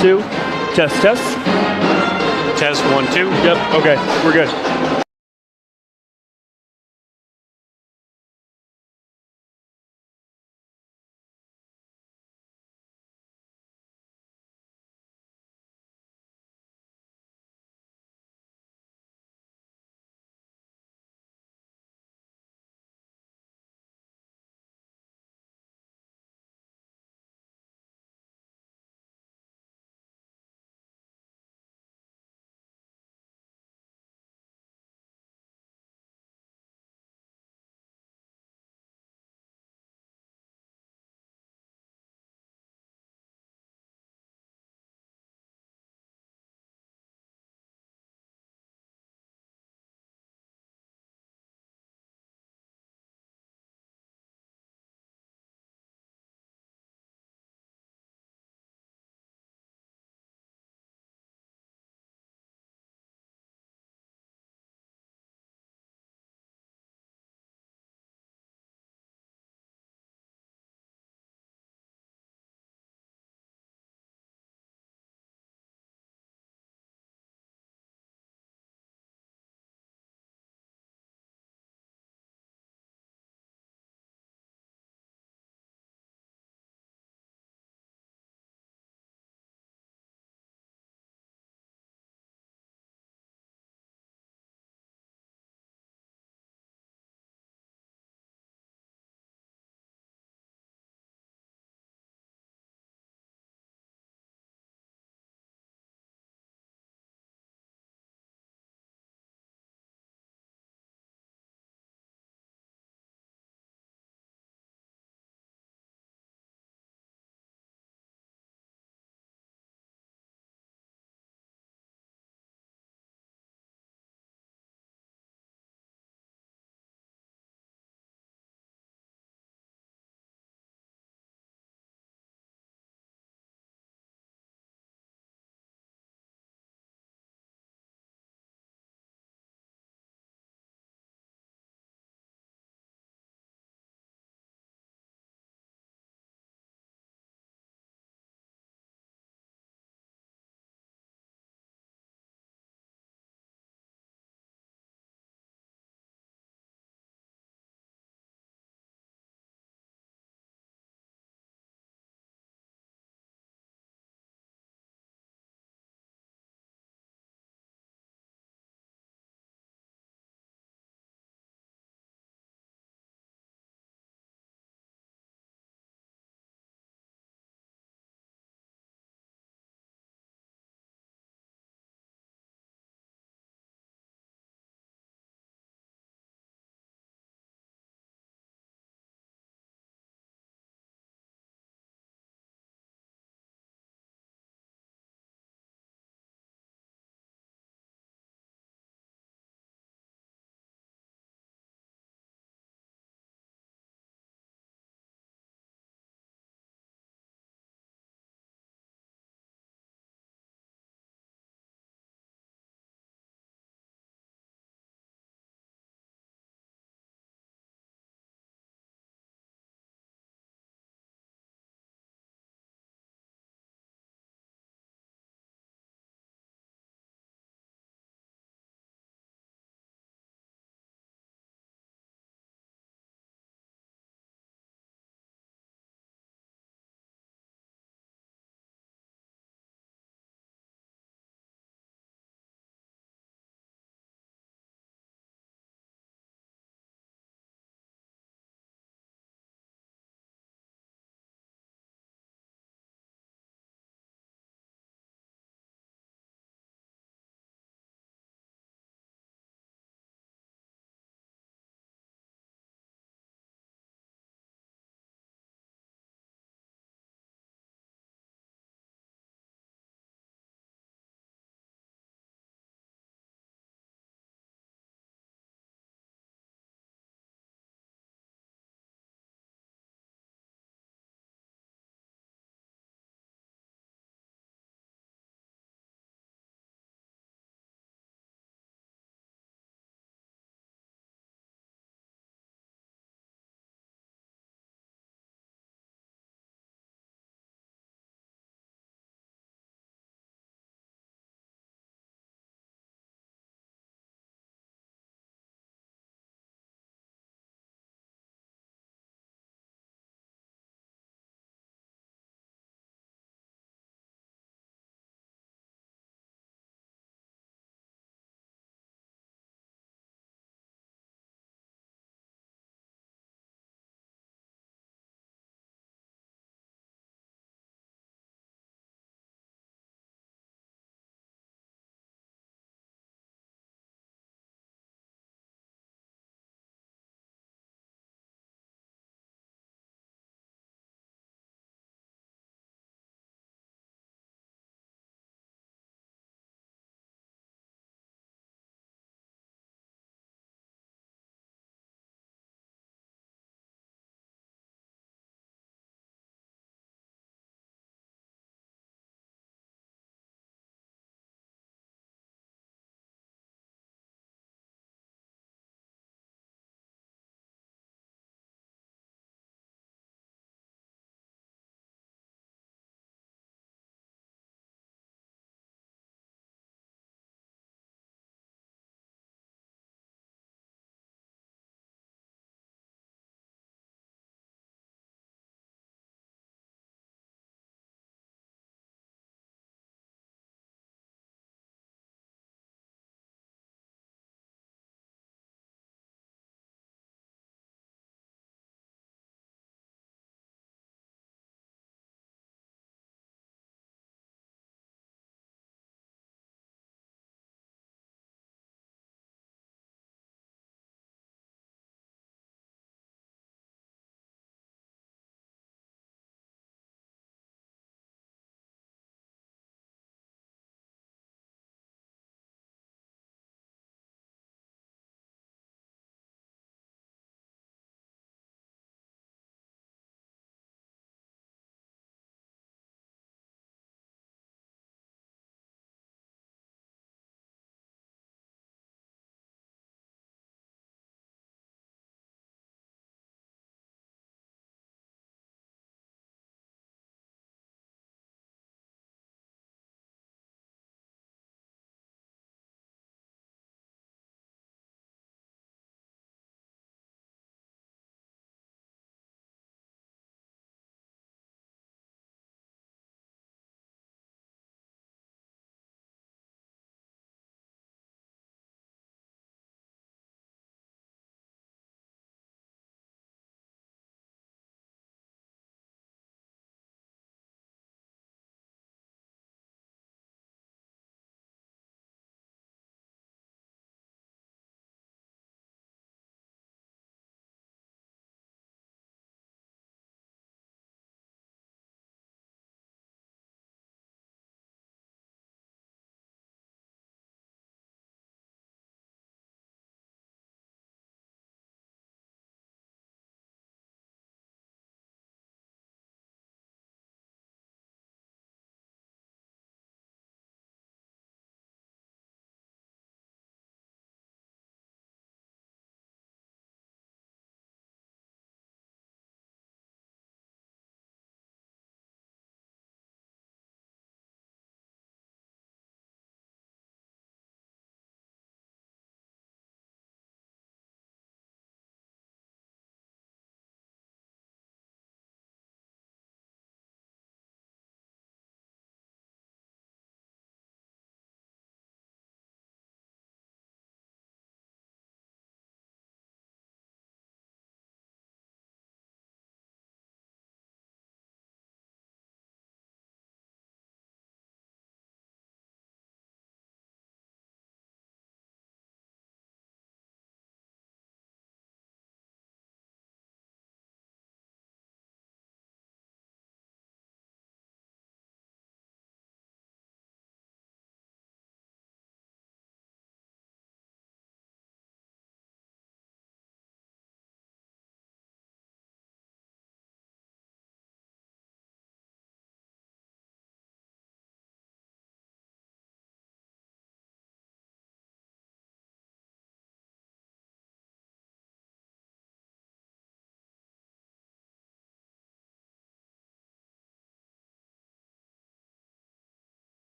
2. Test, test. Test 1, 2. Yep, okay, we're good.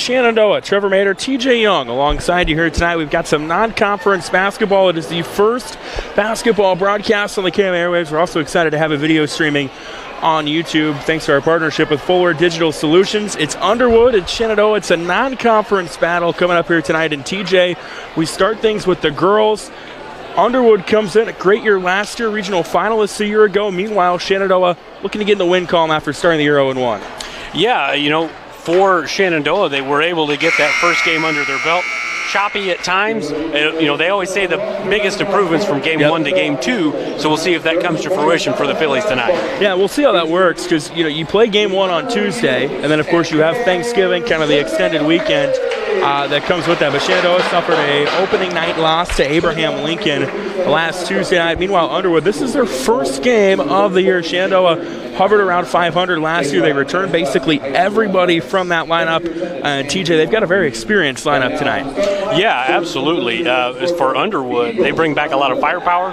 Shenandoah. Trevor Mater, TJ Young alongside you here tonight. We've got some non-conference basketball. It is the first basketball broadcast on the KM Airwaves. We're also excited to have a video streaming on YouTube thanks to our partnership with Fuller Digital Solutions. It's Underwood and Shenandoah. It's a non-conference battle coming up here tonight. And TJ, we start things with the girls. Underwood comes in, a great year last year, regional finalists a year ago. Meanwhile, Shenandoah looking to get in the win column after starting the year 0-1. Yeah, for Shenandoah, they were able to get that first game under their belt. Choppy at times. They always say the biggest improvements from game 1 to game 2, so we'll see if that comes to fruition for the Phillies tonight. Yeah, we'll see how that works because, you play game 1 on Tuesday, and then, of course, you have Thanksgiving, kind of the extended weekend that comes with that. But Shenandoah suffered a opening night loss to Abraham Lincoln last Tuesday night. Meanwhile, Underwood, this is their first game of the year. Shenandoah hovered around 500 last year. They returned basically everybody from that lineup. TJ, they've got a very experienced lineup tonight. Yeah, absolutely. As for Underwood, they bring back a lot of firepower,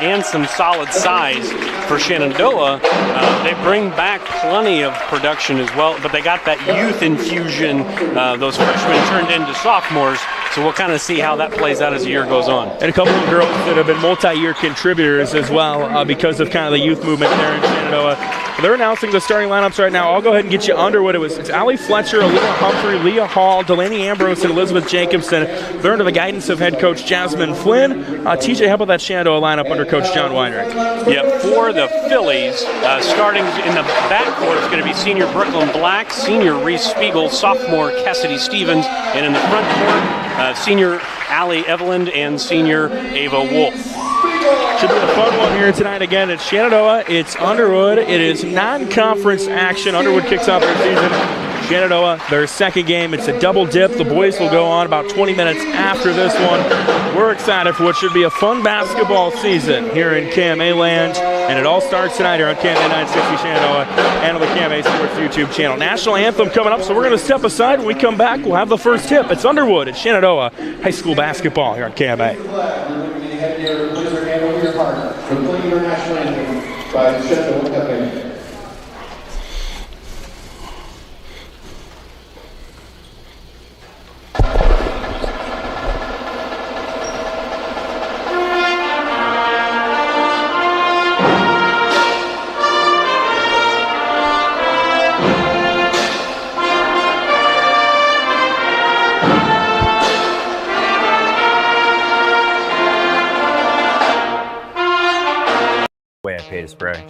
and some solid size. For Shenandoah, they bring back plenty of production as well, but they got that youth infusion. Those freshmen turned into sophomores, so we'll kind of see how that plays out as the year goes on. And a couple of girls that have been multi-year contributors as well because of kind of the youth movement there in Shenandoah. They're announcing the starting lineups right now. I'll go ahead and get you Underwood. It's Allie Fletcher, Aaliyah Humphrey, Leah Hall, Delaney Ambrose, and Elizabeth Jacobson. They're under the guidance of head coach Jasmine Flynn. TJ, how about that Shenandoah lineup under coach John Weinrich? Yeah, for the Phillies, starting in the backcourt is going to be senior Brooklyn Black, senior Reese Spiegel, sophomore Cassidy Stevens, and in the front court, senior Allie Eveland and senior Ava Wolf. Should be a fun one here tonight. Again, it's Shenandoah, it's Underwood. It is non-conference action. Underwood kicks off their season. Shenandoah, their second game. It's a double dip. The boys will go on about 20 minutes after this one. We're excited for what should be a fun basketball season here in KMA land. And it all starts tonight here on KMA 960 Shenandoah and on the KMA Sports YouTube channel. National Anthem coming up, so we're going to step aside. When we come back, we'll have the first tip. It's Underwood at Shenandoah High School basketball here on KMA. Place your hand over your heart. We're playing your national anthem by Shenandoah Cafe. Pay to spray.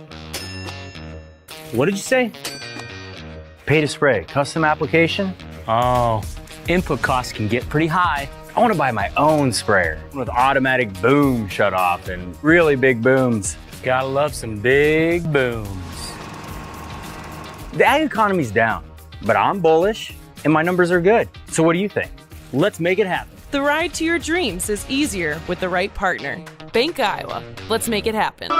What did you say? Pay to spray, custom application? Oh, input costs can get pretty high. I want to buy my own sprayer with automatic boom shut off and really big booms. Gotta love some big booms. The ag economy's down, but I'm bullish and my numbers are good. So what do you think? Let's make it happen. The ride to your dreams is easier with the right partner. Bank Iowa. Let's make it happen.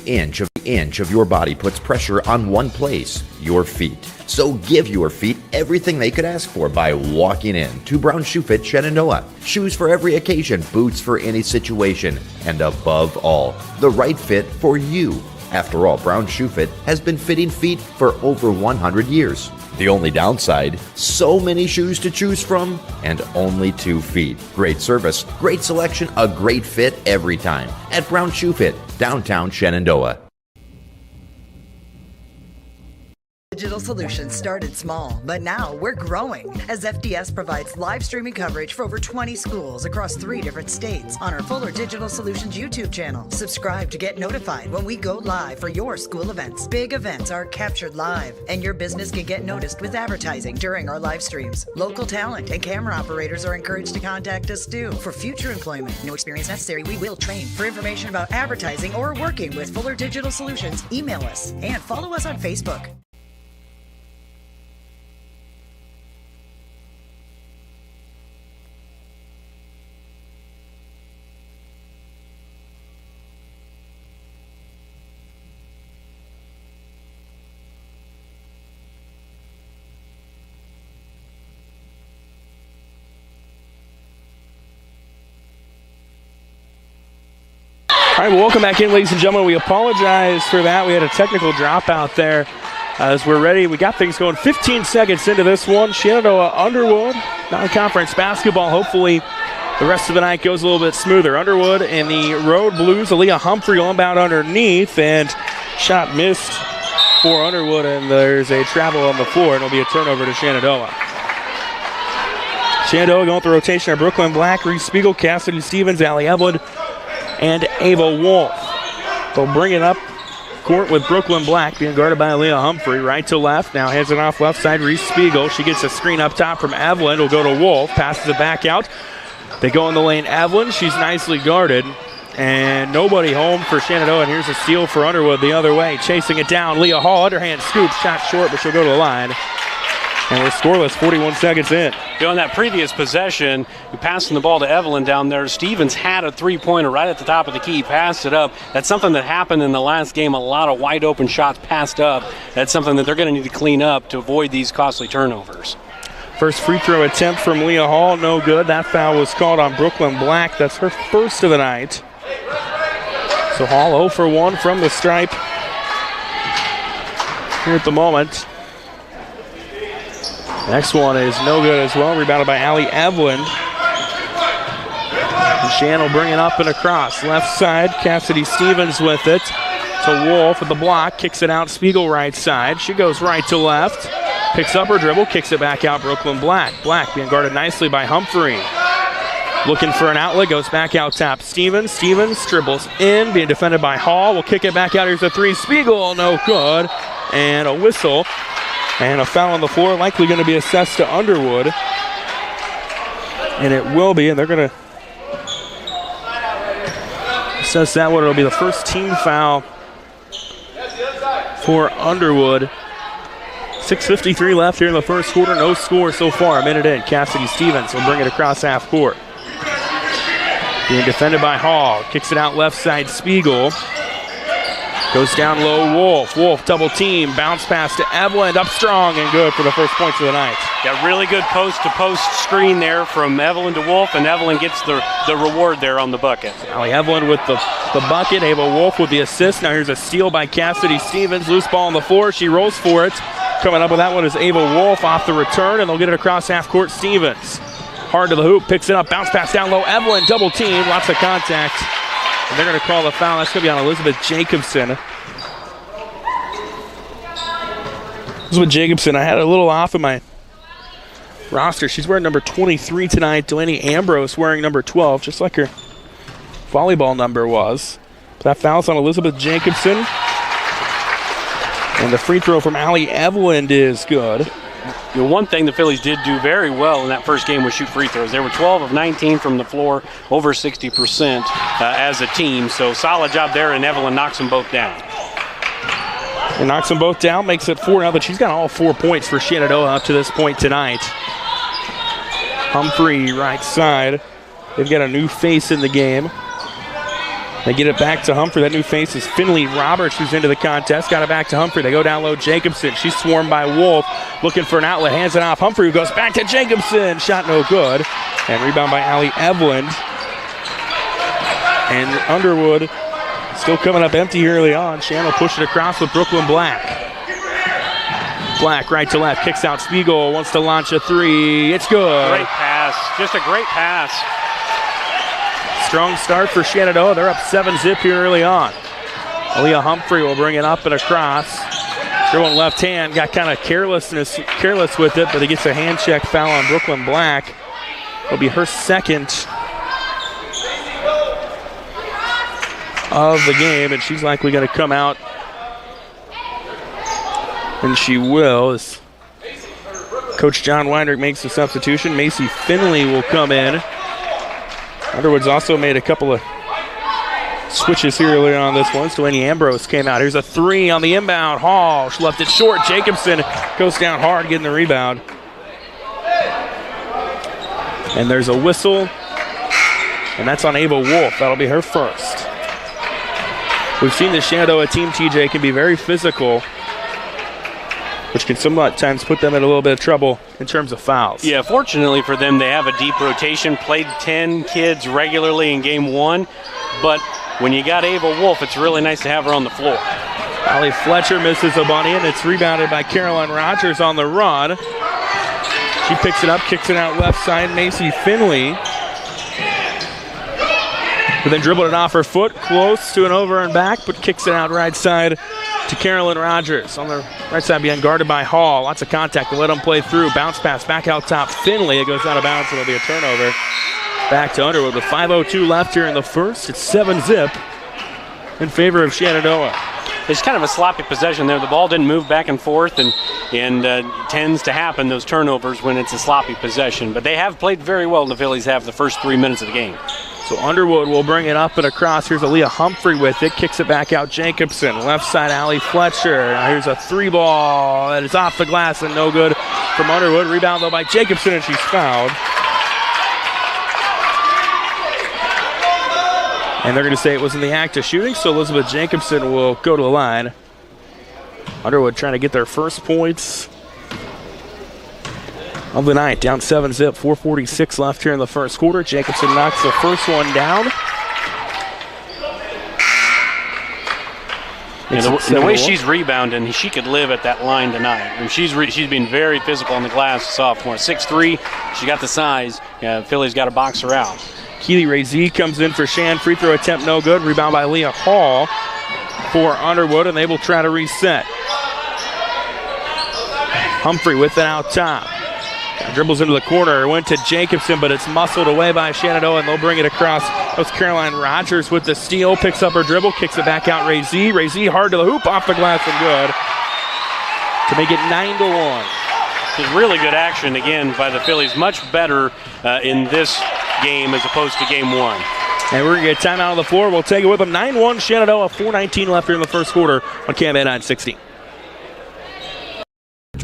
Every inch of your body puts pressure on one place, your feet. So give your feet everything they could ask for by walking in to Brown Shoe Fit Shenandoah. Shoes for every occasion, boots for any situation, and above all, the right fit for you. After all, Brown Shoe Fit has been fitting feet for over 100 years. The only downside, so many shoes to choose from and only 2 feet. Great service, great selection, a great fit every time at Brown Shoe Fit, downtown Shenandoah. Digital Solutions started small, but now we're growing as FDS provides live streaming coverage for over 20 schools across 3 different states on our Fuller Digital Solutions YouTube channel. Subscribe to get notified when we go live for your school events. Big events are captured live, and your business can get noticed with advertising during our live streams. Local talent and camera operators are encouraged to contact us too. For future employment, no experience necessary, we will train. For information about advertising or working with Fuller Digital Solutions, email us and follow us on Facebook. All right, well, welcome back in, ladies and gentlemen. We apologize for that. We had a technical dropout there as we're ready. We got things going 15 seconds into this one. Shenandoah Underwood, non-conference basketball. Hopefully the rest of the night goes a little bit smoother. Underwood in the road blues. Aaliyah Humphrey will inbound underneath, and shot missed for Underwood, and there's a travel on the floor, and it'll be a turnover to Shenandoah. Shenandoah going through rotation of Brooklyn Black, Reese Spiegel, Cassidy Stevens, Allie Evelyn, and Ava Wolf. They'll bring it up court with Brooklyn Black being guarded by Aaliyah Humphrey. Right to left. Now hands it off left side. Reese Spiegel. She gets a screen up top from Evelyn. Will go to Wolf. Passes it back out. They go in the lane. Evelyn. She's nicely guarded. And nobody home for Shenandoah. And here's a steal for Underwood the other way. Chasing it down. Leah Hall. Underhand scoop. Shot short, but she'll go to the line. And we're scoreless, 41 seconds in. On that previous possession, you're passing the ball to Evelyn down there. Stevens had a three-pointer right at the top of the key, passed it up. That's something that happened in the last game, a lot of wide-open shots passed up. That's something that they're going to need to clean up to avoid these costly turnovers. First free throw attempt from Leah Hall, no good. That foul was called on Brooklyn Black. That's her first of the night. So Hall 0 for 1 from the stripe here at the moment. Next one is no good as well. Rebounded by Allie Evelyn. And Shan will bring it up and across. Left side, Cassidy Stevens with it. To Wolf with the block. Kicks it out, Spiegel right side. She goes right to left. Picks up her dribble, kicks it back out, Brooklyn Black. Black being guarded nicely by Humphrey. Looking for an outlet, goes back out top. Stevens dribbles in, being defended by Hall. Will kick it back out. Here's a three. Spiegel, no good. And a whistle. And a foul on the floor, likely going to be assessed to Underwood. And it will be, and they're going to assess that one. It'll be the first team foul for Underwood. 6:53 left here in the first quarter. No score so far. A minute in. Cassidy Stevens will bring it across half court. Being defended by Hall. Kicks it out left side, Spiegel. Goes down low, Wolf. Wolf double team. Bounce pass to Evelyn. Up strong and good for the first points of the night. Got really good post-to-post screen there from Evelyn to Wolf, and Evelyn gets the reward there on the bucket. Allie Evelyn with the bucket. Ava Wolf with the assist. Now here's a steal by Cassidy Stevens. Loose ball on the floor. She rolls for it. Coming up with that one is Ava Wolf off the return, and they'll get it across half court. Stevens. Hard to the hoop. Picks it up. Bounce pass down low. Evelyn double team. Lots of contact. And they're going to call the foul. That's going to be on Elizabeth Jacobson. Elizabeth Jacobson, I had a little off in my roster. She's wearing number 23 tonight. Delaney Ambrose wearing number 12, just like her volleyball number was. But that foul's on Elizabeth Jacobson. And the free throw from Allie Evelyn is good. The one thing the Phillies did do very well in that first game was shoot free throws. They were 12 of 19 from the floor, over 60% as a team. So solid job there, and Evelyn knocks them both down. And knocks them both down, makes it 4 now, but she's got all 4 points for Shenandoah up to this point tonight. Humphrey right side. They've got a new face in the game. They get it back to Humphrey. That new face is Finley Roberts, who's into the contest. Got it back to Humphrey. They go down low. Jacobson. She's swarmed by Wolf. Looking for an outlet. Hands it off. Humphrey, who goes back to Jacobson. Shot no good. And rebound by Allie Evelyn. And Underwood still coming up empty early on. Shan will push it across with Brooklyn Black. Black right to left. Kicks out Spiegel. Wants to launch a three. It's good. Great pass. Just a great pass. Strong start for Shenandoah. They're up 7-zip here early on. Aaliyah Humphrey will bring it up and across. Dribbling left hand. Got kind of careless with it, but he gets a hand check foul on Brooklyn Black. It'll be her second of the game, and she's likely going to come out. And she will. As Coach John Weinrich makes the substitution. Macy Finley will come in. Underwood's also made a couple of switches here earlier on this one. Delaney Ambrose came out. Here's a three on the inbound. Hall, she left it short. Jacobson goes down hard, getting the rebound. And there's a whistle, and that's on Ava Wolf. That'll be her first. We've seen the Shenandoah team, TJ, can be very physical, which can sometimes put them in a little bit of trouble in terms of fouls. Yeah, fortunately for them, they have a deep rotation, played 10 kids regularly in game one, but when you got Ava Wolf, it's really nice to have her on the floor. Allie Fletcher misses a bunny, and it's rebounded by Caroline Rogers on the run. She picks it up, kicks it out left side. Macy Finley. But then dribbled it off her foot, close to an over and back, but kicks it out right side to Carolyn Rogers. On the right side being guarded by Hall. Lots of contact to let them play through. Bounce pass back out top. Finley. It goes out of bounds, and it'll be a turnover. Back to Underwood with 5:02 left here in the first. It's 7-zip in favor of Shenandoah. It's kind of a sloppy possession there. The ball didn't move back and forth, and tends to happen, those turnovers, when it's a sloppy possession. But they have played very well, the Phillies have, the first 3 minutes of the game. So Underwood will bring it up and across. Here's Aaliyah Humphrey with it. Kicks it back out Jacobson. Left side, Allie Fletcher. Now here's a 3-ball that is off the glass and no good from Underwood. Rebound, though, by Jacobson, and she's fouled. And they're going to say it was in the act of shooting, so Elizabeth Jacobson will go to the line. Underwood trying to get their first points of the night. Down 7-zip, 4:46 left here in the first quarter. Jacobson knocks the first one down. And the way she's rebounding, she could live at that line tonight. I mean, she's been very physical on the glass, sophomore. 6'3", she got the size. Philly's got to box her out. Keely Ray-Z comes in for Shan. Free throw attempt no good. Rebound by Leah Hall for Underwood, and they will try to reset. Humphrey with it out top. Dribbles into the corner. Went to Jacobson, but it's muscled away by Shenandoah, and they'll bring it across. That was Caroline Rogers with the steal. Picks up her dribble. Kicks it back out Ray-Z. Ray-Z hard to the hoop. Off the glass and good to make it 9-1. It's really good action, again, by the Phillies. Much better in this game as opposed to game one. And we're going to get a timeout on the floor. We'll take it with them. 9-1 Shenandoah, 4:19 left here in the first quarter on KMA 960.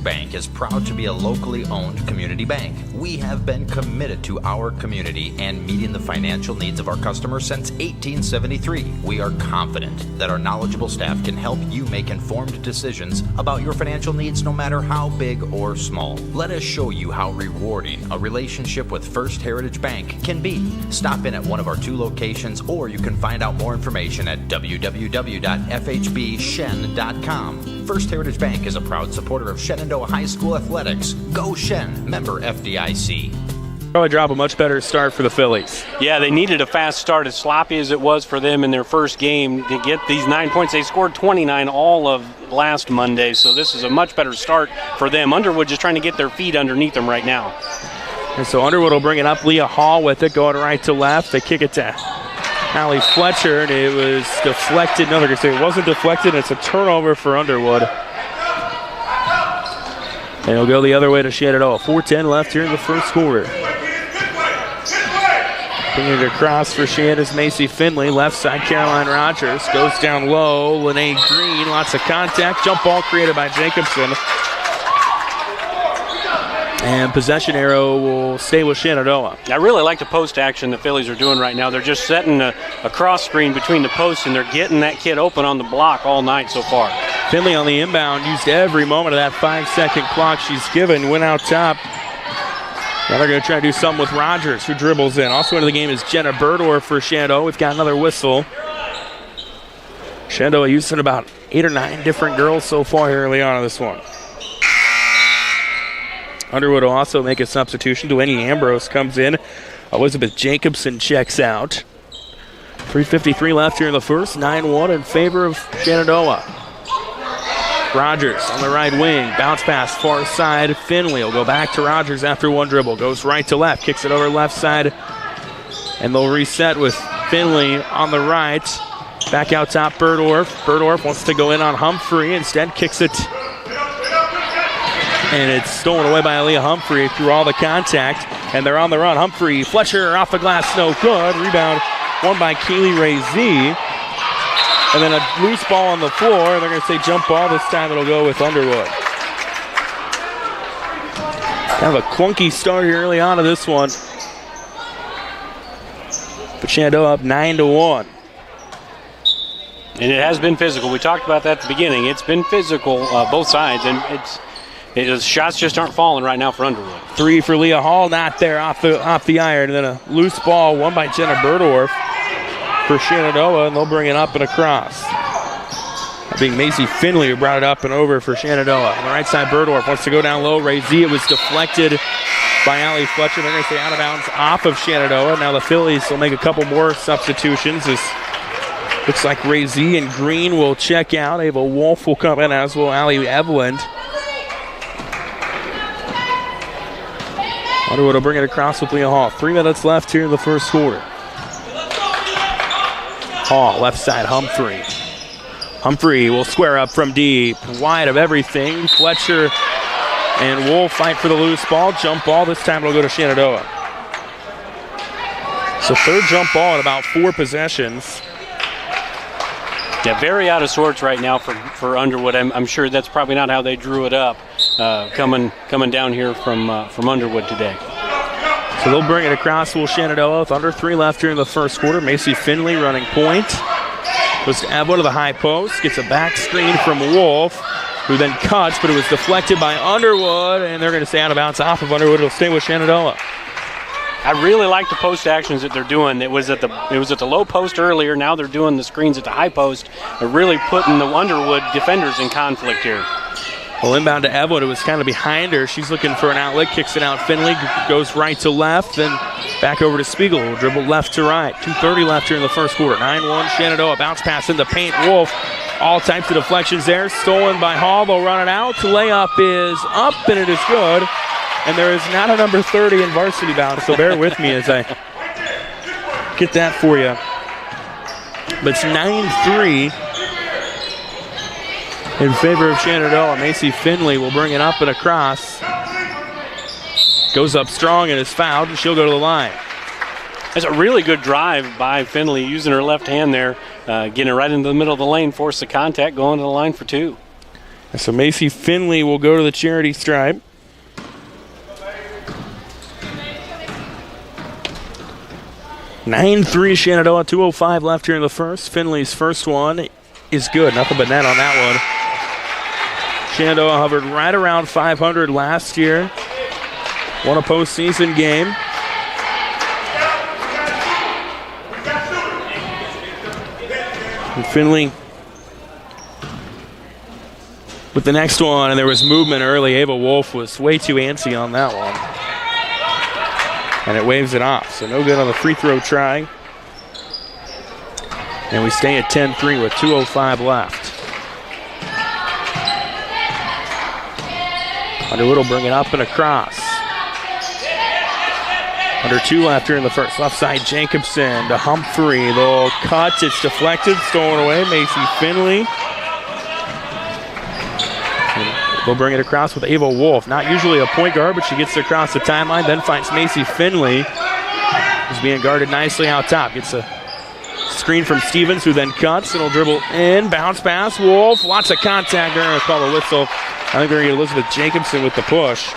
Bank is proud to be a locally owned community bank. We have been committed to our community and meeting the financial needs of our customers since 1873. We are confident that our knowledgeable staff can help you make informed decisions about your financial needs, no matter how big or small. Let us show you how rewarding a relationship with First Heritage Bank can be. Stop in at one of our 2 locations, or you can find out more information at www.fhbshen.com. First Heritage Bank is a proud supporter of Shenandoah High School athletics. Go Shen, member FDIC. Probably drop a much better start for the Phillies. Yeah, they needed a fast start, as sloppy as it was for them in their first game, to get these 9 points. They scored 29 all of last Monday, so this is a much better start for them. Underwood just trying to get their feet underneath them right now. And so Underwood will bring it up. Leah Hall with it, going right to left. They kick it to Allie Fletcher, and it was deflected. No, they're going to say it wasn't deflected. It's a turnover for Underwood. And it'll go the other way to Shenandoah. 4:10 left here in the first quarter. Bringing it across for Shan is Macy Finley. Left side, Caroline Rogers. Goes down low. Lene Green, lots of contact. Jump ball created by Jacobson. And possession arrow will stay with Shenandoah. I really like the post action the Phillies are doing right now. They're just setting a cross screen between the posts, and they're getting that kid open on the block all night so far. Finley on the inbound used every moment of that 5-second clock she's given. Went out top. Now they're going to try to do something with Rogers, who dribbles in. Also into the game is Jenna Burdorf for Shenandoah. We've got another whistle. Shenandoah using about 8 or 9 different girls so far here early on in this one. Underwood will also make a substitution. Delaney Ambrose comes in. Elizabeth Jacobson checks out. 3:53 left here in the first. 9-1 in favor of Shenandoah. Rogers on the right wing. Bounce pass far side. Finley will go back to Rogers after one dribble. Goes right to left. Kicks it over left side. And they'll reset with Finley on the right. Back out top, Burdorf. Burdorf wants to go in on Humphrey. Instead kicks it. And it's stolen away by Aaliyah Humphrey through all the contact. And they're on the run. Humphrey, Fletcher off the glass, no good. Rebound won by Keely Ray-Z. And then a loose ball on the floor. They're going to say jump ball. This time it'll go with Underwood. Kind of a clunky start here early on to this one. But Shenandoah up 9-1. And it has been physical. We talked about that at the beginning. It's been physical, both sides, and shots just aren't falling right now for Underwood. 3 for Leah Hall, not there off the iron. And then a loose ball won by Jenna Burdorf for Shenandoah, and they'll bring it up and across. Being Macy Finley who brought it up and over for Shenandoah. On the right side, Burdorf wants to go down low. Ray Z, it was deflected by Allie Fletcher. They're going to stay out of bounds off of Shenandoah. Now the Phillies will make a couple more substitutions. This looks like Ray Z and Green will check out. Ava Wolf will come in, as will Allie Eveland. Underwood will bring it across with Leah Hall. 3 minutes left here in the first quarter. Hall, left side, Humphrey. Humphrey will square up from deep, wide of everything. Fletcher and Wolf fight for the loose ball. Jump ball, this time it'll go to Shenandoah. So third jump ball in about 4 possessions. Yeah, very out of sorts right now for Underwood. I'm sure that's probably not how they drew it up coming down here from Underwood today. So they'll bring it across to Shenandoah with under 3 left here in the first quarter. Macy Finley running point. Goes to Evelyn to the high post. Gets a back screen from Wolf, who then cuts, but it was deflected by Underwood, and they're going to stay out of bounds off of Underwood. It'll stay with Shenandoah. I really like the post actions that they're doing. It was at the low post earlier. Now they're doing the screens at the high post. They're really putting the Underwood defenders in conflict here. Well, inbound to Evelyn. It was kind of behind her. She's looking for an outlet. Kicks it out. Finley goes right to left. Then back over to Spiegel. Will dribble left to right. 2:30 left here in the first quarter. 9-1 Shenandoah. Bounce pass into paint. Wolf. All types of deflections there. Stolen by Hall. They'll run it out. Layup is up, and it is good. And there is not a number 30 in varsity bounds, so bear with me as I get that for you. But it's 9-3 in favor of Shenandoah. Macy Finley will bring it up and across. Goes up strong and is fouled, and she'll go to the line. That's a really good drive by Finley, using her left hand there, getting it right into the middle of the lane, force the contact, going to the line for 2. And so Macy Finley will go to the charity stripe. (9-3) Shenandoah, 2:05 left here in the first. Finley's first one is good. Nothing but net on that one. Shenandoah hovered right around 500 last year. Won a postseason game. And Finley with the next one, and there was movement early. Ava Wolf was way too antsy on that one. And it waves it off, so no good on the free throw try. And we stay at 10-3 with 2:05 left. Underwood will bring it up and across. Under 2 left here in the first. Left side, Jacobson to Humphrey. They'll cut, it's deflected, stolen away. Macy Finley. They'll bring it across with Ava Wolf. Not usually a point guard, but she gets it across the timeline, then finds Macy Finley, who's being guarded nicely out top. Gets a screen from Stevens, who then cuts, and will dribble in. Bounce pass, Wolf. Lots of contact. They're going to call the whistle. I think they're going to get Elizabeth Jacobson with the push.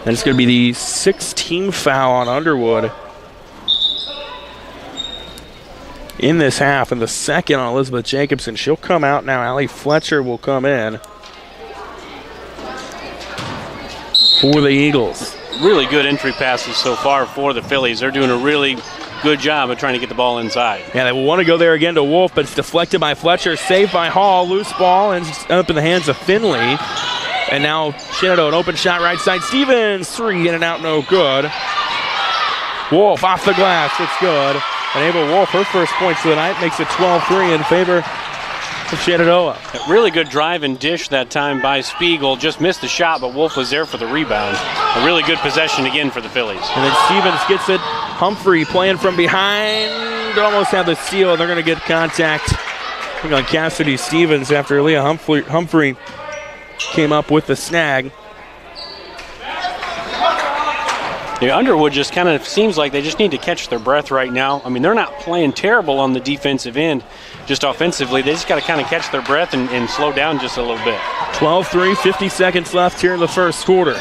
And it's going to be the 6th foul on Underwood in this half, and the second on Elizabeth Jacobson. She'll come out now. Allie Fletcher will come in for the Eagles. Really good entry passes so far for the Phillies. They're doing a really good job of trying to get the ball inside. Yeah, they will want to go there again to Wolf, but it's deflected by Fletcher. Saved by Hall. Loose ball and up in the hands of Finley. And now Shenandoah, an open shot right side. Stevens, 3 in and out, no good. Wolf off the glass, it's good. And Ava Wolf, her first points of the night, makes it 12-3 in favor of Shenandoah. A really good drive and dish that time by Spiegel. Just missed the shot, but Wolf was there for the rebound. A really good possession again for the Phillies. And then Stevens gets it. Humphrey playing from behind. Almost have the steal. They're going to get contact on Cassidy Stevens after Leah Humphrey came up with the snag. The Underwood just kind of seems like they just need to catch their breath right now. I mean, they're not playing terrible on the defensive end, just offensively. They just got to kind of catch their breath and slow down just a little bit. 12-3, 50 seconds left here in the first quarter.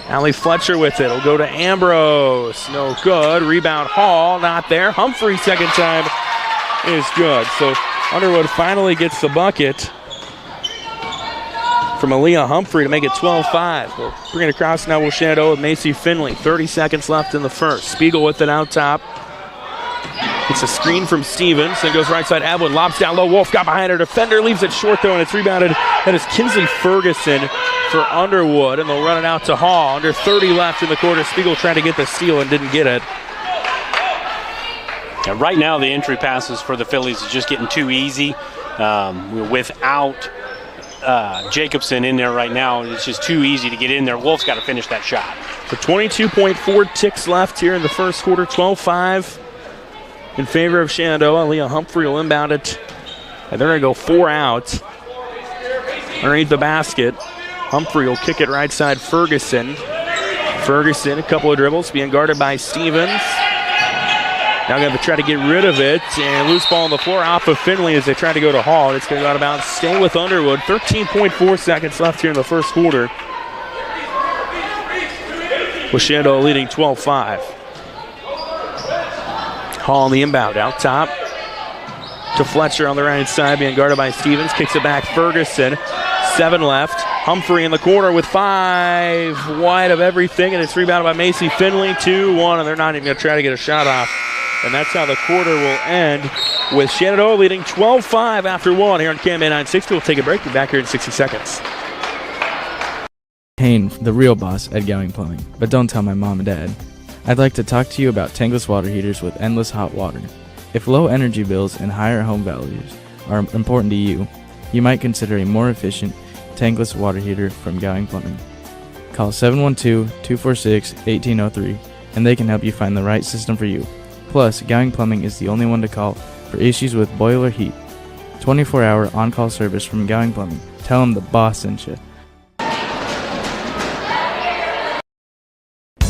Allie Fletcher with it. It'll go to Ambrose. No good. Rebound Hall, not there. Humphrey, second time, is good. So Underwood finally gets the bucket from Aaliyah Humphrey to make it 12-5. We'll bring it across now with Shenandoah with Macy Finley. 30 seconds left in the first. Spiegel with it out top. It's a screen from Stevens, then goes right side. Atwood lobs down low. Wolf got behind her defender, leaves it short though, and it's rebounded. That is Kinsley Ferguson for Underwood, and they'll run it out to Hall. Under 30 left in the quarter. Spiegel trying to get the steal and didn't get it. Yeah, right now, the entry passes for the Phillies is just getting too easy. Without Jacobson in there right now, it's just too easy to get in there. Wolf's got to finish that shot. So 22.4 ticks left here in the first quarter. 12-5 in favor of Shenandoah. Leah Humphrey will inbound it, and they're going to go 4 out underneath the basket. Humphrey will kick it right side. Ferguson, a couple of dribbles, being guarded by Stevens. Now going to try to get rid of it, and loose ball on the floor off of Finley as they try to go to Hall. It's going to go out of bounds. Stay with Underwood. 13.4 seconds left here in the first quarter, with Shenandoah leading 12-5. Hall on the inbound, out top to Fletcher on the right side, being guarded by Stevens. Kicks it back, Ferguson. 7 left. Humphrey in the corner with 5 wide of everything, and it's rebounded by Macy Finley. 2-1, and they're not even going to try to get a shot off. And that's how the quarter will end, with Shenandoah leading 12-5 after 1 here on KMA 960. We'll take a break. Be back here in 60 seconds. Hayne, the real boss at Gowing Plumbing, but don't tell my mom and dad. I'd like to talk to you about tankless water heaters with endless hot water. If low energy bills and higher home values are important to you, you might consider a more efficient tankless water heater from Gowing Plumbing. Call 712-246-1803 and they can help you find the right system for you. Plus, Gowing Plumbing is the only one to call for issues with boiler heat. 24-hour on-call service from Gowing Plumbing. Tell them the boss sent you.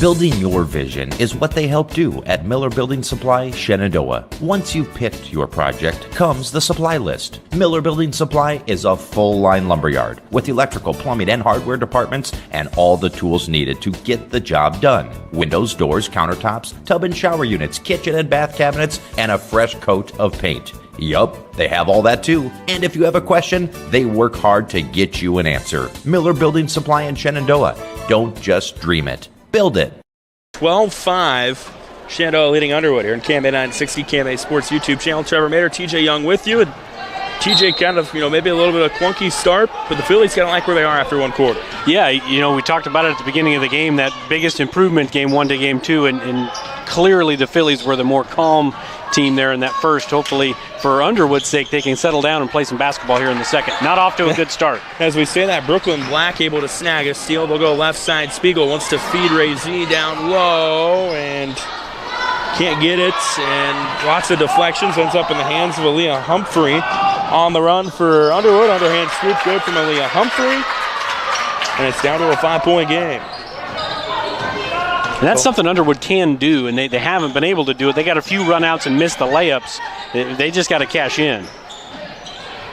Building your vision is what they help do at Miller Building Supply, Shenandoah. Once you've picked your project, comes the supply list. Miller Building Supply is a full-line lumberyard with electrical, plumbing, and hardware departments and all the tools needed to get the job done. Windows, doors, countertops, tub and shower units, kitchen and bath cabinets, and a fresh coat of paint. Yup, they have all that too. And if you have a question, they work hard to get you an answer. Miller Building Supply in Shenandoah. Don't just dream it. Build it. 12-5. Shenandoah leading Underwood here in KMA 960, KMA Sports YouTube channel. Trevor Mater, TJ Young with you. And TJ kind of, maybe a little bit of a clunky start, but the Phillies kind of like where they are after 1 quarter. Yeah, we talked about it at the beginning of the game, that biggest improvement game 1 to game 2, and clearly the Phillies were the more calm team there in that first. Hopefully, for Underwood's sake, they can settle down and play some basketball here in the second. Not off to a good start. As we say that, Brooklyn Black able to snag a steal. They'll go left side. Spiegel wants to feed Ray Z down low and can't get it. And lots of deflections. Ends up in the hands of Aaliyah Humphrey. On the run for Underwood. Underhand scoop good from Aaliyah Humphrey. And it's down to a 5-point game. And that's something Underwood can do, and they haven't been able to do it. They got a few runouts and missed the layups. They just got to cash in.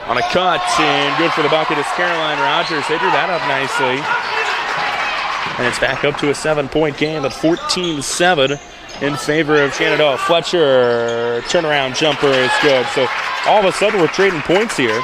On a cut, and good for the bucket is Caroline Rogers. They drew that up nicely. And it's back up to a 7-point game at 14-7 in favor of Shenandoah. Fletcher, turnaround jumper is good. So all of a sudden we're trading points here.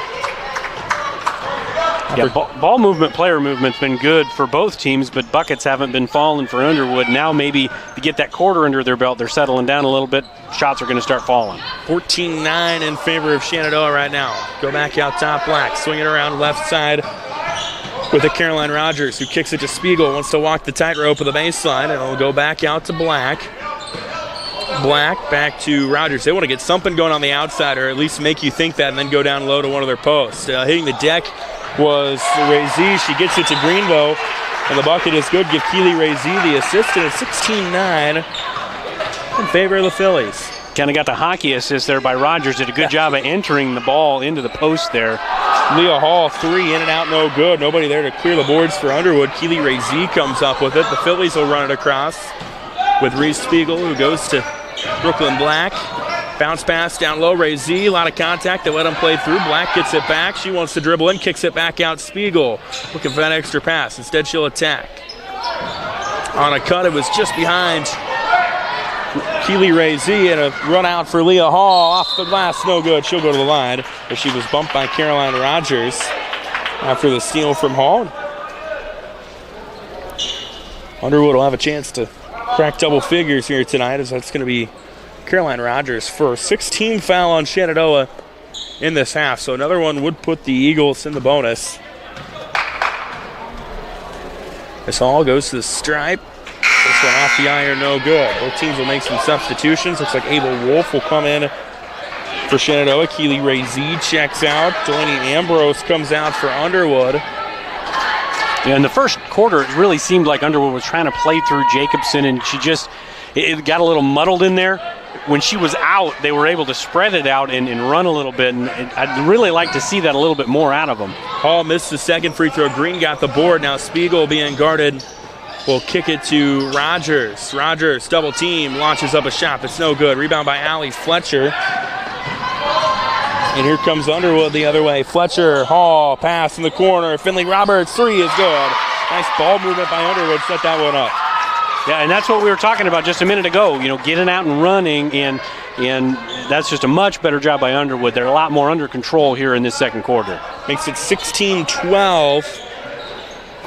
Yeah, ball movement, player movement's been good for both teams, but buckets haven't been falling for Underwood. Now maybe to get that quarter under their belt, they're settling down a little bit. Shots are going to start falling. 14-9 in favor of Shenandoah right now. Go back out top, Black. Swing it around left side with a Caroline Rogers, who kicks it to Spiegel. Wants to walk the tightrope of the baseline, and it'll go back out to Black. Black back to Rogers. They want to get something going on the outside, or at least make you think that, and then go down low to one of their posts. Hitting the deck was Ray Z. She gets it to Greenbow, and the bucket is good. Give Keely Ray Z the assist, and it's 16-9 in favor of the Phillies. Kind of got the hockey assist there by Rogers. Did a good job of entering the ball into the post there. Leah Hall, 3 in and out, no good. Nobody there to clear the boards for Underwood. Keely Ray Z comes up with it. The Phillies will run it across with Reese Spiegel, who goes to Brooklyn Black. Bounce pass down low, Ray Z, a lot of contact. They let him play through. Black gets it back. She wants to dribble in, kicks it back out. Spiegel looking for that extra pass. Instead, she'll attack. On a cut, it was just behind Keely Ray Z, and a run out for Leah Hall. Off the glass, no good. She'll go to the line, but she was bumped by Caroline Rogers after the steal from Hall. Underwood will have a chance to crack double figures here tonight, as that's going to be Caroline Rogers first. 16 foul on Shenandoah in this half, so another one would put the Eagles in the bonus. This all goes to the stripe. This one off the iron, no good. Both teams will make some substitutions. Looks like Abel Wolf will come in for Shenandoah. Keely Ray Z checks out. Delaney Ambrose comes out for Underwood. Yeah, in the first quarter, it really seemed like Underwood was trying to play through Jacobson, and it got a little muddled in there. When she was out, they were able to spread it out and run a little bit, and I'd really like to see that a little bit more out of them. Hall missed the second free throw. Green got the board. Now Spiegel being guarded will kick it to Rogers. Rogers, double team, launches up a shot. It's no good. Rebound by Allie Fletcher. And here comes Underwood the other way. Fletcher, Hall, pass in the corner. Finley Roberts, three is good. Nice ball movement by Underwood. Set that one up. Yeah, and that's what we were talking about just a minute ago. Getting out and running, and that's just a much better job by Underwood. They're a lot more under control here in this second quarter. Makes it 16-12.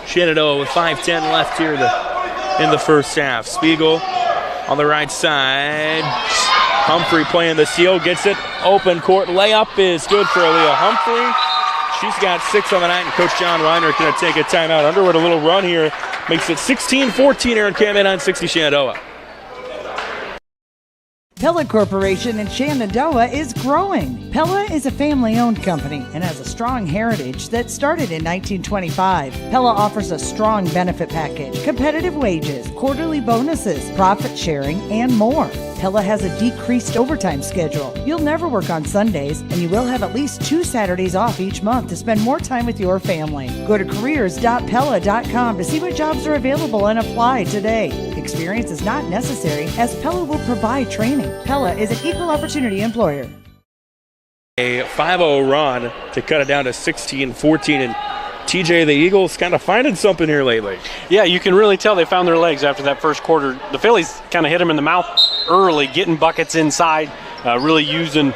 Shenandoah with 5:10 left here in the first half. Spiegel on the right side. Humphrey playing the seal, gets it. Open court layup is good for Aaliyah Humphrey. She's got 6 on the night, and Coach John Reiner going to take a timeout. Underwood a little run here. Makes it 16-14 here in KM 960 Shenandoah. Pella Corporation in Shenandoah is growing. Pella is a family-owned company and has a strong heritage that started in 1925. Pella offers a strong benefit package, competitive wages, quarterly bonuses, profit sharing, and more. Pella has a decreased overtime schedule. You'll never work on Sundays, and you will have at least 2 Saturdays off each month to spend more time with your family. Go to careers.pella.com to see what jobs are available and apply today. Experience is not necessary, as Pella will provide training. Pella is an equal opportunity employer. A 5-0 run to cut it down to 16-14, and TJ, the Eagles kind of finding something here lately. Yeah, you can really tell they found their legs after that first quarter. The Phillies kind of hit them in the mouth early, getting buckets inside, really using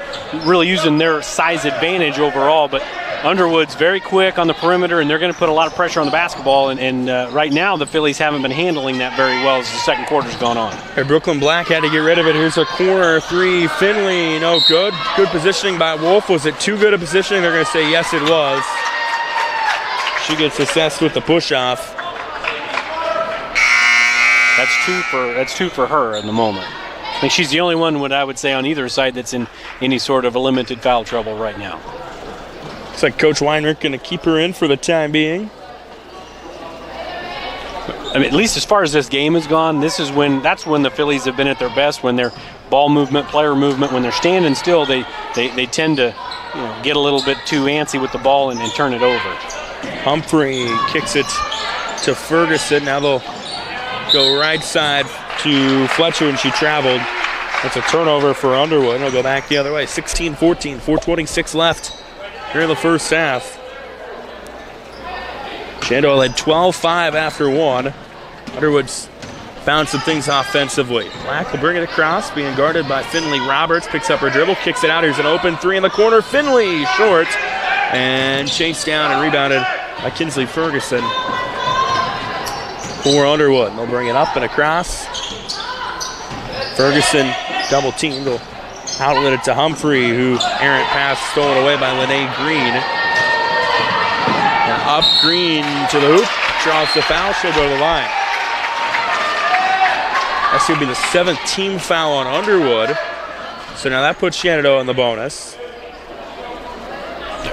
their size advantage overall. But Underwood's very quick on the perimeter, and they're going to put a lot of pressure on the basketball. And right now, the Phillies haven't been handling that very well as the second quarter's gone on. Hey, Brooklyn Black had to get rid of it. Here's a corner three. Finley, no good. Good positioning by Wolf. Was it too good a positioning? They're going to say yes, it was. She gets assessed with the push-off. That's two for her in the moment. I think she's the only one, what I would say, on either side that's in any sort of a limited foul trouble right now. Looks like Coach Weinrich going to keep her in for the time being. I mean, at least as far as this game has gone, that's when the Phillies have been at their best, when their ball movement, player movement, when they're standing still, they tend to get a little bit too antsy with the ball and turn it over. Humphrey kicks it to Ferguson. Now they'll go right side to Fletcher, and she traveled. That's a turnover for Underwood. It'll go back the other way. 16-14, 4:26 left here in the first half. Shenandoah led 12-5 after one. Underwood's found some things offensively. Black will bring it across, being guarded by Finley Roberts. Picks up her dribble, kicks it out. Here's an open three in the corner. Finley short, and chased down and rebounded by Kinsley Ferguson for Underwood. They'll bring it up and across. Ferguson double teamed. They'll outlet it to Humphrey, who errant pass stolen away by Lene Green. And up Green to the hoop. Draws the foul. She'll go to the line. That's going to be the 7th team foul on Underwood. So now that puts Shenandoah in the bonus.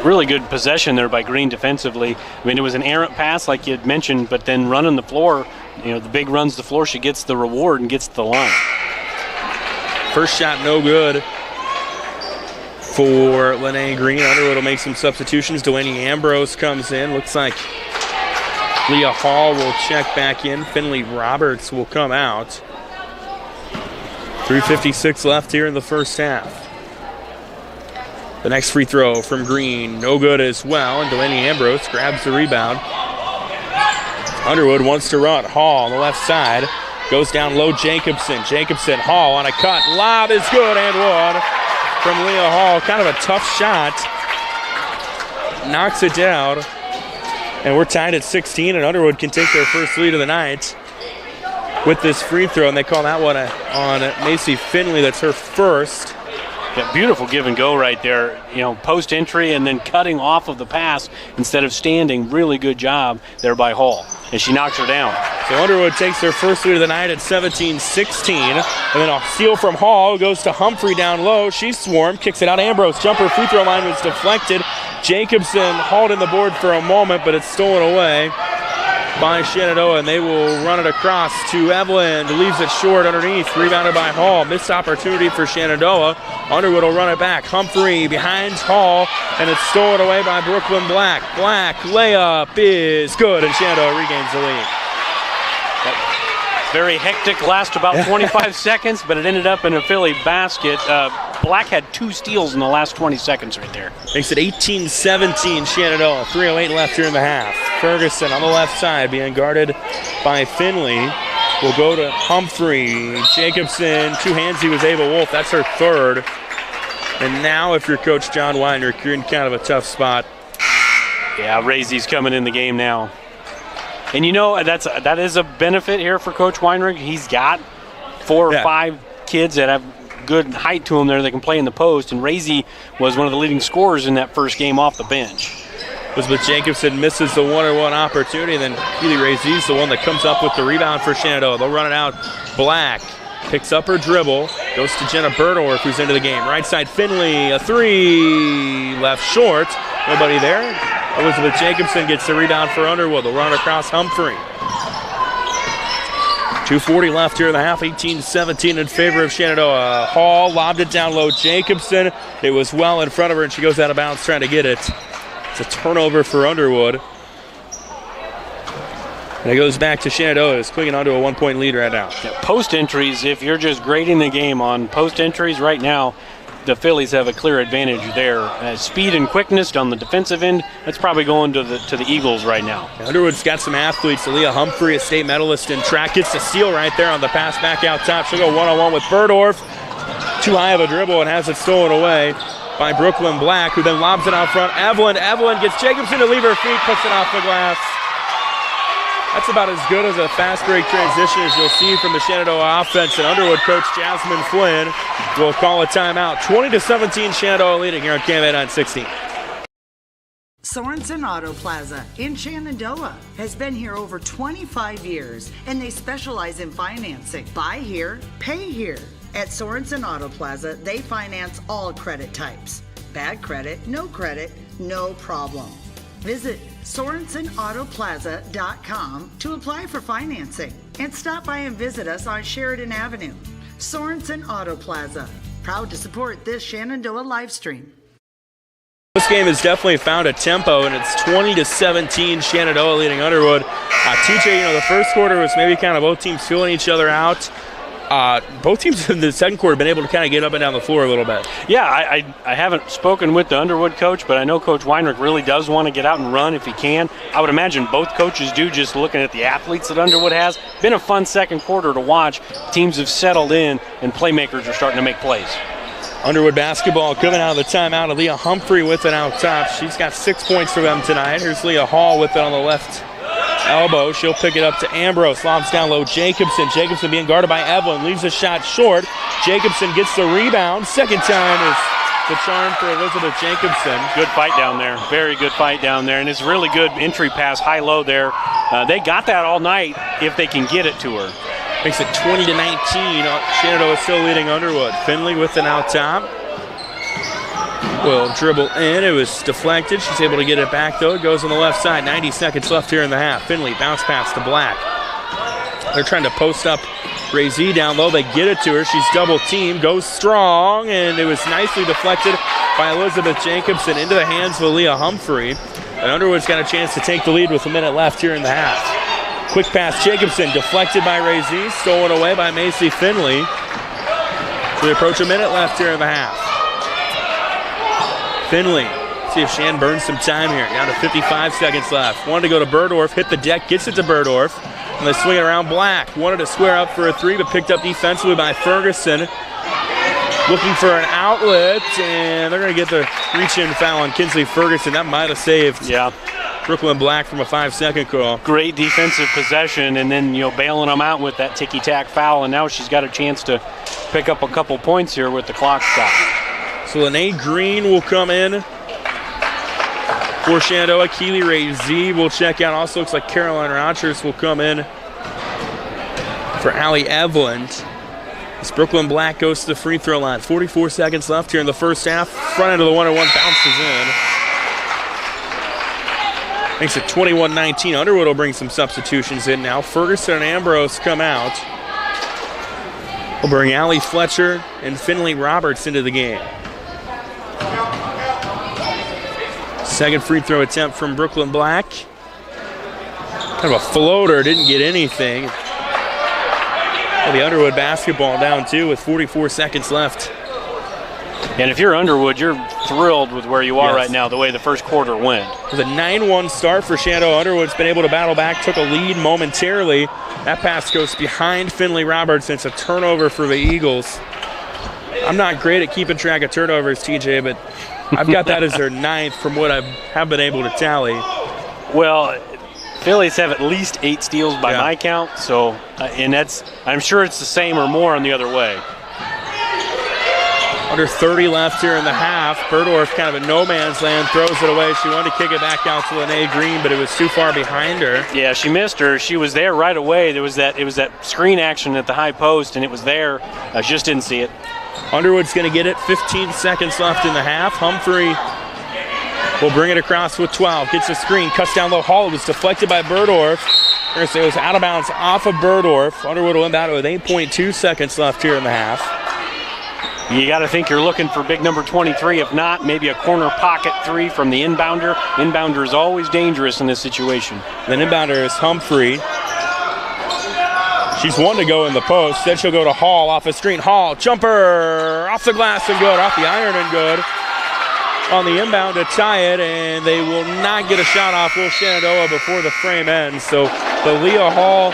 Really good possession there by Green defensively. I mean, it was an errant pass like you had mentioned, but then running the floor, the big runs the floor, she gets the reward and gets to the line. First shot no good for Lene Green. Underwood will make some substitutions. Delaney Ambrose comes in. Looks like Leah Hall will check back in. Finley Roberts will come out. 3:56 left here in the first half. The next free throw from Green, no good as well, and Delaney Ambrose grabs the rebound. Underwood wants to run. Hall on the left side, goes down low. Jacobson, Hall on a cut. Lob is good and one from Leah Hall. Kind of a tough shot. Knocks it down, and we're tied at 16, and Underwood can take their first lead of the night. with this free throw, and they call that one on Macy Finley. That's her first. Yeah, beautiful give and go right there. Post entry and then cutting off of the pass instead of standing. Really good job there by Hall. And she knocks her down. So Underwood takes their first lead of the night at 17-16. And then a steal from Hall goes to Humphrey down low. She swarmed, kicks it out. Ambrose jumper free throw line was deflected. Jacobson hauled in the board for a moment, but it's stolen away by Shenandoah, and they will run it across to Evelyn. Leaves it short underneath. Rebounded by Hall. Missed opportunity for Shenandoah. Underwood will run it back. Humphrey behind Hall, and it's stolen away by Brooklyn Black. Black layup is good, and Shenandoah regains the lead. Very hectic, last about 25 seconds, but it ended up in a Philly basket. Black had 2 steals in the last 20 seconds right there. Makes it 18-17 Shenandoah. 3:08 left here in the half. Ferguson on the left side being guarded by Finley. Will go to Humphrey. Jacobson, 2 hands, he was Ava Wolf. That's her third. And now if you're Coach John Weinrich, you're in kind of a tough spot. Yeah, Razy's coming in the game now. And that is a benefit here for Coach Weinrich. He's got 4 or 5 kids that have good height to them there that can play in the post, and Razy was one of the leading scorers in that first game off the bench. Elizabeth Jacobson misses the 1-on-1 opportunity, and then Keely Razy's the one that comes up with the rebound for Shenandoah. They'll run it out. Black picks up her dribble, goes to Jenna Berdorf, who's into the game. Right side Finley, a 3, left short. Nobody there. Elizabeth Jacobson gets the rebound for Underwood. They'll run across Humphrey. 2:40 left here in the half, 18-17 in favor of Shenandoah. Hall lobbed it down low. Jacobson, it was well in front of her, and she goes out of bounds trying to get it. It's a turnover for Underwood. And it goes back to Shenandoah, who's clinging onto a 1-point lead right now. Yeah, post entries, if you're just grading the game on post entries right now, the Phillies have a clear advantage there. Speed and quickness on the defensive end, that's probably going to the Eagles right now. Underwood's got some athletes. Aaliyah Humphrey, a state medalist in track, gets the steal right there on the pass back out top. She'll go 1-on-1 with Berdorf. Too high of a dribble and has it stolen away by Brooklyn Black, who then lobs it out front. Evelyn gets Jacobson to leave her feet, puts it off the glass. That's about as good as a fast break transition as you'll see from the Shenandoah offense. And Underwood coach Jasmine Flynn will call a timeout. 20-17 Shenandoah leading here on KMA 960. Sorensen Auto Plaza in Shenandoah has been here over 25 years, and they specialize in financing. Buy here, pay here. At Sorensen Auto Plaza, they finance all credit types. Bad credit, no problem. Visit SorensenAutoplaza.com to apply for financing and stop by and visit us on Sheridan Avenue. Sorensen Auto Plaza, proud to support this Shenandoah live stream. This game has definitely found a tempo, and it's 20-17 Shenandoah leading Underwood. TJ, the first quarter was maybe kind of both teams feeling each other out. Both teams in the second quarter have been able to kind of get up and down the floor a little bit. Yeah, I haven't spoken with the Underwood coach, but I know Coach Weinrich really does want to get out and run if he can. I would imagine both coaches do, just looking at the athletes that Underwood has. Been a fun second quarter to watch. Teams have settled in, and playmakers are starting to make plays. Underwood basketball coming out of the timeout. Leah Humphrey with it out top. She's got 6 points for them tonight. Here's Leah Hall with it on the left elbow. She'll pick it up to Ambrose. Lobs down low. Jacobson being guarded by Evelyn. Leaves a shot short. Jacobson gets the rebound. Second time is the charm for Elizabeth Jacobson. Good fight down there. Very good fight down there. And it's really good entry pass, high-low there. They got that all night if they can get it to her. Makes it 20-19. Shenandoah is still leading Underwood. Finley with an out top. Will dribble in. It was deflected. She's able to get it back, though. It goes on the left side. 90 seconds left here in the half. Finley bounce pass to Black. They're trying to post up Razy down low. They get it to her. She's double teamed. Goes strong, and it was nicely deflected by Elizabeth Jacobson into the hands of Aaliyah Humphrey. And Underwood's got a chance to take the lead with a minute left here in the half. Quick pass, Jacobson, deflected by Razy, stolen away by Macy Finley. So we approach a minute left here in the half. Finley, see if Shan burns some time here. Down to 55 seconds left. Wanted to go to Berdorf, hit the deck, gets it to Berdorf. And they swing it around Black. Wanted to square up for a 3, but picked up defensively by Ferguson. Looking for an outlet, and they're going to get the reach-in foul on Kinsley Ferguson. That might have saved Brooklyn Black from a 5-second call. Great defensive possession, and then bailing them out with that ticky-tack foul, and now she's got a chance to pick up a couple points here with the clock stopped. So Lene Green will come in for Shenandoah. Keely Ray Z will check out. Also looks like Caroline Rogers will come in for Allie Eveland. As Brooklyn Black goes to the free throw line. 44 seconds left here in the first half. Front end of the 1-1 bounces in. Makes it 21-19. Underwood will bring some substitutions in now. Ferguson and Ambrose come out. We'll bring Allie Fletcher and Finley Roberts into the game. Second free throw attempt from Brooklyn Black. Kind of a floater, didn't get anything. The Underwood basketball down two with 44 seconds left. And if you're Underwood, you're thrilled with where you are right now, the way the first quarter went. It was a 9-1 start for Shenandoah. Underwood's been able to battle back, took a lead momentarily. That pass goes behind Finley Roberts, and it's a turnover for the Eagles. I'm not great at keeping track of turnovers, TJ, but I've got that as their 9th from what I have been able to tally. Well, Phillies have at least 8 steals by my count, so and I'm sure it's the same or more on the other way. Under 30 left here in the half. Berdorf kind of a no man's land, throws it away. She wanted to kick it back out to Lene Green, but it was too far behind her. Yeah, she missed her. She was there right away. It was that screen action at the high post, and it was there. I just didn't see it. Underwood's going to get it. 15 seconds left in the half. Humphrey will bring it across with 12. Gets a screen, cuts down low. Hall. It was deflected by Berdorf. We're going to say it was out of bounds off of Berdorf. Underwood will inbound with 8.2 seconds left here in the half. You got to think you're looking for big number 23. If not, maybe a corner pocket three from the inbounder. Inbounder is always dangerous in this situation. Then inbounder is Humphrey. She's one to go in the post. Then she'll go to Hall off a screen. Hall, jumper, off the glass and good, off the iron and good. On the inbound to tie it, and they will not get a shot off Will Shenandoah before the frame ends. So the Leah Hall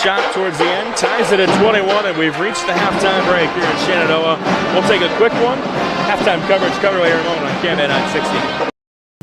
shot towards the end ties it at 21, and we've reached the halftime break here in Shenandoah. We'll take a quick one. Halftime coverage coming later in a moment on KMA 960.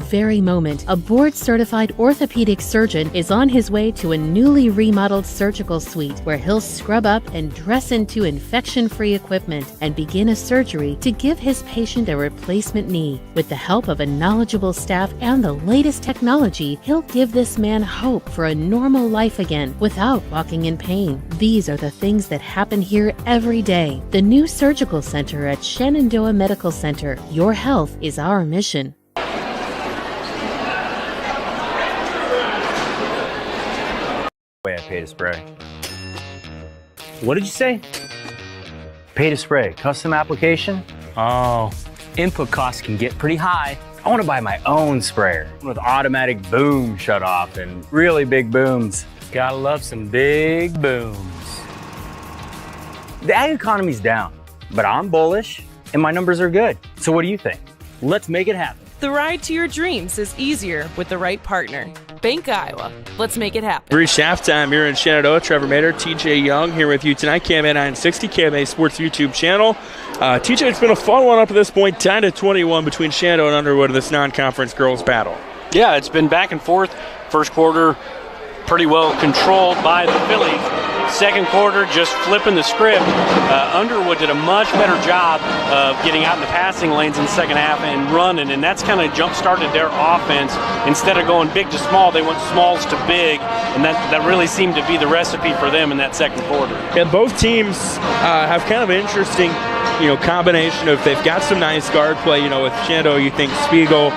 Very moment, a board-certified orthopedic surgeon is on his way to a newly remodeled surgical suite where he'll scrub up and dress into infection-free equipment and begin a surgery to give his patient a replacement knee. With the help of a knowledgeable staff and the latest technology, he'll give this man hope for a normal life again without walking in pain. These are the things that happen here every day. The new surgical center at Shenandoah Medical Center. Your health is our mission. Way I pay to spray. What did you say? Pay to spray. Custom application? Oh, input costs can get pretty high. I want to buy my own sprayer with automatic boom shut off and really big booms. Gotta love some big booms. The ag economy's down, but I'm bullish and my numbers are good. So what do you think? Let's make it happen. The ride to your dreams is easier with the right partner. Bank Iowa. Let's make it happen. Reached halftime here in Shenandoah. Trevor Mader, TJ Young here with you tonight. KMA 960, KMA Sports YouTube channel. TJ, it's been a fun one up to this point. Tied at 21 between Shenandoah and Underwood in this non-conference girls battle. Yeah, it's been back and forth. First quarter, pretty well controlled by the Phillies. Second quarter, just flipping the script. Underwood did a much better job of getting out in the passing lanes in the second half and running, and that's kind of jump-started their offense. Instead of going big to small, they went smalls to big, and that really seemed to be the recipe for them in that second quarter. Yeah, both teams have kind of an interesting, combination of they've got some nice guard play. With Shenandoah, you think Spiegel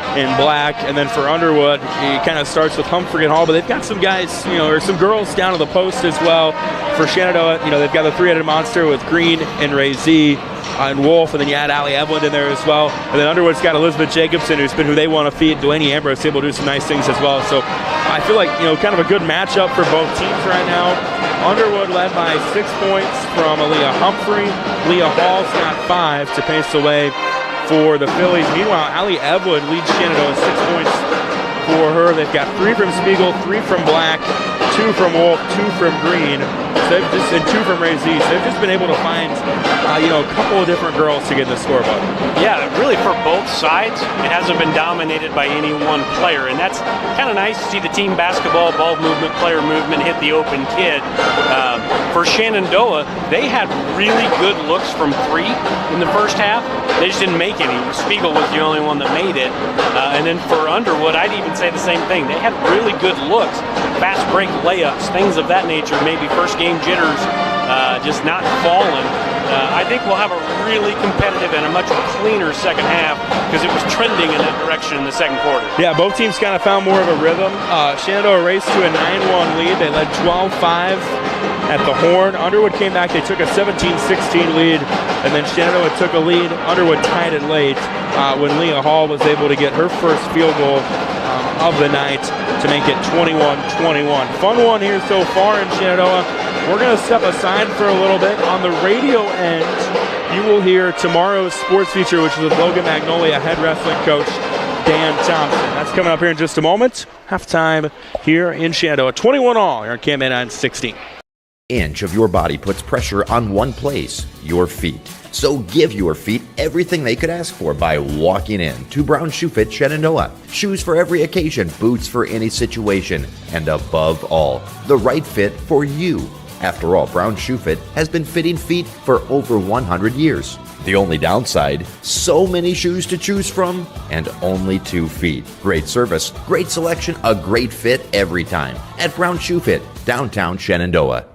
and Black, and then for Underwood, it kind of starts with Humphrey and Hall, but they've got some guys, or some girls down to the post as well. For Shenandoah, they've got the three-headed monster with Green and Ray Z and Wolf, and then you add Allie Eveland in there as well. And then Underwood's got Elizabeth Jacobson, who they want to feed. Delaney Ambrose able to do some nice things as well. So I feel like, kind of a good matchup for both teams right now. Underwood led by 6 points from Aaliyah Humphrey. Leah Hall's got 5 to pace the way for the Phillies. Meanwhile, Allie Eveland leads Shenandoah 6 points for her. They've got 3 from Spiegel, 3 from Black, 2 from Wolf, 2 from Green, so and 2 from Ray East. They've just been able to find, a couple of different girls to get in the scorebook. Yeah, really for both sides, it hasn't been dominated by any one player, and that's kind of nice to see the team basketball, ball movement, player movement hit the open kid. For Shenandoah, they had really good looks from 3 in the first half. They just didn't make any. Spiegel was the only one that made it. And then for Underwood, I'd even say the same thing. They had really good looks, fast break layups, things of that nature, maybe first game jitters, just not falling. I think we'll have a really competitive and a much cleaner second half because it was trending in that direction in the second quarter. Yeah, both teams kind of found more of a rhythm. Shenandoah raced to a 9-1 lead. They led 12-5 at the horn. Underwood came back. They took a 17-16 lead, and then Shenandoah took a lead. Underwood tied it late when Leah Hall was able to get her first field goal of the night to make it 21-21. Fun one here so far in Shenandoah. We're going to step aside for a little bit. On the radio end, you will hear tomorrow's sports feature, which is with Logan Magnolia head wrestling coach Dan Thompson. That's coming up here in just a moment. Halftime here in Shenandoah. 21-all here on KMA 916. Inch of your body puts pressure on one place, your feet. So give your feet everything they could ask for by walking in to Brown Shoe Fit Shenandoah. Shoes for every occasion, boots for any situation, and above all, the right fit for you. After all, Brown Shoe Fit has been fitting feet for over 100 years. The only downside, so many shoes to choose from and only 2 feet. Great service, great selection, a great fit every time at Brown Shoe Fit, downtown Shenandoah.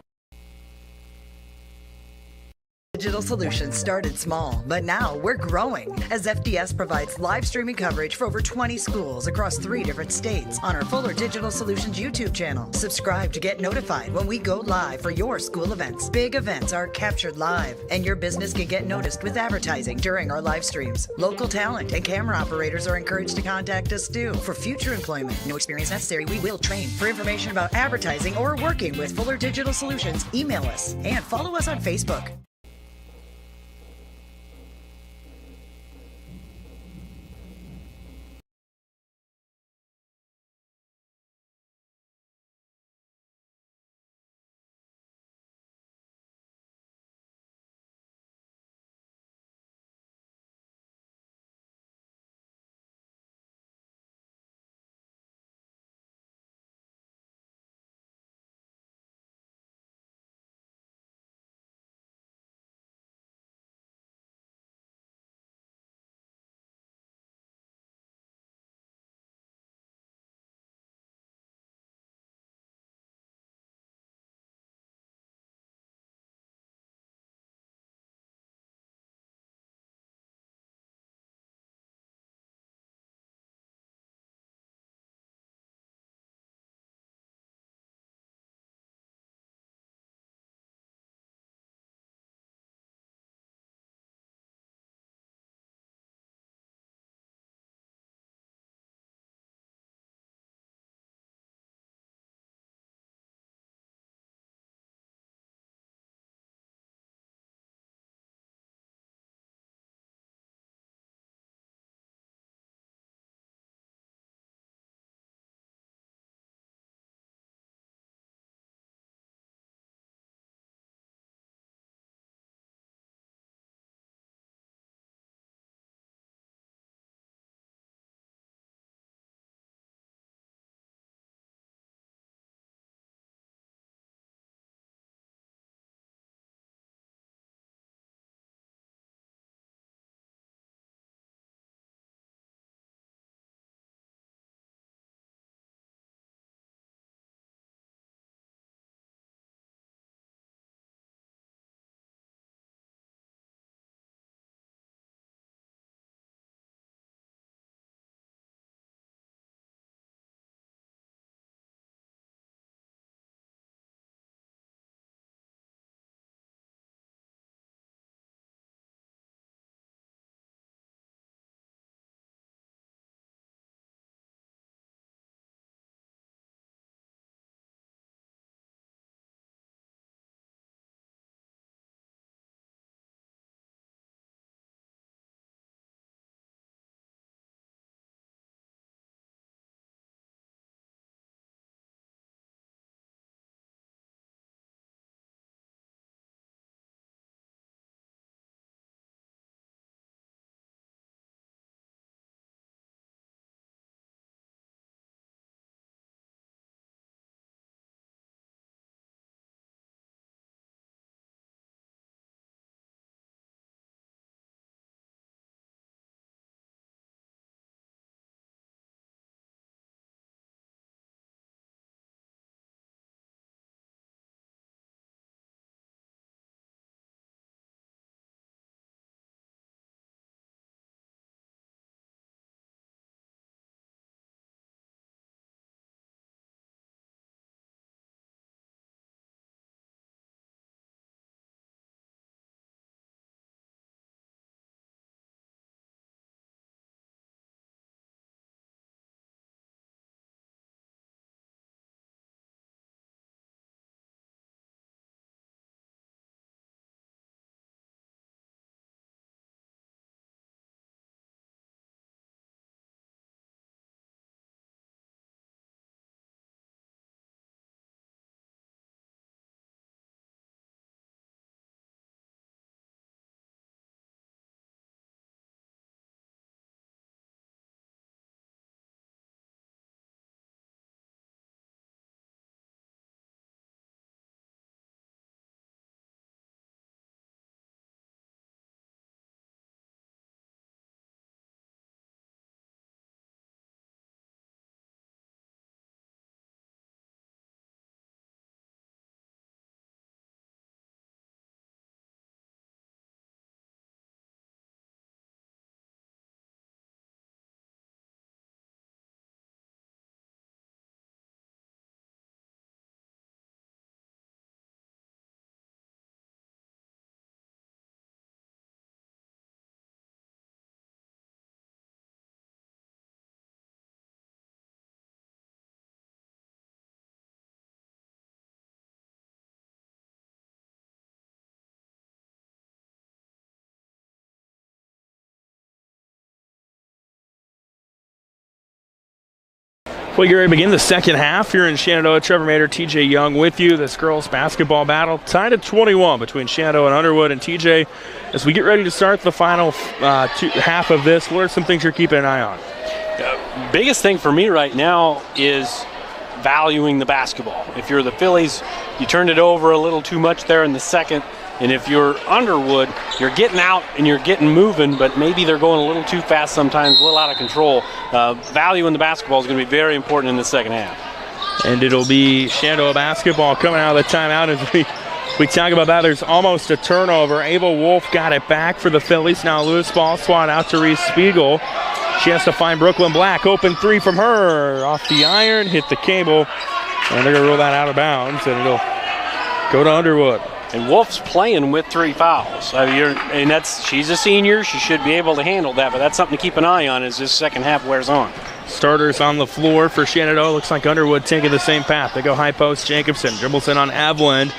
Digital Solutions started small, but now we're growing as FDS provides live streaming coverage for over 20 schools across 3 different states on our Fuller Digital Solutions YouTube channel. Subscribe to get notified when we go live for your school events. Big events are captured live, and your business can get noticed with advertising during our live streams. Local talent and camera operators are encouraged to contact us too. For future employment, no experience necessary, we will train. For information about advertising or working with Fuller Digital Solutions, email us and follow us on Facebook. We get ready to begin the second half here in Shenandoah. Trevor Mater, TJ Young with you. This girls basketball battle tied at 21 between Shenandoah and Underwood. And TJ, as we get ready to start the final half of this, what are some things you're keeping an eye on? Biggest thing for me right now is valuing the basketball. If you're the Phillies, you turned it over a little too much there in the second. And if you're Underwood, you're getting out and you're getting moving, but maybe they're going a little too fast sometimes, a little out of control. Value in the basketball is going to be very important in the second half. And it'll be Shenandoah basketball coming out of the timeout. As we talk about that, there's almost a turnover. Ava Wolf got it back for the Phillies. Now loose ball swat out to Reese Spiegel. She has to find Brooklyn Black. Open three from her. Off the iron, hit the cable. And they're going to rule that out of bounds, and it'll go to Underwood. And Wolf's playing with 3 fouls. She's a senior. She should be able to handle that, but that's something to keep an eye on as this second half wears on. Starters on the floor for Shenandoah. Looks like Underwood taking the same path. They go high post. Jacobson dribbles in on Avland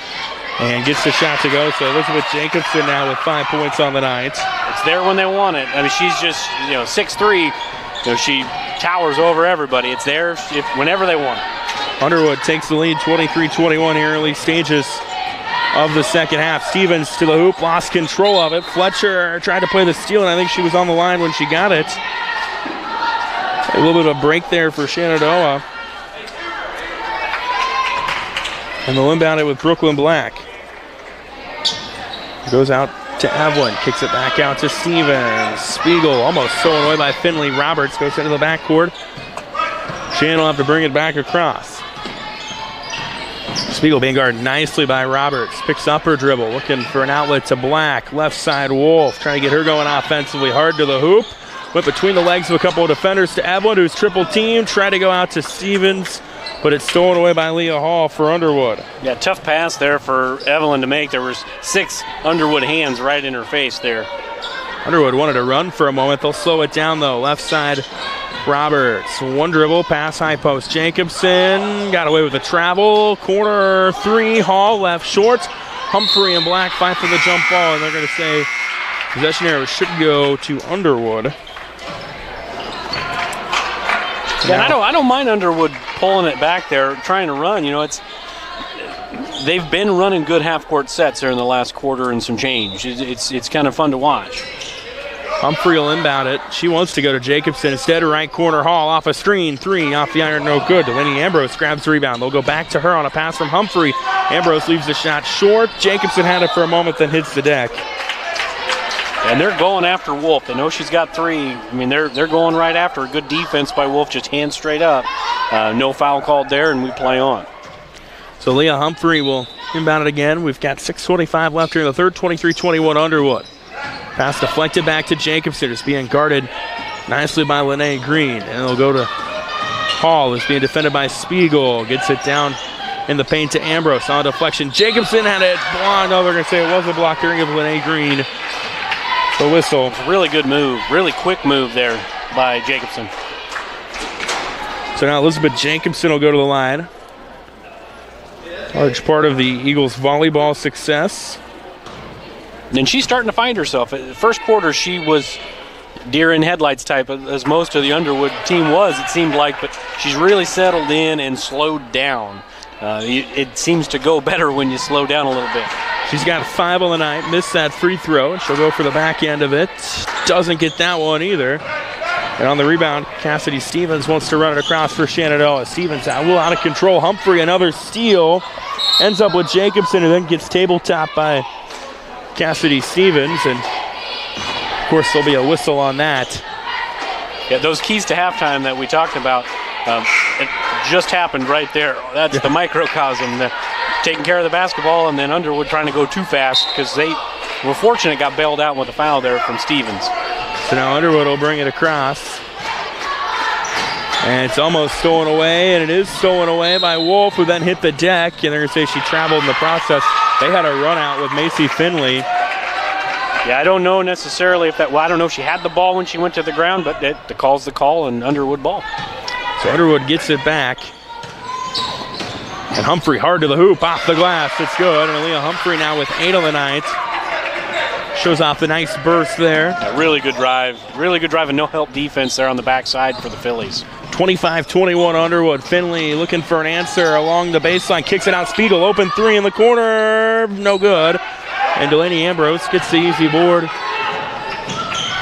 and gets the shot to go. So Elizabeth Jacobson now with 5 points on the night. It's there when they want it. I mean, she's just 6'3". She towers over everybody. It's there whenever they want it. Underwood takes the lead 23-21 here early stages of the second half. Stevens to the hoop, lost control of it. Fletcher tried to play the steal, and I think she was on the line when she got it. A little bit of a break there for Shenandoah. And they'll inbound it with Brooklyn Black. Goes out to Evelyn, kicks it back out to Stevens. Spiegel almost stolen away by Finley. Roberts goes into the backcourt. Shannon will have to bring it back across. Spiegel being guarded nicely by Roberts. Picks up her dribble, looking for an outlet to Black. Left side Wolf, trying to get her going offensively. Hard to the hoop. Went between the legs of a couple of defenders to Evelyn, who's triple teamed. Tried to go out to Stevens, but it's stolen away by Leah Hall for Underwood. Yeah, tough pass there for Evelyn to make. There was 6 Underwood hands right in her face there. Underwood wanted to run for a moment. They'll slow it down, though. Left side Roberts, one dribble, pass high post. Jacobson got away with the travel. Corner 3, Hall left short. Humphrey and Black fight for the jump ball, and they're going to say possession arrow should go to Underwood. Yeah, I don't mind Underwood pulling it back there, trying to run. They've been running good half-court sets there in the last quarter and some change. It's kind of fun to watch. Humphrey will inbound it. She wants to go to Jacobson. Instead, right corner Hall off a screen. 3 off the iron, no good. Delaney Ambrose grabs the rebound. They'll go back to her on a pass from Humphrey. Ambrose leaves the shot short. Jacobson had it for a moment, then hits the deck. And they're going after Wolf. They know she's got 3. I mean, they're going right after her. Good defense by Wolf, just hands straight up. No foul called there, and we play on. So Leah Humphrey will inbound it again. We've got 6:25 left here in the third. 23-21 Underwood. Pass deflected back to Jacobson. It's being guarded nicely by Lene Green. And it'll go to Hall. It's being defended by Spiegel. Gets it down in the paint to Ambrose. On deflection. Jacobson had it blocked. No, they're going to say it was a block. Hearing of Lene Green. The whistle. Really good move. Really quick move there by Jacobson. So now Elizabeth Jacobson will go to the line. Large part of the Eagles' volleyball success. And she's starting to find herself. First quarter, she was deer in headlights type, as most of the Underwood team was, it seemed like, but she's really settled in and slowed down. It seems to go better when you slow down a little bit. She's got 5 on the night, missed that free throw, and she'll go for the back end of it. Doesn't get that one either. And on the rebound, Cassidy Stevens wants to run it across for Shenandoah. Stevens out, a little out of control. Humphrey, another steal. Ends up with Jacobson, and then gets tabletopped by Cassidy Stevens. And, of course, there'll be a whistle on that. Yeah, those keys to halftime that we talked about, it just happened right there. That's the microcosm. Taking care of the basketball, and then Underwood trying to go too fast because they were fortunate, got bailed out with a foul there from Stevens. So now Underwood will bring it across. And it's almost stolen away, and it is stolen away by Wolf, who then hit the deck, and they're going to say she traveled in the process. They had a run out with Macy Finley. Yeah, I don't know necessarily if that, I don't know if she had the ball when she went to the ground, but the call's the call, and Underwood ball. So Underwood gets it back. And Humphrey hard to the hoop, off the glass, it's good. And Aaliyah Humphrey now with 8 on the night. Shows off the nice burst there. A really good drive and no help defense there on the backside for the Phillies. 25-21 Underwood. Finley looking for an answer along the baseline. Kicks it out. Spiegel, open three in the corner. No good. And Delaney Ambrose gets the easy board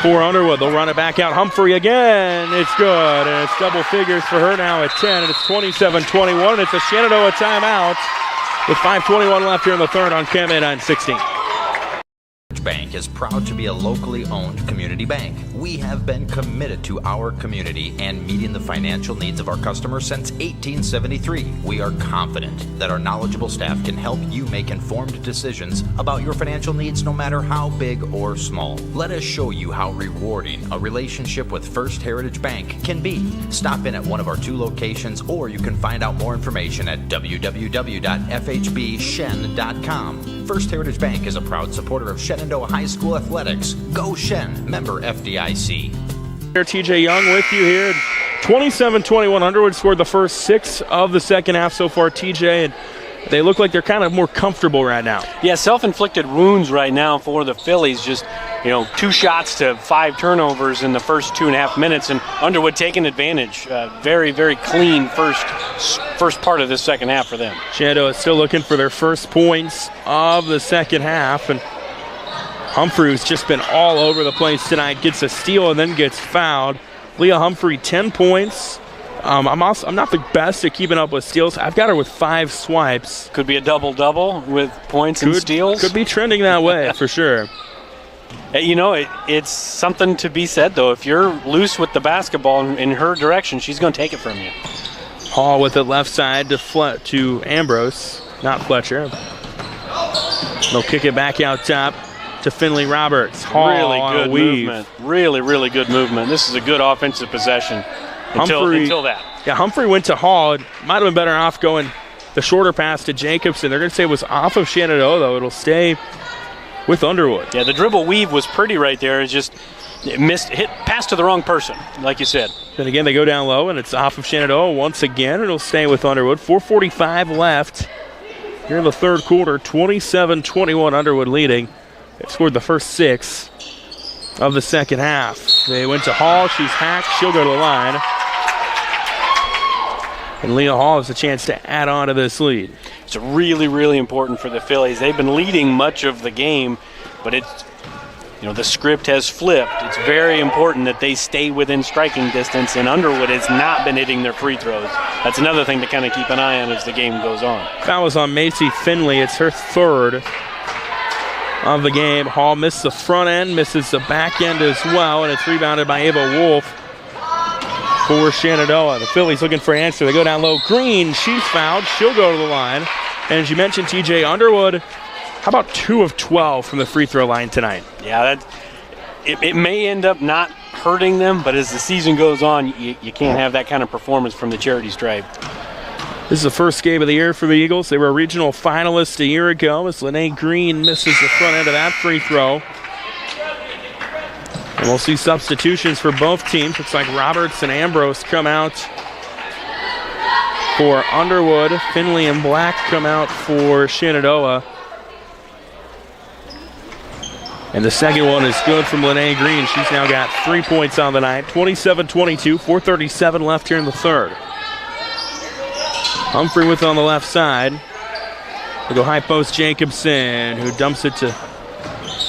for Underwood. They'll run it back out. Humphrey again. It's good. And it's double figures for her now at 10. And it's 27-21. It's a Shenandoah timeout with 5:21 left here in the third on KMA 960. Bank is proud to be a locally owned community bank. We have been committed to our community and meeting the financial needs of our customers since 1873. We are confident that our knowledgeable staff can help you make informed decisions about your financial needs no matter how big or small. Let us show you how rewarding a relationship with First Heritage Bank can be. Stop in at one of our 2 locations, or you can find out more information at www.fhbshen.com. First Heritage Bank is a proud supporter of Shenandoah High School athletics. Go Shen, member FDIC. TJ Young with you here. 27-21 Underwood scored the first 6 of the second half so far, TJ, and they look like they're kind of more comfortable right now. Yeah, self-inflicted wounds right now for the Phillies. Just, 2 shots to 5 turnovers in the first 2.5 minutes, and Underwood taking advantage. Very, very clean first part of this second half for them. Shenandoah is still looking for their first points of the second half, and Humphrey, who's just been all over the place tonight, gets a steal and then gets fouled. Leah Humphrey, 10 points. I'm not the best at keeping up with steals. I've got her with 5 swipes. Could be a double-double with points and steals. Could be trending that way for sure. It's something to be said, though. If you're loose with the basketball in her direction, she's going to take it from you. Hall with it left side to Ambrose, not Fletcher. They'll kick it back out top to Finley Roberts. Hall really good movement. Really, really good movement. This is a good offensive possession until that. Yeah, Humphrey went to Hall. It might have been better off going the shorter pass to Jacobson. They're going to say it was off of Shenandoah, though. It'll stay with Underwood. Yeah, the dribble weave was pretty right there. It just hit pass to the wrong person, like you said. Then again, they go down low, and it's off of Shenandoah once again. It'll stay with Underwood. 4:45 left here in the third quarter. 27-21 Underwood leading. They've scored the first 6 of the second half. They went to Hall. She's hacked. She'll go to the line. And Leah Hall has a chance to add on to this lead. It's really, really important for the Phillies. They've been leading much of the game, but the script has flipped. It's very important that they stay within striking distance, and Underwood has not been hitting their free throws. That's another thing to kind of keep an eye on as the game goes on. Foul was on Macy Finley. It's her third of the game. Hall missed the front end, misses the back end as well, and it's rebounded by Ava Wolf for Shenandoah. The Phillies looking for an answer. They go down low. Green, she's fouled. She'll go to the line. And as you mentioned, TJ, Underwood, how about 2 of 12 from the free throw line tonight? Yeah, it may end up not hurting them, but as the season goes on, you can't have that kind of performance from the charity stripe. This is the first game of the year for the Eagles. They were regional finalists a year ago as Lene Green misses the front end of that free throw. And we'll see substitutions for both teams. Looks like Roberts and Ambrose come out for Underwood. Finley and Black come out for Shenandoah. And the second one is good from Lene Green. She's now got 3 points on the night. 27-22, 4:37 left here in the third. Humphrey with it on the left side. They go high post Jacobson, who dumps it to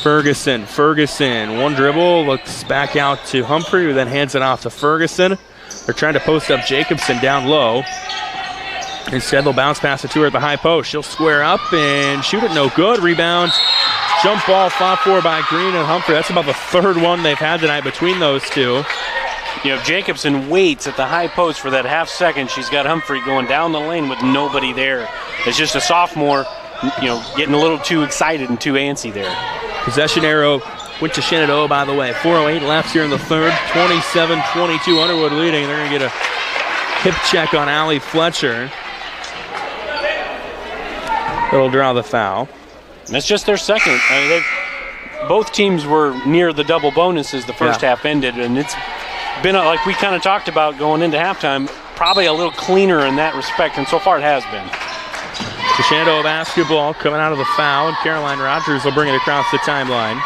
Ferguson. Ferguson, one dribble, looks back out to Humphrey, who then hands it off to Ferguson. They're trying to post up Jacobson down low. Instead, they'll bounce pass it to her at the high post. She'll square up and shoot it, no good. Rebound, jump ball fought for by Green and Humphrey. That's about the third one they've had tonight between those two. Jacobson waits at the high post for that half second. She's got Humphrey going down the lane with nobody there. It's just a sophomore, getting a little too excited and too antsy there. Possession arrow went to Shenandoah, by the way. 4:08 left here in the third. 27-22 Underwood leading. They're going to get a hip check on Allie Fletcher. It'll draw the foul. That's just their second. Both teams were near the double bonuses the first half ended, and it's been, like we kind of talked about going into halftime, probably a little cleaner in that respect, and so far it has been. The Shenandoah basketball coming out of the foul, and Caroline Rogers will bring it across the timeline.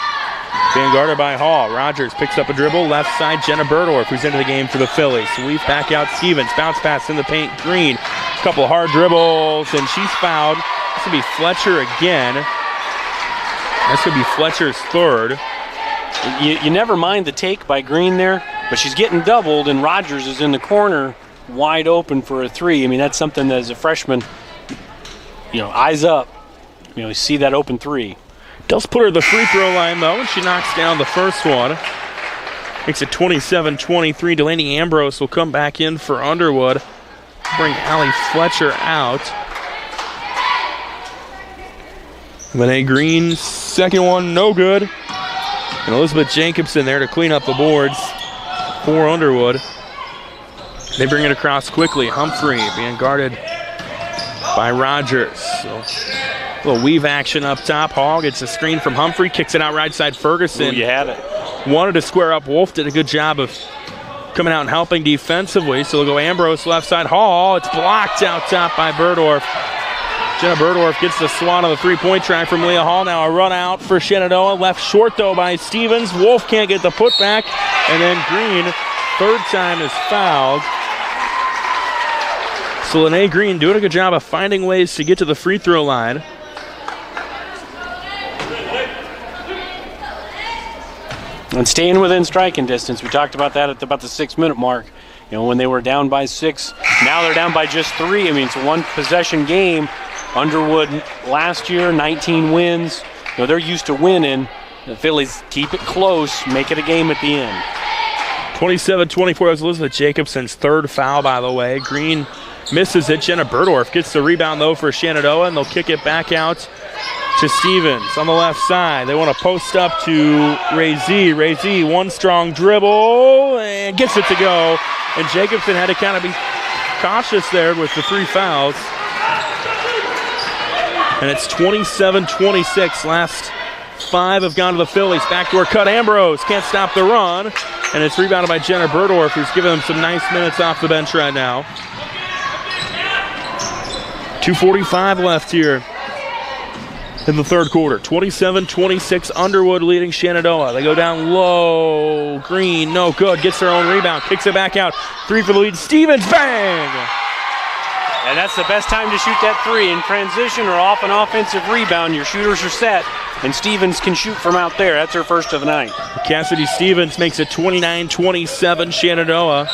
Being guarded by Hall. Rogers picks up a dribble. Left side, Jenna Burdorf, who's into the game for the Phillies. Weave back out Stevens. Bounce pass in the paint. Green. Couple hard dribbles, and she's fouled. This will be Fletcher again. This could be Fletcher's third. You never mind the take by Green there, but she's getting doubled, and Rogers is in the corner wide open for a three. I mean, that's something that as a freshman, eyes up. You see that open three. Does put her at the free throw line, though, and she knocks down the first one. Makes it 27-23. Delaney Ambrose will come back in for Underwood. Bring Allie Fletcher out. Lene Green's second one, no good. And Elizabeth Jacobson there to clean up the boards for Underwood. They bring it across quickly. Humphrey being guarded by Rogers. So, a little weave action up top. Hall gets a screen from Humphrey, kicks it out right side Ferguson. Ooh, you had it. Wanted to square up. Wolf did a good job of coming out and helping defensively. So they'll go Ambrose left side. Hall, it's blocked out top by Burdorf. Jenna Burdorf gets the swat on the three-point try from Leah Hall. Now a run out for Shenandoah. Left short, though, by Stevens. Wolf can't get the putback. And then Green, third time, is fouled. So Lene Green doing a good job of finding ways to get to the free throw line. And staying within striking distance. We talked about that at about the 6-minute mark. When they were down by 6, now they're down by just 3. I mean, it's a one-possession game. Underwood last year, 19 wins. They're used to winning. The Phillies keep it close, make it a game at the end. 27-24. That was Elizabeth Jacobson's third foul, by the way. Green misses it. Jenna Burdorf gets the rebound, though, for Shenandoah, and they'll kick it back out to Stevens on the left side. They want to post up to Ray Z. Ray Z, one strong dribble, and gets it to go. And Jacobson had to kind of be cautious there with the 3 fouls. And it's 27-26. Last 5 have gone to the Phillies. Backdoor cut. Ambrose can't stop the run. And it's rebounded by Jenna Burdorf, who's giving them some nice minutes off the bench right now. 2:45 left here in the third quarter. 27-26, Underwood leading Shenandoah. They go down low. Green, no good. Gets their own rebound. Kicks it back out. 3 for the lead. Stevens, bang! And that's the best time to shoot that 3. In transition or off an offensive rebound, your shooters are set, and Stevens can shoot from out there. That's her first of the night. Cassidy Stevens makes it 29-27 Shenandoah.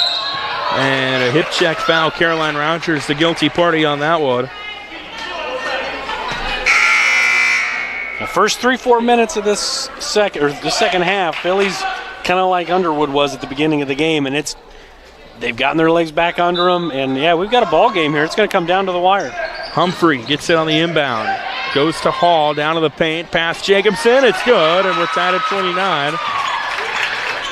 And a hip check foul. Caroline Rogers, the guilty party on that one. The first 3-4 minutes of the second half, Phillies kind of like Underwood was at the beginning of the game, and they've gotten their legs back under them, and yeah, we've got a ball game here. It's going to come down to the wire. Humphrey gets it on the inbound. Goes to Hall, down to the paint, past Jacobson. It's good, and we're tied at 29.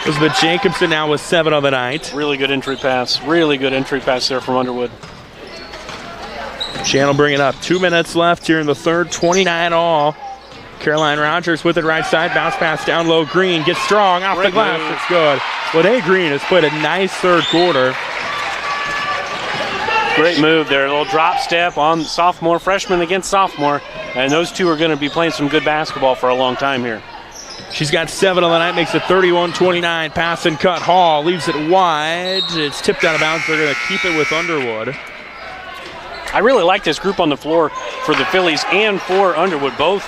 Elizabeth Jacobson now with 7 on the night. Really good entry pass. Really good entry pass there from Underwood. Shan will bring it up. 2 minutes left here in the third, 29 all. Caroline Rogers with it right side. Bounce pass down low. Green gets strong off the glass. It's good. Lene Green has played a nice third quarter. Great move there. A little drop step on sophomore, freshman against sophomore. And those two are going to be playing some good basketball for a long time here. She's got 7 on the night, makes it 31-29. Pass and cut. Hall leaves it wide. It's tipped out of bounds. They're going to keep it with Underwood. I really like this group on the floor for the Phillies and for Underwood. Both,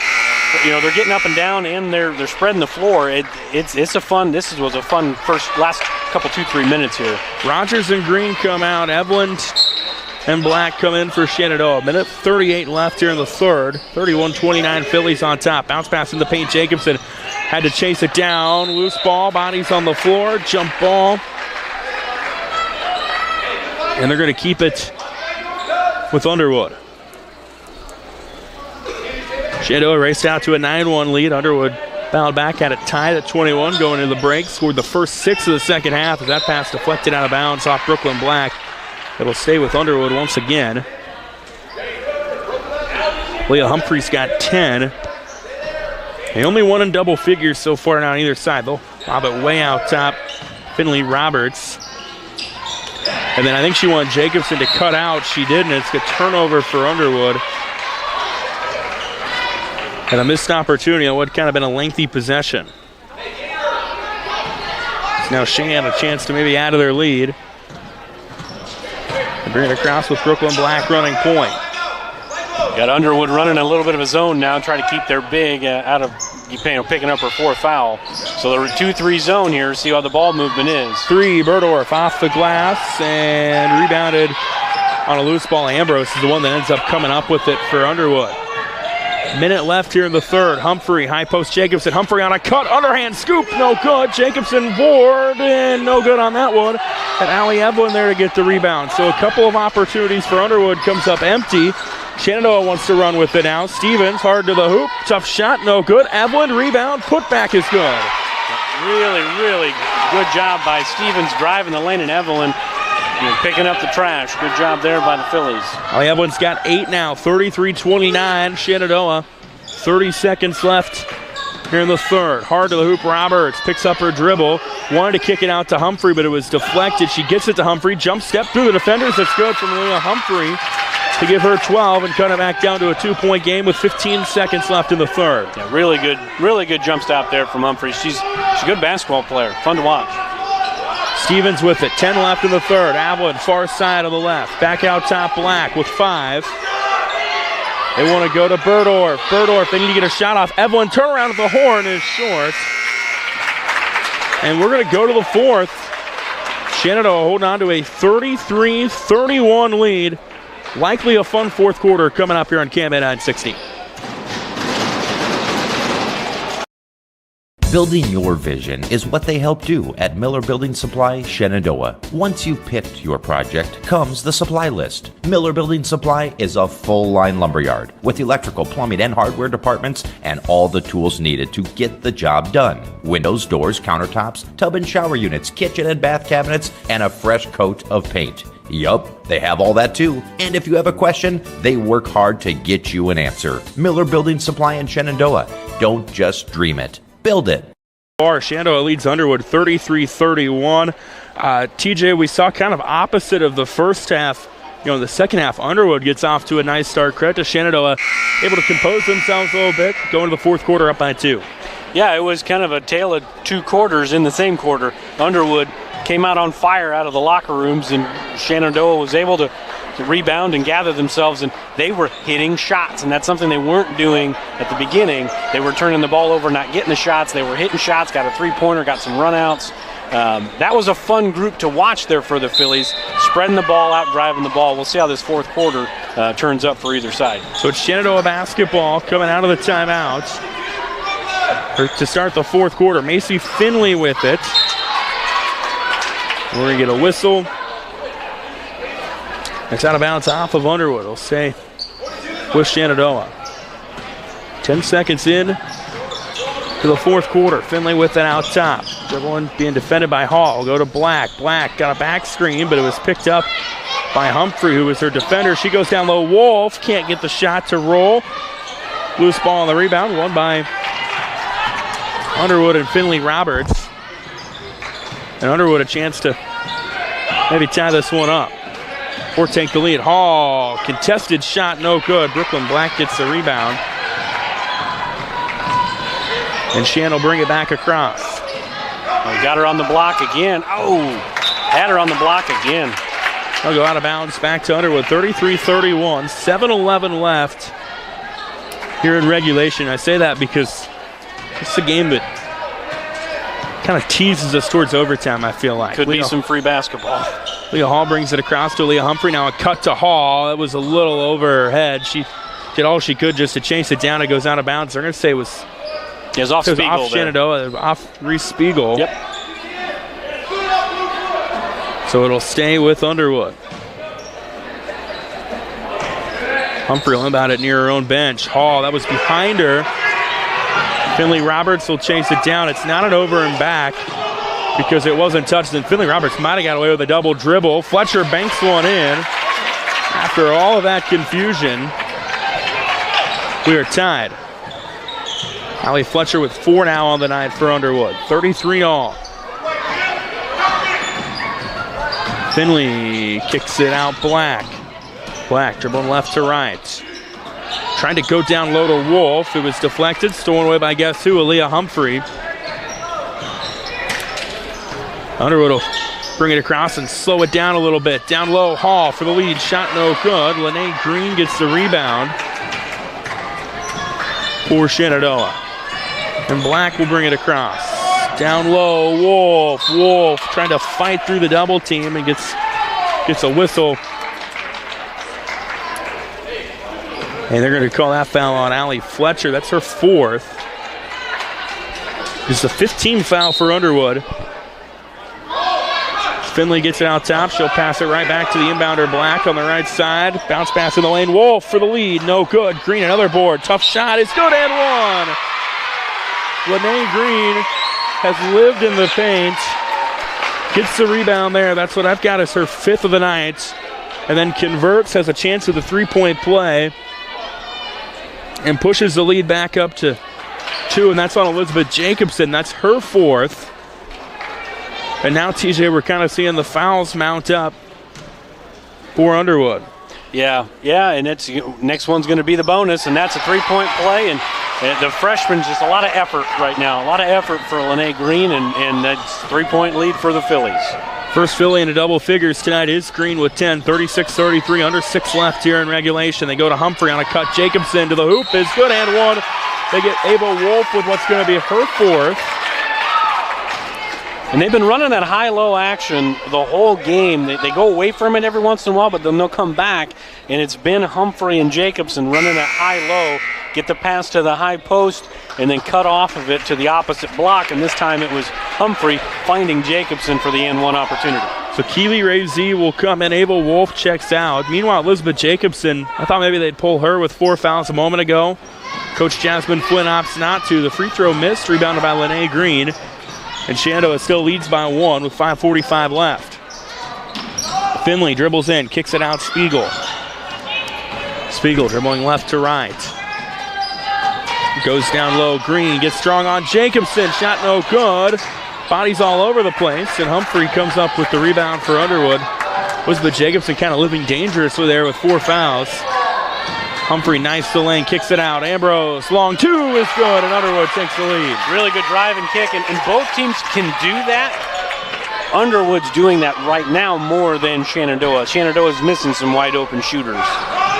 they're getting up and down and they're spreading the floor. This was a fun last couple 2-3 minutes here. Rogers and Green come out. Evelyn and Black come in for Shenandoah. Minute 38 left here in the third. 31-29 Phillies on top. Bounce pass in the paint. Jacobson had to chase it down. Loose ball. Bodies on the floor. Jump ball. And they're going to keep it with Underwood. Shenandoah raced out to a 9-1 lead. Underwood fouled back, had it tied at 21 going into the break. Scored the first 6 of the second half as that pass deflected out of bounds off Brooklyn Black. It'll stay with Underwood once again. Leah Humphreys got 10. They only won in double figures so far now on either side. They'll lob it way out top. Finley Roberts. And then I think she wanted Jacobson to cut out. She didn't. It's a turnover for Underwood. And a missed opportunity on what kind of been a lengthy possession. So now Shan a chance to maybe add to their lead. They bring it across with Brooklyn Black running point. Got Underwood running a little bit of a zone now, trying to keep their big out of picking up her 4th foul. So they're a 2-3 zone here. See how the ball movement is. 3, Berdorf off the glass and rebounded on a loose ball. Ambrose is the one that ends up coming up with it for Underwood. Minute left here in the third. Humphrey, high post Jacobson. Humphrey on a cut, underhand scoop, no good. Jacobson board, and no good on that one. And Allie Evelyn there to get the rebound. So a couple of opportunities for Underwood comes up empty. Shenandoah wants to run with it now. Stevens, hard to the hoop. Tough shot, no good. Evelyn, rebound, putback is good. Really, really good job by Stevens driving the lane, and Evelyn picking up the trash. Good job there by the Phillies. Allie Evelyn's got 8 now, 33-29. Shenandoah, 30 seconds left here in the third. Hard to the hoop, Roberts picks up her dribble. Wanted to kick it out to Humphrey, but it was deflected. She gets it to Humphrey. Jump step through the defenders. That's good from Leah Humphrey to give her 12 and cut it back down to a 2-point game with 15 seconds left in the third. Yeah, really good jump stop there from Humphrey. She's a good basketball player. Fun to watch. Stevens with it. 10 left in the third. Avalon, far side on the left. Back out top, Black with 5. They want to go to Berdorf. Berdorf, they need to get a shot off. Evelyn, turnaround at the horn is short. And we're going to go to the fourth. Shenandoah holding on to a 33-31 lead. Likely a fun fourth quarter coming up here on KMA 960. Building your vision is what they help do at Miller Building Supply, Shenandoah. Once you've picked your project, comes the supply list. Miller Building Supply is a full-line lumberyard with electrical, plumbing, and hardware departments and all the tools needed to get the job done. Windows, doors, countertops, tub and shower units, kitchen and bath cabinets, and a fresh coat of paint. Yup, they have all that too. And if you have a question, they work hard to get you an answer. Miller Building Supply in Shenandoah. Don't just dream it. Build it. Shenandoah leads Underwood 33-31. TJ, we saw kind of opposite of the first half. In the second half, Underwood gets off to a nice start. Credit to Shenandoah, able to compose themselves a little bit, going to the fourth quarter up by 2. Yeah, it was kind of a tale of two quarters in the same quarter. Underwood came out on fire out of the locker rooms, and Shenandoah was able to rebound and gather themselves, and they were hitting shots, and that's something they weren't doing at the beginning. They were turning the ball over, not getting the shots. They were hitting shots, got a three-pointer, got some runouts. That was a fun group to watch there for the Phillies, spreading the ball out, driving the ball. We'll see how this fourth quarter turns up for either side. So it's Shenandoah basketball coming out of the timeout to start the fourth quarter. Macy Finley with it. We're going to get a whistle. It's out of bounds off of Underwood. It'll stay with Shenandoah. 10 seconds in to the fourth quarter. Finley with it out top. Dribbling being defended by Hall. Go to Black. Black got a back screen, but it was picked up by Humphrey, who was her defender. She goes down low. Wolf can't get the shot to roll. Loose ball on the rebound. Won by Underwood and Finley Roberts. And Underwood a chance to maybe tie this one up. Or take the lead. Hall, contested shot, no good. Brooklyn Black gets the rebound. And Shan will bring it back across. Oh, got her on the block again. Oh, had her on the block again. They'll go out of bounds back to Underwood. 33-31, 7-11 left here in regulation. I say that because it's a game that kind of teases us towards overtime, I feel like. Could be some free basketball. Leah Hall brings it across to Leah Humphrey. Now a cut to Hall. That was a little over her head. She did all she could just to chase it down. It goes out of bounds. They're going to say it was off Spiegel. Off Shenandoah, off Reese Spiegel. Yep. So it'll stay with Underwood. Humphrey will inbound it near her own bench. Hall, that was behind her. Finley Roberts will chase it down. It's not an over and back because it wasn't touched. And Finley Roberts might have got away with a double dribble. Fletcher banks one in. After all of that confusion, we are tied. Allie Fletcher with 4 now on the night for Underwood. 33-all. Finley kicks it out. Black. Black dribbling left to right. Trying to go down low to Wolf. It was deflected. Stolen away by guess who? Aaliyah Humphrey. Underwood will bring it across and slow it down a little bit. Down low, Hall for the lead. Shot no good. Lene Green gets the rebound for Shenandoah. And Black will bring it across. Down low, Wolf. Wolf trying to fight through the double team and gets a whistle. And they're going to call that foul on Allie Fletcher. That's her 4th. It's the 15th foul for Underwood. Finley gets it out top. She'll pass it right back to the inbounder Black on the right side. Bounce pass in the lane. Wolf for the lead. No good. Green another board. Tough shot. It's good and one. Lene Green has lived in the paint. Gets the rebound there. That's what I've got as her 5th of the night. And then converts, has a chance of the 3-point play. And pushes the lead back up to 2. And that's on Elizabeth Jacobson. That's her 4th. And now, TJ, we're kind of seeing the fouls mount up for Underwood. Yeah, and it's next one's going to be the bonus, and that's a 3-point play. And the freshman's just a lot of effort right now. A lot of effort for Lene Green, and that's 3-point lead for the Phillies. First Philly into double figures tonight is Green with 10, 36-33, under 6 left here in regulation. They go to Humphrey on a cut. Jacobson to the hoop is good and one. They get Ava Wolf with what's going to be her 4th. And they've been running that high-low action the whole game. They go away from it every once in a while, but then they'll come back. And it's been Humphrey and Jacobson running that high-low, get the pass to the high post, and then cut off of it to the opposite block. And this time it was Humphrey finding Jacobson for the N1 opportunity. So Keely Ray Z will come in. Ava Wolf checks out. Meanwhile, Elizabeth Jacobson, I thought maybe they'd pull her with 4 fouls a moment ago. Coach Jasmine Flynn opts not to. The free throw missed, rebounded by Lene Green. And Shenandoah still leads by 1 with 5:45 left. Finley dribbles in, kicks it out, Spiegel. Spiegel dribbling left to right. Goes down low, Green gets strong on Jacobson. Shot no good. Bodies all over the place, and Humphrey comes up with the rebound for Underwood. Elizabeth Jacobson kind of living dangerously there with 4 fouls. Humphrey knifes the lane, kicks it out. Ambrose, long 2 is good, and Underwood takes the lead. Really good drive and kick, and both teams can do that. Underwood's doing that right now more than Shenandoah. Shenandoah's missing some wide open shooters.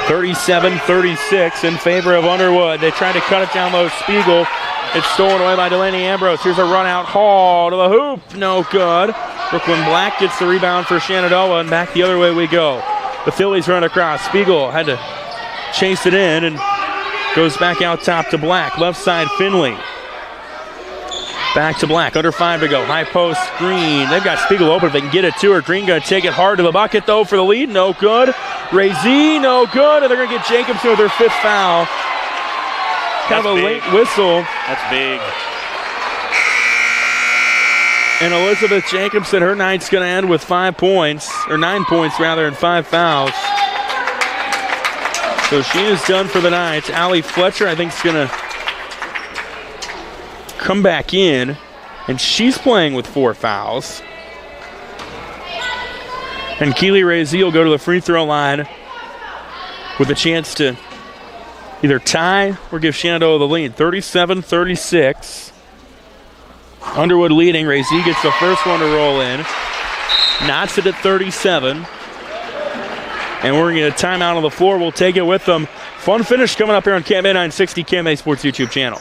37-36 in favor of Underwood. They try to cut it down low. Spiegel. It's stolen away by Delaney Ambrose. Here's a run out. Hall to the hoop. No good. Brooklyn Black gets the rebound for Shenandoah, and back the other way we go. The Phillies run across. Spiegel had to chase it in and goes back out top to Black. Left side, Finley. Back to Black, under 5 to go. High post, Green. They've got Spiegel open if they can get it to her. Green going to take it hard to the bucket, though, for the lead. No good. Ray Z, no good. And they're going to get Jacobson with their 5th foul. Kind of a late whistle. That's big. And Elizabeth Jacobson, her night's going to end with 5 points, or 9 points rather, and 5 fouls. So she is done for the night. Allie Fletcher, I think, is going to come back in, and she's playing with 4 fouls. And Keely Ray Z will go to the free throw line with a chance to either tie or give Shenandoah the lead. 37-36. Underwood leading. Ray Z gets the first one to roll in. Knots it at 37. And we're going to get a timeout on the floor. We'll take it with them. Fun finish coming up here on KMA 960, KMA Sports YouTube channel.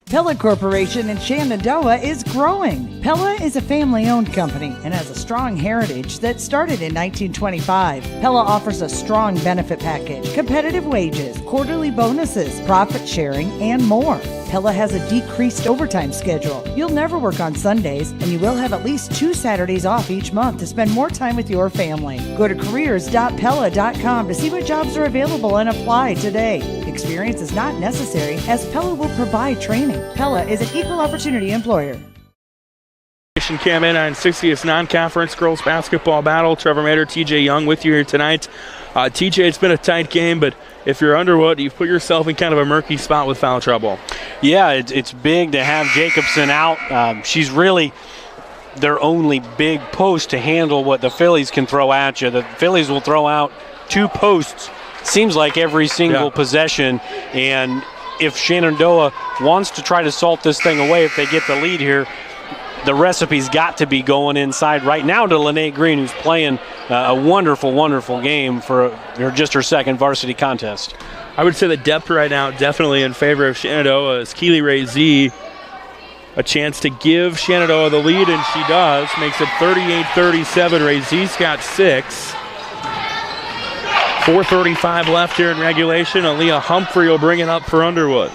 Pella Corporation in Shenandoah is growing. Pella is a family-owned company and has a strong heritage that started in 1925. Pella offers a strong benefit package, competitive wages, quarterly bonuses, profit sharing, and more. Pella has a decreased overtime schedule. You'll never work on Sundays, and you will have at least 2 Saturdays off each month to spend more time with your family. Go to careers.pella.com to see what jobs are available and apply today. Experience is not necessary, as Pella will provide training. Pella is an equal opportunity employer. KMA 960 is non-conference girls basketball battle. Trevor Mader, TJ Young with you here tonight. TJ, it's been a tight game, but if you're Underwood, you've put yourself in kind of a murky spot with foul trouble. Yeah, it's big to have Jacobson out. She's really their only big post to handle what the Phillies can throw at you. The Phillies will throw out 2 posts, seems like every single possession, and if Shenandoah wants to try to salt this thing away, if they get the lead here, the recipe's got to be going inside right now to Lene Green, who's playing a wonderful, wonderful game for just her second varsity contest. I would say the depth right now definitely in favor of Shenandoah as Keely Ray Z a chance to give Shenandoah the lead, and she does. Makes it 38-37. Ray Z's got 6. 4:35 left here in regulation. Aaliyah Humphrey will bring it up for Underwood.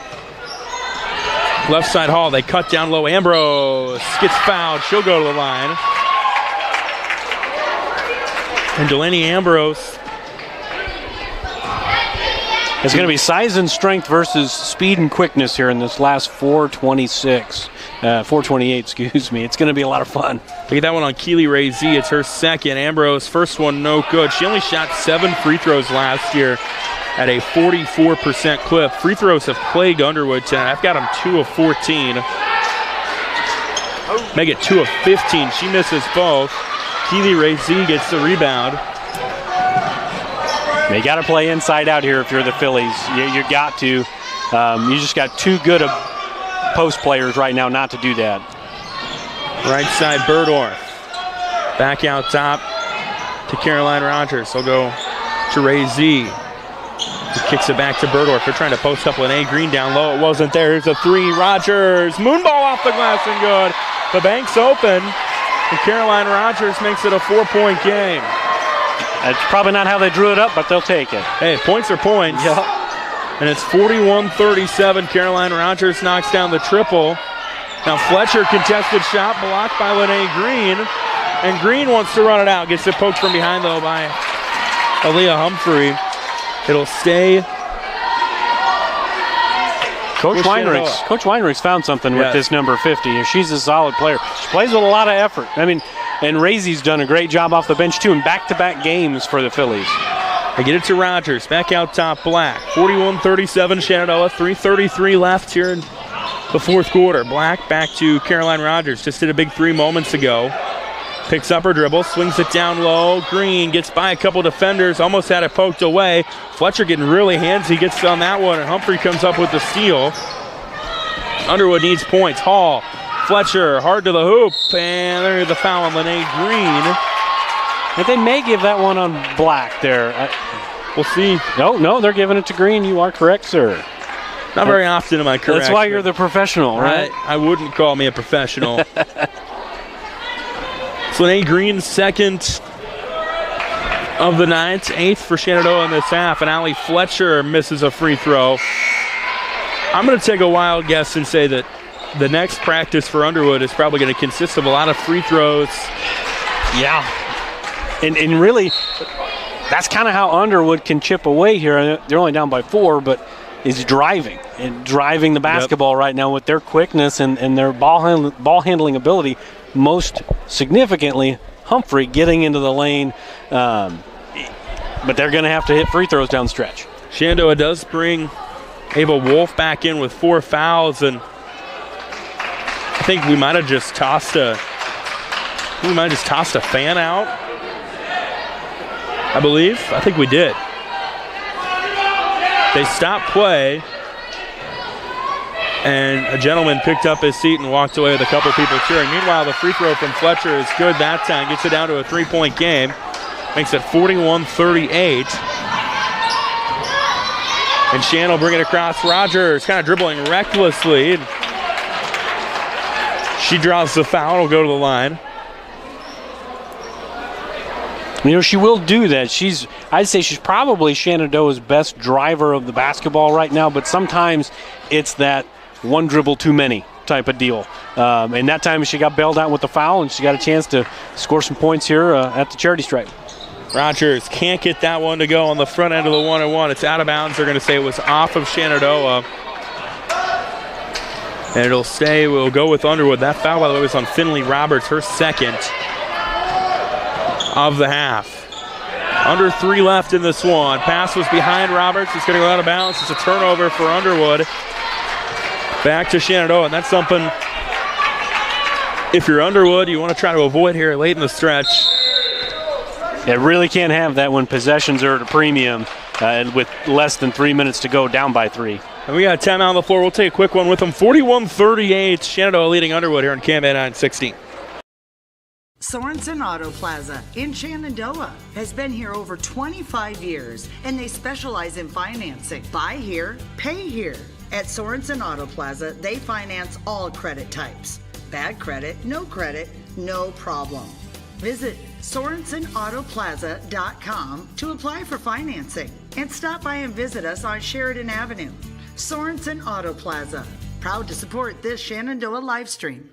Left side Hall, they cut down low. Ambrose gets fouled. She'll go to the line. And Delaney Ambrose. It's going to be size and strength versus speed and quickness here in this last 4:28, excuse me. It's going to be a lot of fun. Look at that one on Keely Ray Z. It's her second. Ambrose, first one, no good. She only shot 7 free throws last year at a 44% clip. Free throws have plagued Underwood tonight. I've got them 2 of 14. Make it 2 of 15. She misses both. Keely Ray Z gets the rebound. They got to play inside out here if you're the Phillies. You got to. You just got too good of post players right now not to do that. Right side, Burdorf. Back out top to Caroline Rogers. They'll go to Ray Z. He kicks it back to Burdorf. They're trying to post up Lene Green down low. It wasn't there. Here's a 3. Rogers. Moonball off the glass and good. The bank's open. And Caroline Rogers makes it a 4-point game. That's probably not how they drew it up, but they'll take it. Hey, points are points. Yep. And it's 41-37. Caroline Rogers knocks down the triple. Now Fletcher contested shot blocked by Lene Green. And Green wants to run it out. Gets it poked from behind, though, by Aaliyah Humphrey. It'll stay. Coach Weinrich's found something with this number 50. She's a solid player. She plays with a lot of effort. I mean, and Razy's done a great job off the bench, too, in back-to-back games for the Phillies. They get it to Rogers. Back out top, Black. 41-37 Shenandoah. 3:33 left here in the fourth quarter. Black back to Caroline Rogers. Just hit a big 3 moments ago. Picks up her dribble, swings it down low. Green gets by a couple defenders, almost had it poked away. Fletcher getting really handsy, gets on that one, and Humphrey comes up with the steal. Underwood needs points. Hall, Fletcher, hard to the hoop, and there's the foul on Lene Green. But they may give that one on Black there. We'll see. No, they're giving it to Green. You are correct, sir. Not very often am I correct. That's why you're the professional, right? I wouldn't call me a professional. So Lene Green's second of the night, 8th for Shenandoah in this half, and Allie Fletcher misses a free throw. I'm going to take a wild guess and say that the next practice for Underwood is probably going to consist of a lot of free throws. Yeah. And really, that's kind of how Underwood can chip away here. They're only down by 4, but is driving the basketball right now with their quickness and their ball handling ability. Most significantly, Humphrey getting into the lane, but they're going to have to hit free throws down the stretch. Shenandoah does bring Ava Wolf back in with 4 fouls, and I think we might have just tossed a fan out. I believe. I think we did. They stopped play, and a gentleman picked up his seat and walked away with a couple people cheering. Meanwhile, the free throw from Fletcher is good that time. Gets it down to a 3-point game. Makes it 41-38. And Shan will bring it across. Rogers kind of dribbling recklessly. She draws the foul. Will go to the line. You know, she will do that. I'd say she's probably Shenandoah's best driver of the basketball right now, but sometimes it's that one dribble too many type of deal. And that time she got bailed out with the foul, and she got a chance to score some points here at the charity stripe. Rogers can't get that one to go on the front end of the 1-on-1. It's out of bounds. They're going to say it was off of Shenandoah. And it'll stay. We'll go with Underwood. That foul, by the way, was on Finley Roberts, her second of the half. Under 3 left in this one. Pass was behind Roberts. It's going to go out of bounds. It's a turnover for Underwood. Back to Shenandoah, and that's something, if you're Underwood, you want to try to avoid here late in the stretch. It really can't have that when possessions are at a premium. with less than 3 minutes to go, down by 3. And we got a timeout on the floor. We'll take a quick one with them. 41-38. Shenandoah leading Underwood here in Cam 9-16. Sorensen Auto Plaza in Shenandoah has been here over 25 years, and they specialize in financing. Buy here, pay here. At Sorensen Auto Plaza, they finance all credit types. Bad credit, no problem. Visit SorensenAutoplaza.com to apply for financing and stop by and visit us on Sheridan Avenue. Sorensen Auto Plaza, proud to support this Shenandoah live stream.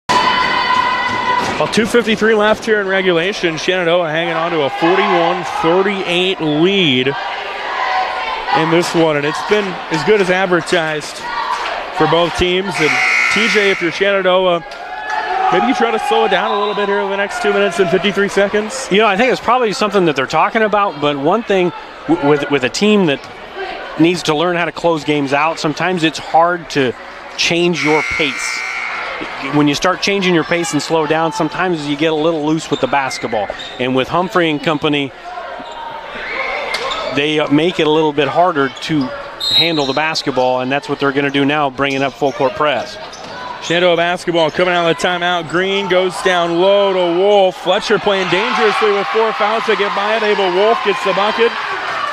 Well, 2:53 left here in regulation. Shenandoah hanging on to a 41-38 lead in this one, and it's been as good as advertised for both teams. And TJ, if you're Shenandoah, maybe you try to slow it down a little bit here in the next 2 minutes and 53 seconds. You know, I think it's probably something that they're talking about, but one thing with a team that needs to learn how to close games out, sometimes it's hard to change your pace. When you start changing your pace and slow down, sometimes you get a little loose with the basketball. And with Humphrey and company, they make it a little bit harder to handle the basketball, and that's what they're going to do now, bringing up full court press. Shenandoah basketball coming out of the timeout. Green goes down low to Wolf. Fletcher playing dangerously with 4 fouls to get by it. Abel Wolf gets the bucket,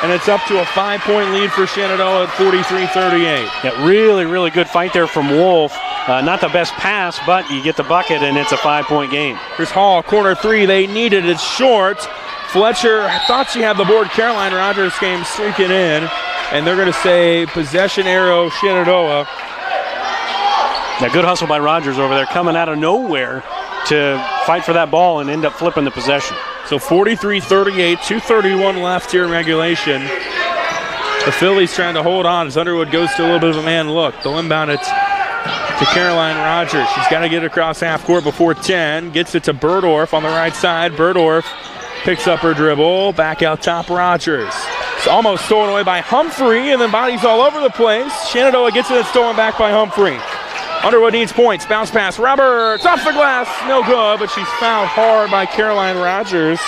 and it's up to a 5-point lead for Shenandoah at 43-38. Yeah, really, really good fight there from Wolf. Not the best pass, but you get the bucket, and it's a 5-point game. Here's Hall, corner 3. They need it. It's short. Fletcher thought she had the board. Caroline Rogers came streaking in, and they're going to say possession arrow Shenandoah. Now, good hustle by Rogers over there, coming out of nowhere to fight for that ball and end up flipping the possession. So 43-38, 2:31 left here in regulation. The Phillies trying to hold on as Underwood goes to a little bit of a man look. They'll inbound it to Caroline Rogers. She's got to get it across half court before 10. Gets it to Berdorf on the right side. Berdorf picks up her dribble. Back out top, Rogers. It's almost stolen away by Humphrey, and then bodies all over the place. Shenandoah gets it and stolen back by Humphrey. Underwood needs points. Bounce pass. Roberts off the glass. No good, but she's fouled hard by Caroline Rogers.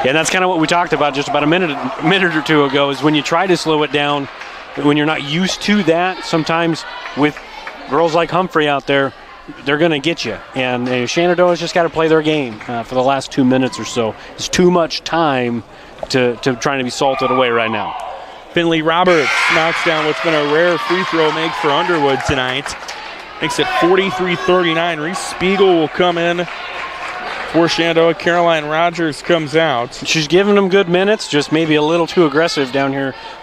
Yeah, and that's kind of what we talked about just about a minute or two ago, is when you try to slow it down, when you're not used to that, sometimes with girls like Humphrey out there, they're going to get you. And Shenandoah's just got to play their game for the last 2 minutes or so. It's too much time to trying to be salted away right now. Finley Roberts knocks down what's been a rare free throw make for Underwood tonight. Makes it 43-39. Reese Spiegel will come in for Shenandoah. Caroline Rogers comes out. She's giving them good minutes, just maybe a little too aggressive down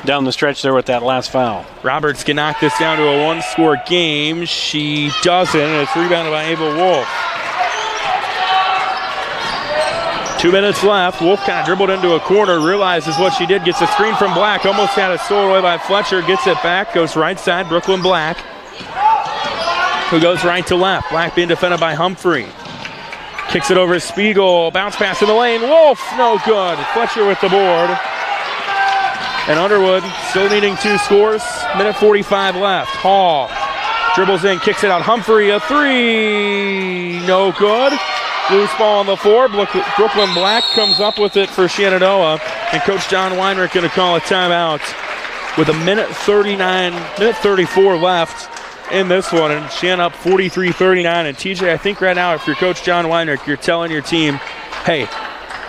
the stretch there with that last foul. Roberts can knock this down to a one-score game. She doesn't, and it's rebounded by Abel Wolf. 2 minutes left. Wolf kind of dribbled into a corner, realizes what she did, gets a screen from Black, almost had it stolen away by Fletcher, gets it back, goes right side, Brooklyn Black, who goes right to left. Black being defended by Humphrey. Kicks it over to Spiegel, bounce pass in the lane, Wolf, no good. Fletcher with the board. And Underwood still needing 2 scores, minute 45 left. Hall dribbles in, kicks it out, Humphrey, a 3, no good. Loose ball on the floor. Brooklyn Black comes up with it for Shenandoah. And Coach John Weinrich going to call a timeout with a minute 34 left in this one. And Shen up 43-39. And TJ, I think right now if you're Coach John Weinrich, you're telling your team, hey,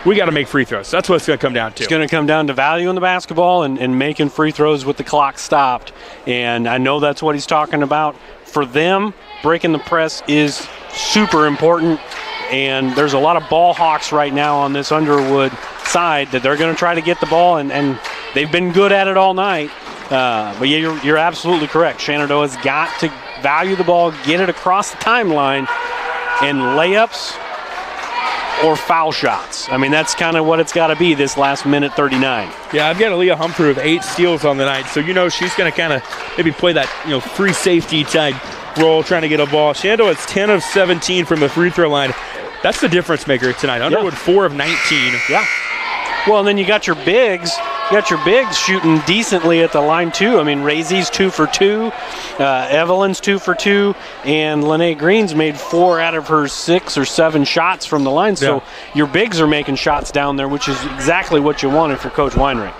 we got to make free throws. That's what it's going to come down to. It's going to come down to value in the basketball and making free throws with the clock stopped. And I know that's what he's talking about. For them, breaking the press is super important. And there's a lot of ball hawks right now on this Underwood side that they're going to try to get the ball, and they've been good at it all night. But yeah, you're absolutely correct. Shenandoah's got to value the ball, get it across the timeline, and layups or foul shots. I mean, that's kind of what it's got to be this last minute 39. Yeah, I've got Aaliyah Humphrey with 8 steals on the night, so she's going to kind of maybe play that free safety type role, trying to get a ball. Shenandoah's 10 of 17 from the free throw line. That's the difference maker tonight. Underwood 4 of 19. Yeah. Well, and then you got your bigs got your bigs shooting decently at the line too. I mean, Razy's 2 for 2, Evelyn's 2 for 2, and Lene Green's made 4 out of her 6 or 7 shots from the line. So your bigs are making shots down there, which is exactly what you wanted for Coach Weinrich.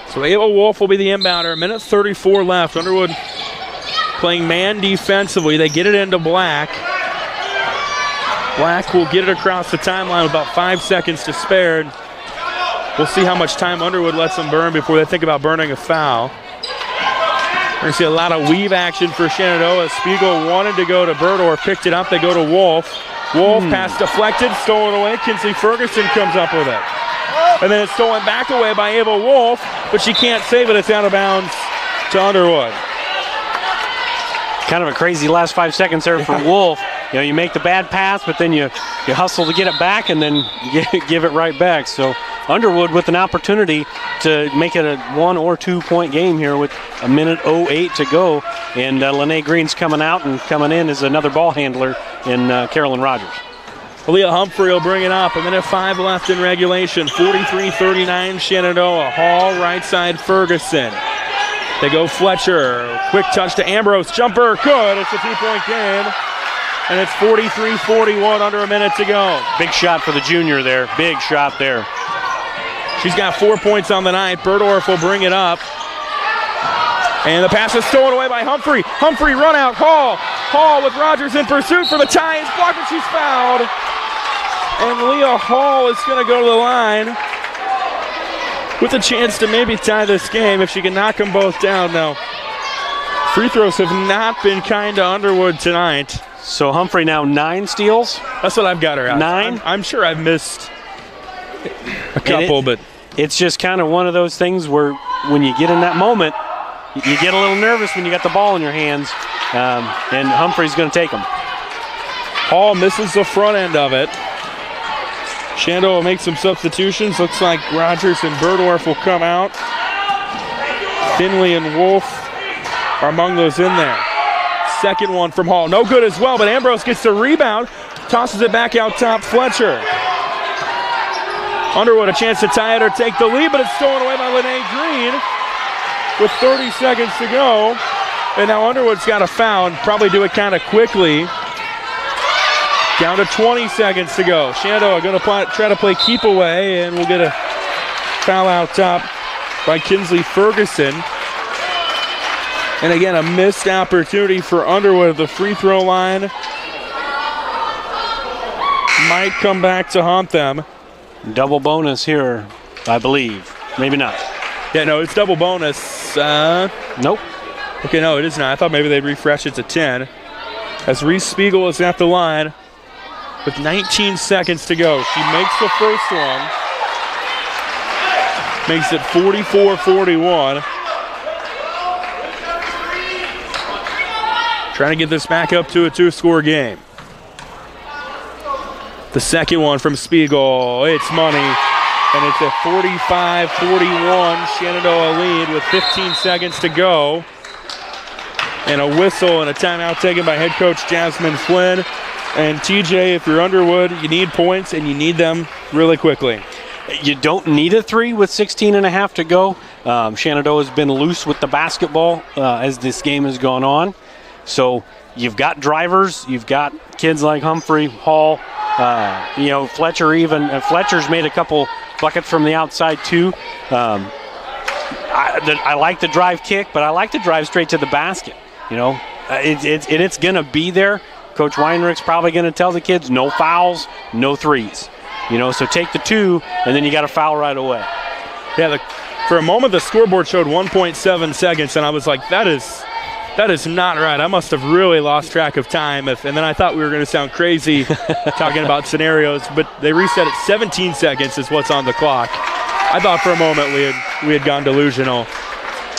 So Ava Wolf will be the inbounder. 1:34 left. Underwood playing man defensively. They get it into Black. Black will get it across the timeline with about 5 seconds to spare. We'll see how much time Underwood lets them burn before they think about burning a foul. We're going to see a lot of weave action for Shenandoah. Spiegel wanted to go to Berdorf, picked it up. They go to Wolf. Wolf pass deflected, stolen away. Kinsley Ferguson comes up with it. And then it's stolen back away by Ava Wolf, but she can't save it. It's out of bounds to Underwood. Kind of a crazy last 5 seconds there for Wolf. You know, you make the bad pass, but then you hustle to get it back and then give it right back. So Underwood with an opportunity to make it a 1 or 2 point game here with 1:08 to go. And Lene Green's coming out, and coming in is another ball handler in Carolyn Rogers. Aaliyah Humphrey will bring it up. 1:05 left in regulation. 43-39 Shenandoah. Hall right side Ferguson. They go Fletcher. Quick touch to Ambrose. Jumper. Good. It's a 2-point game. And it's 43-41, under a minute to go. Big shot for the junior there. Big shot there. She's got 4 points on the night. Berdorf will bring it up. And the pass is stolen away by Humphrey. Humphrey run out. Hall. Hall with Rogers in pursuit for the tie. It's blocked, but she's fouled. And Leah Hall is going to go to the line with a chance to maybe tie this game if she can knock them both down. Now, free throws have not been kind to Underwood tonight. So Humphrey now 9 steals. That's what I've got her at. 9? I'm sure I've missed a couple, but it's just kind of one of those things where when you get in that moment, you get a little nervous when you got the ball in your hands, and Humphrey's going to take them. Hall misses the front end of it. Shenandoah will make some substitutions. Looks like Rogers and Berdorf will come out. Finley and Wolf are among those in there. Second one from Hall. No good as well, but Ambrose gets the rebound. Tosses it back out top, Fletcher. Underwood a chance to tie it or take the lead, but it's stolen away by Lene Green with 30 seconds to go. And now Underwood's got a foul and probably do it kind of quickly. Down to 20 seconds to go. Shenandoah going to try to play keep away, and we'll get a foul out top by Kinsley Ferguson. And again, a missed opportunity for Underwood at the free throw line. Might come back to haunt them. Double bonus here, I believe. Maybe not. Yeah, no, it's double bonus. Nope. Okay, no, it is not. I thought maybe they'd refresh it to 10. As Reese Spiegel is at the line with 19 seconds to go. She makes the first one. Makes it 44-41. Trying to get this back up to a 2-score game. The second one from Spiegel. It's money. And it's a 45-41 Shenandoah lead with 15 seconds to go. And a whistle and a timeout taken by head coach Jasmine Flynn. And TJ, if you're Underwood, you need points and you need them really quickly. You don't need a 3 with 16 and a half to go. Shenandoah has been loose with the basketball as this game has gone on. So you've got drivers, you've got kids like Humphrey, Hall, Fletcher even. Fletcher's made a couple buckets from the outside too. I like the drive kick, but I like to drive straight to the basket. You know, it's going to be there. Coach Weinrich's probably going to tell the kids no fouls, no threes. You know, so take the 2, and then you got to foul right away. Yeah, for a moment the scoreboard showed 1.7 seconds, and I was like, that is not right. I must have really lost track of time. And then I thought we were going to sound crazy talking about scenarios, but they reset it. 17 seconds is what's on the clock. I thought for a moment we had gone delusional.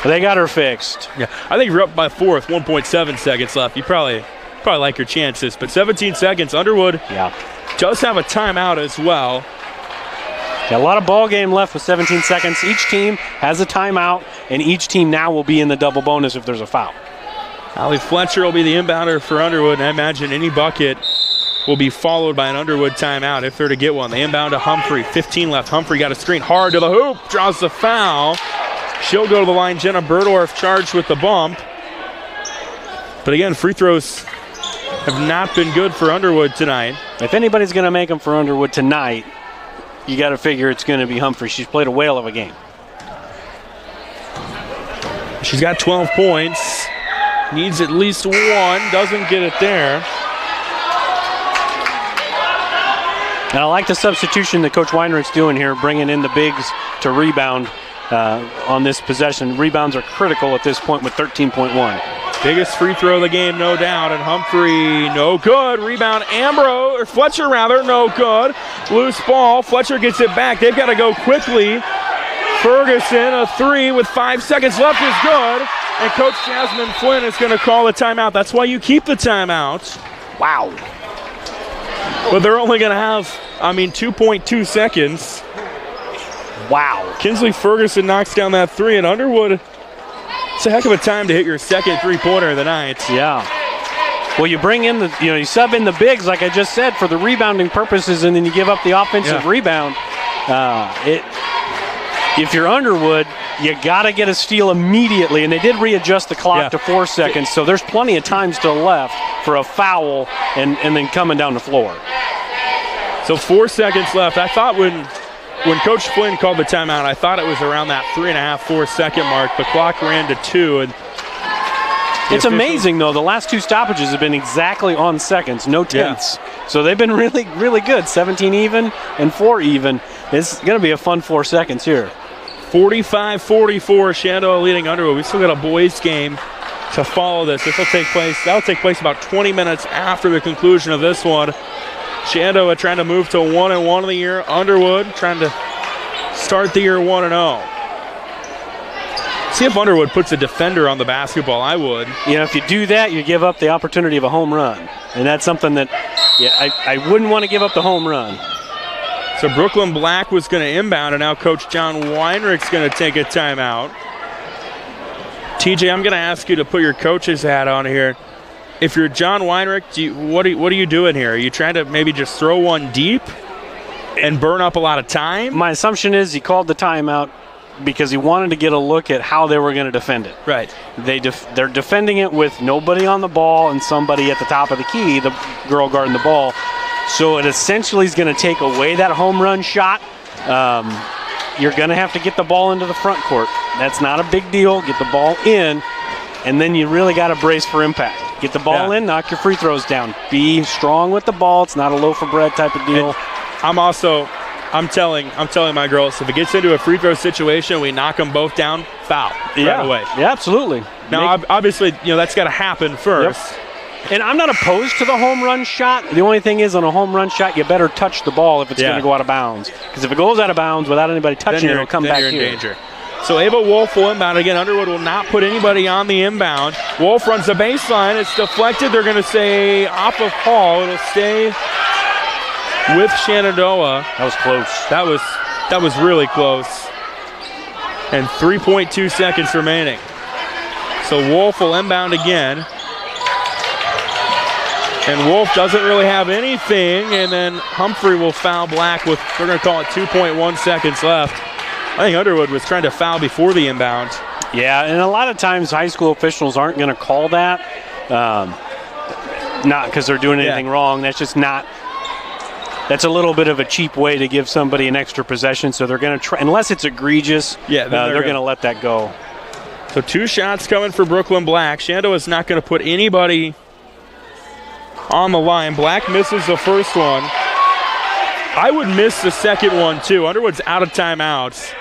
They got her fixed. Yeah, I think you're up by 4 with 1.7 seconds left. You probably like your chances, but 17 seconds. Underwood does have a timeout as well. Got a lot of ball game left with 17 seconds. Each team has a timeout, and each team now will be in the double bonus if there's a foul. Allie Fletcher will be the inbounder for Underwood, and I imagine any bucket will be followed by an Underwood timeout if they're to get one. They inbound to Humphrey, 15 left. Humphrey got a screen hard to the hoop, draws the foul, She'll go to the line. Jenna Burdorf charged with the bump. But again, free throws have not been good for Underwood tonight. If anybody's going to make them for Underwood tonight, you got to figure it's going to be Humphrey. She's played a whale of a game. She's got 12 points. Needs at least one. Doesn't get it there. And I like the substitution that Coach Weinrich's doing here, bringing in the bigs to rebound on this possession. Rebounds are critical at this point with 13.1. Biggest free throw of the game, no doubt. And Humphrey, no good. Rebound, or Fletcher rather, no good. Loose ball. Fletcher gets it back. They've got to go quickly. Ferguson, a three with 5 seconds left is good. And Coach Jasmine Flynn is going to call a timeout. That's why you keep the timeout. Wow. But they're only going to have, 2.2 seconds. Wow. Kinsley Ferguson knocks down that three, and Underwood, it's a heck of a time to hit your second three-pointer of the night. Yeah. Well, you bring in you sub in the bigs, like I just said, for the rebounding purposes, and then you give up the offensive rebound. If you're Underwood, you got to get a steal immediately, and they did readjust the clock to 4 seconds, so there's plenty of time still left for a foul and then coming down the floor. So 4 seconds left. I thought when Coach Flynn called the timeout, I thought it was around that 3.5, 4 second mark. The clock ran to 2. And it's amazing, though. The last two stoppages have been exactly on seconds, no tenths. Yeah. So they've been really, really good. 17 even and 4 even. It's going to be a fun 4 seconds here. 45-44, Shenandoah leading Underwood. We still got a boys game to follow this. That'll take place about 20 minutes after the conclusion of this one. Shenandoah trying to move to 1-1 of the year. Underwood trying to start the year 1-0. See if Underwood puts a defender on the basketball. I would. If you do that, you give up the opportunity of a home run. And that's something that, I wouldn't want to give up the home run. So Brooklyn Black was going to inbound, and now Coach John Weinrich's going to take a timeout. TJ, I'm going to ask you to put your coach's hat on here. If you're John Weinrich, what are you doing here? Are you trying to maybe just throw one deep and burn up a lot of time? My assumption is he called the timeout because he wanted to get a look at how they were going to defend it. Right. They're defending it with nobody on the ball and somebody at the top of the key, the girl guarding the ball. So it essentially is going to take away that home run shot. You're going to have to get the ball into the front court. That's not a big deal. Get the ball in, and then you really got to brace for impact. Get the ball in, knock your free throws down. Be strong with the ball. It's not a loaf of bread type of deal. And I'm telling my girls, if it gets into a free throw situation, we knock them both down, foul right away. Yeah, absolutely. Now, obviously, that's got to happen first. Yep. And I'm not opposed to the home run shot. The only thing is, on a home run shot, you better touch the ball if it's going to go out of bounds. Because if it goes out of bounds without anybody touching it, it'll come back here. Then you're in danger. So Ava Wolf will inbound. Again, Underwood will not put anybody on the inbound. Wolf runs the baseline. It's deflected. They're going to say off of Hall. It'll stay with Shenandoah. That was close. That was really close. And 3.2 seconds remaining. So Wolf will inbound again. And Wolf doesn't really have anything, and then Humphrey will foul Black with, they're going to call it 2.1 seconds left. I think Underwood was trying to foul before the inbound. Yeah, and a lot of times high school officials aren't going to call that, not because they're doing anything wrong. That's just not, that's a little bit of a cheap way to give somebody an extra possession, so they're going to try, unless it's egregious, they're going to let that go. So 2 shots coming for Brooklyn Black. Shenandoah is not going to put anybody on the line. Black misses the first one. I would miss the second one too. Underwood's out of timeouts.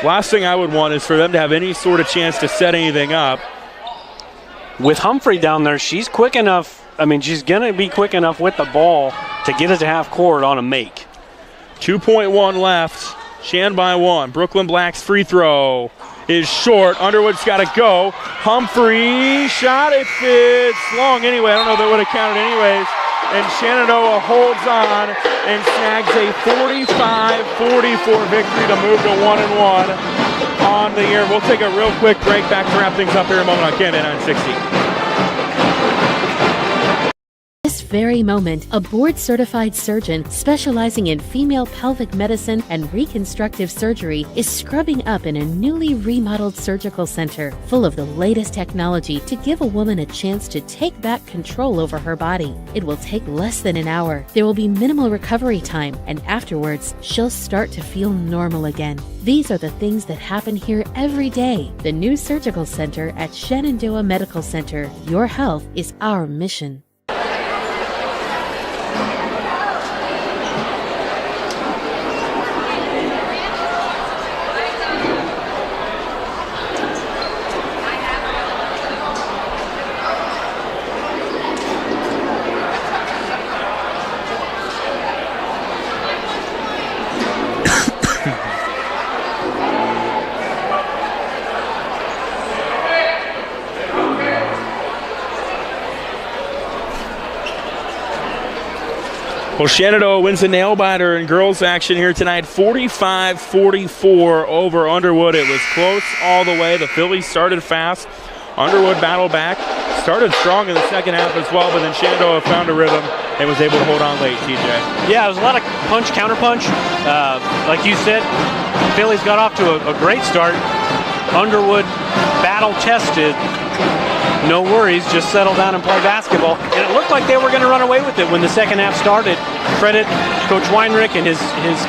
Last thing I would want is for them to have any sort of chance to set anything up. With Humphrey down there, she's quick enough. She's going to be quick enough with the ball to get it to half court on a make. 2.1 left. Shan by 1. Brooklyn Black's free throw is short. Underwood's got to go. Humphrey shot. If it's long anyway. I don't know if that would have counted anyways. And Shenandoah holds on and snags a 45-44 victory to move to 1-1 on the year. We'll take a real quick break. Back to wrap things up here in a moment on KMN 960. very moment, a board-certified surgeon specializing in female pelvic medicine and reconstructive surgery is scrubbing up in a newly remodeled surgical center full of the latest technology to give a woman a chance to take back control over her body. It will take less than an hour. There will be minimal recovery time, and afterwards, she'll start to feel normal again. These are the things that happen here every day. The new surgical center at Shenandoah Medical Center. Your health is our mission. Well, Shenandoah wins the nail-biter in girls action here tonight, 45-44 over Underwood. It was close all the way. The Phillies started fast. Underwood battled back, started strong in the second half as well, but then Shenandoah found a rhythm and was able to hold on late, TJ. Yeah, it was a lot of punch, counterpunch. Like you said, Phillies got off to a great start. Underwood battle-tested. No worries, just settle down and play basketball. And it looked like they were going to run away with it when the second half started. Credit Coach Weinrich and his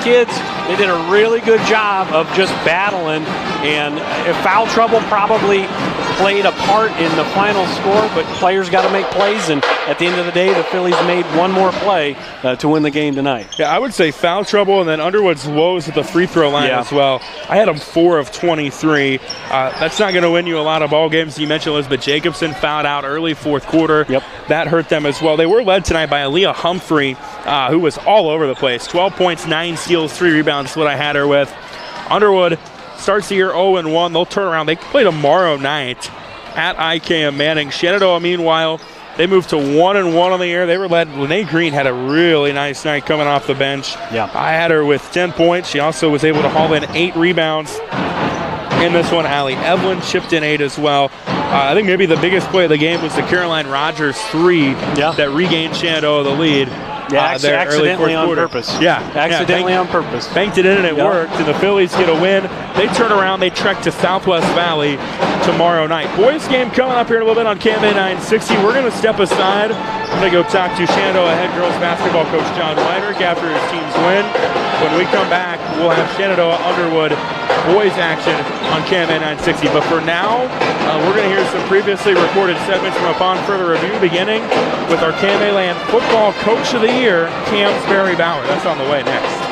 kids. They did a really good job of just battling. And foul trouble probably played a part in the final score, but players got to make plays. And at the end of the day, the Phillies made one more play to win the game tonight. Yeah, I would say foul trouble, and then Underwood's woes at the free throw line as well. I had them 4 of 23. That's not going to win you a lot of ball games. You mentioned Elizabeth Jacobson fouled out early fourth quarter. Yep. That hurt them as well. They were led tonight by Aaliyah Humphrey, who was all over the place. 12 points, 9 steals, 3 rebounds, what I had her with. Underwood starts the year 0-1. They'll turn around. They play tomorrow night at IKM Manning. Shenandoah, meanwhile, they moved to 1-1 on the year. They were led. Lene Green had a really nice night coming off the bench. Yeah. I had her with 10 points. She also was able to haul in 8 rebounds. In this one, Allie Evelyn chipped in 8 as well. I think maybe the biggest play of the game was the Caroline Rogers 3 that regained Shenandoah the lead. Yeah, accidentally on purpose. Yeah. Accidentally on purpose. Banked it in and it worked, and the Phillies get a win. They turn around, they trek to Southwest Valley tomorrow night. Boys game coming up here in a little bit on KMA 960. We're going to step aside. I'm going to go talk to Shenandoah head girls basketball coach John Weinrich after his team's win. When we come back, we'll have Shenandoah Underwood boys action on KMA 960. But for now, we're going to hear some previously recorded segments from Upon Further Review, beginning with our KMA Land Football Coach of the Year, Camsbury Bauer. That's on the way next.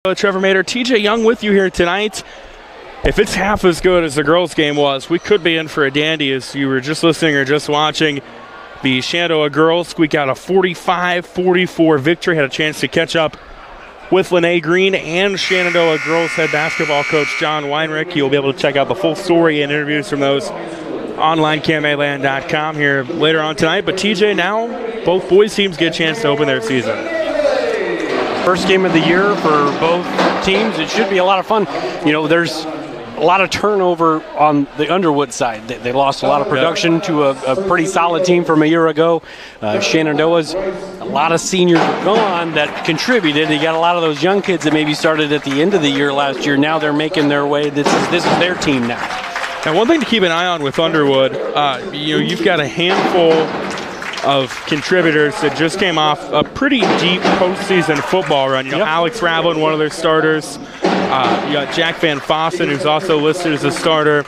Trevor Mater, TJ Young with you here tonight. If it's half as good as the girls' game was, we could be in for a dandy. As you were just listening or just watching, the Shenandoah girls squeak out a 45-44 victory. Had a chance to catch up with Lene Green and Shenandoah girls head basketball coach John Weinrich. You'll be able to check out the full story and interviews from those online KMAland.com here later on tonight. But TJ, now both boys teams get a chance to open their season. First game of the year for both teams. It should be a lot of fun. You know, there's a lot of turnover on the Underwood side. They lost a lot of production to a pretty solid team from a year ago. Shenandoah's, a lot of seniors are gone that contributed. You got a lot of those young kids that maybe started at the end of the year last year. Now they're making their way. This is their team now. Now, one thing to keep an eye on with Underwood, you've got a handful of contributors that just came off a pretty deep postseason football run. Alex Ravlin, one of their starters. You got Jack Van Fossen, who's also listed as a starter.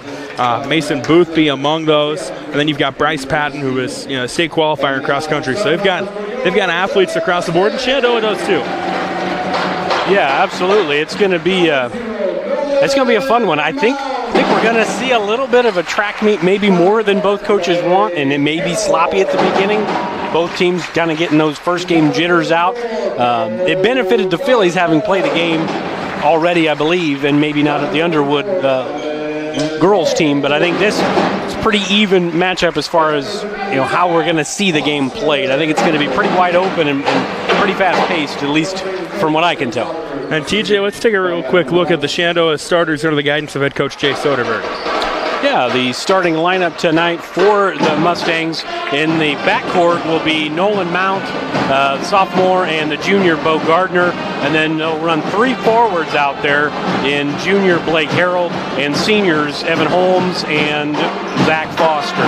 Mason Boothby among those, and then you've got Bryce Patton, who is a state qualifier in cross country. So they've got athletes across the board, and Shenandoah does too. Yeah, absolutely. It's going to be a fun one. I think we're going to see a little bit of a track meet, maybe more than both coaches want, and it may be sloppy at the beginning. Both teams kind of getting those first game jitters out. It benefited the Phillies having played a game already, I believe, and maybe not at the Underwood girls team, but I think it's a pretty even matchup as far as how we're going to see the game played. I think it's going to be pretty wide open and pretty fast paced, at least from what I can tell. And TJ, let's take a real quick look at the Shenandoah starters under the guidance of head coach Jay Soderberg. Yeah, the starting lineup tonight for the Mustangs in the backcourt will be Nolan Mount, the sophomore, and the junior Bo Gardner. And then they'll run three forwards out there in junior Blake Harold and seniors Evan Holmes and Zach Foster.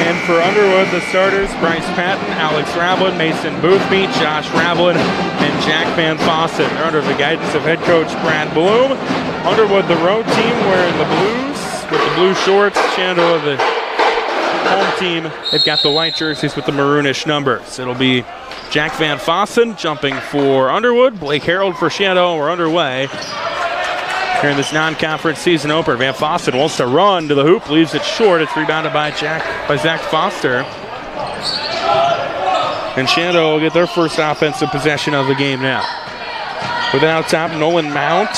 And for Underwood, the starters, Bryce Patton, Alex Ravlin, Mason Boothby, Josh Ravlin, and Jack Van Fossen. They're under the guidance of head coach Brad Bloom. Underwood, the road team, wearing the blues with the blue shorts. Shenandoah, the home team, they've got the white jerseys with the maroonish numbers. It'll be Jack Van Fossen jumping for Underwood. Blake Harold for Shenandoah. We're underway here in this non-conference season opener. Van Fossen wants to run to the hoop, leaves it short. It's rebounded by Zach Foster. And Shenandoah will get their first offensive possession of the game now. With it out top, Nolan Mount.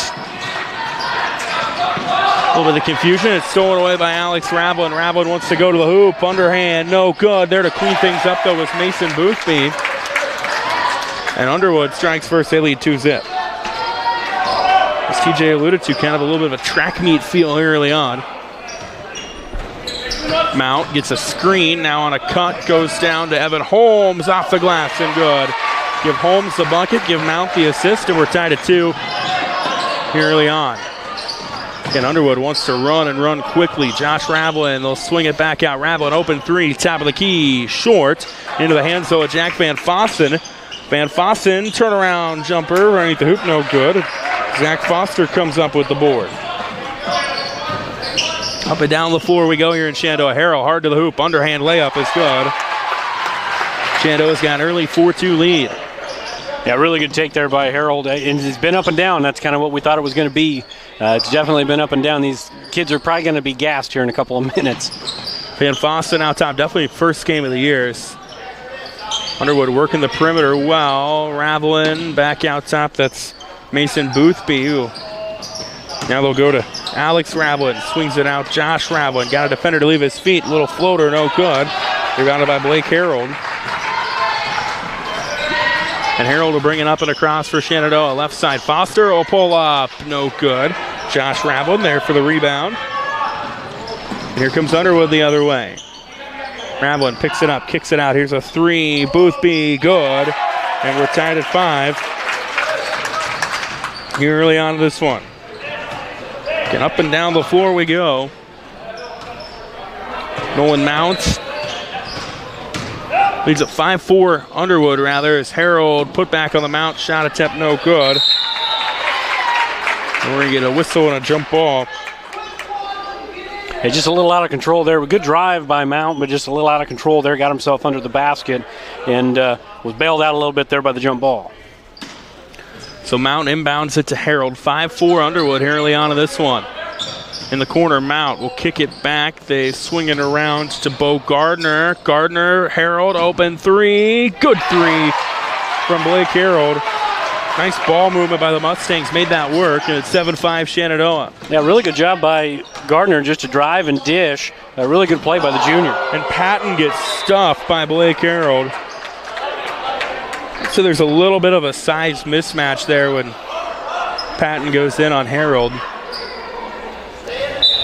A little bit of confusion. It's stolen away by Alex Ravlin. Ravlin wants to go to the hoop. Underhand, no good. There to clean things up, though, was Mason Boothby. And Underwood strikes first. They lead 2-0. As TJ alluded to, kind of a little bit of a track meet feel early on. Mount gets a screen. Now on a cut, goes down to Evan Holmes off the glass and good. Give Holmes the bucket, give Mount the assist, and we're tied at 2 here early on. Again, Underwood wants to run quickly. Josh Ravlin, they'll swing it back out. Ravlin open three, top of the key, short. Into the hands, though, of Jack Van Fossen. Van Fossen, turnaround jumper, underneath the hoop, no good. Zach Foster comes up with the board. Up and down the floor we go here in Shenandoah. Harrell hard to the hoop. Underhand layup is good. Shenandoah's got an early 4-2 lead. Yeah, really good take there by Harold. And it's been up and down. That's kind of what we thought it was going to be. It's definitely been up and down. These kids are probably going to be gassed here in a couple of minutes. Van Fossen out top. Definitely first game of the year. Underwood working the perimeter well. Ravlin back out top. That's Mason Boothby. Ooh. Now they'll go to Alex Ravlin. Swings it out. Josh Ravlin. Got a defender to leave his feet. Little floater, no good. Rebounded by Blake Harold. And Harold will bring it up and across for Shenandoah. Left side, Foster will pull up. No good. Josh Ravlin there for the rebound. And here comes Underwood the other way. Ravlin picks it up, kicks it out. Here's a three. Boothby, good. And we're tied at 5. Here early on to this one. Get up and down the floor we go. Nolan Mount leads at 5-4 Underwood, rather, as Harold put back on the Mount. Shot attempt no good. And we're going to get a whistle and a jump ball. Hey, just a little out of control there. Good drive by Mount, but just a little out of control there. Got himself under the basket and was bailed out a little bit there by the jump ball. So Mount inbounds it to Harold. 5-4 Underwood here early on in this one. In the corner, Mount will kick it back. They swing it around to Bo Gardner. Gardner, Harold, open three. Good three from Blake Harold. Nice ball movement by the Mustangs. Made that work, and it's 7-5 Shenandoah. Yeah, really good job by Gardner just to drive and dish. A really good play by the junior. And Patton gets stuffed by Blake Harold. So there's a little bit of a size mismatch there when Patton goes in on Harold.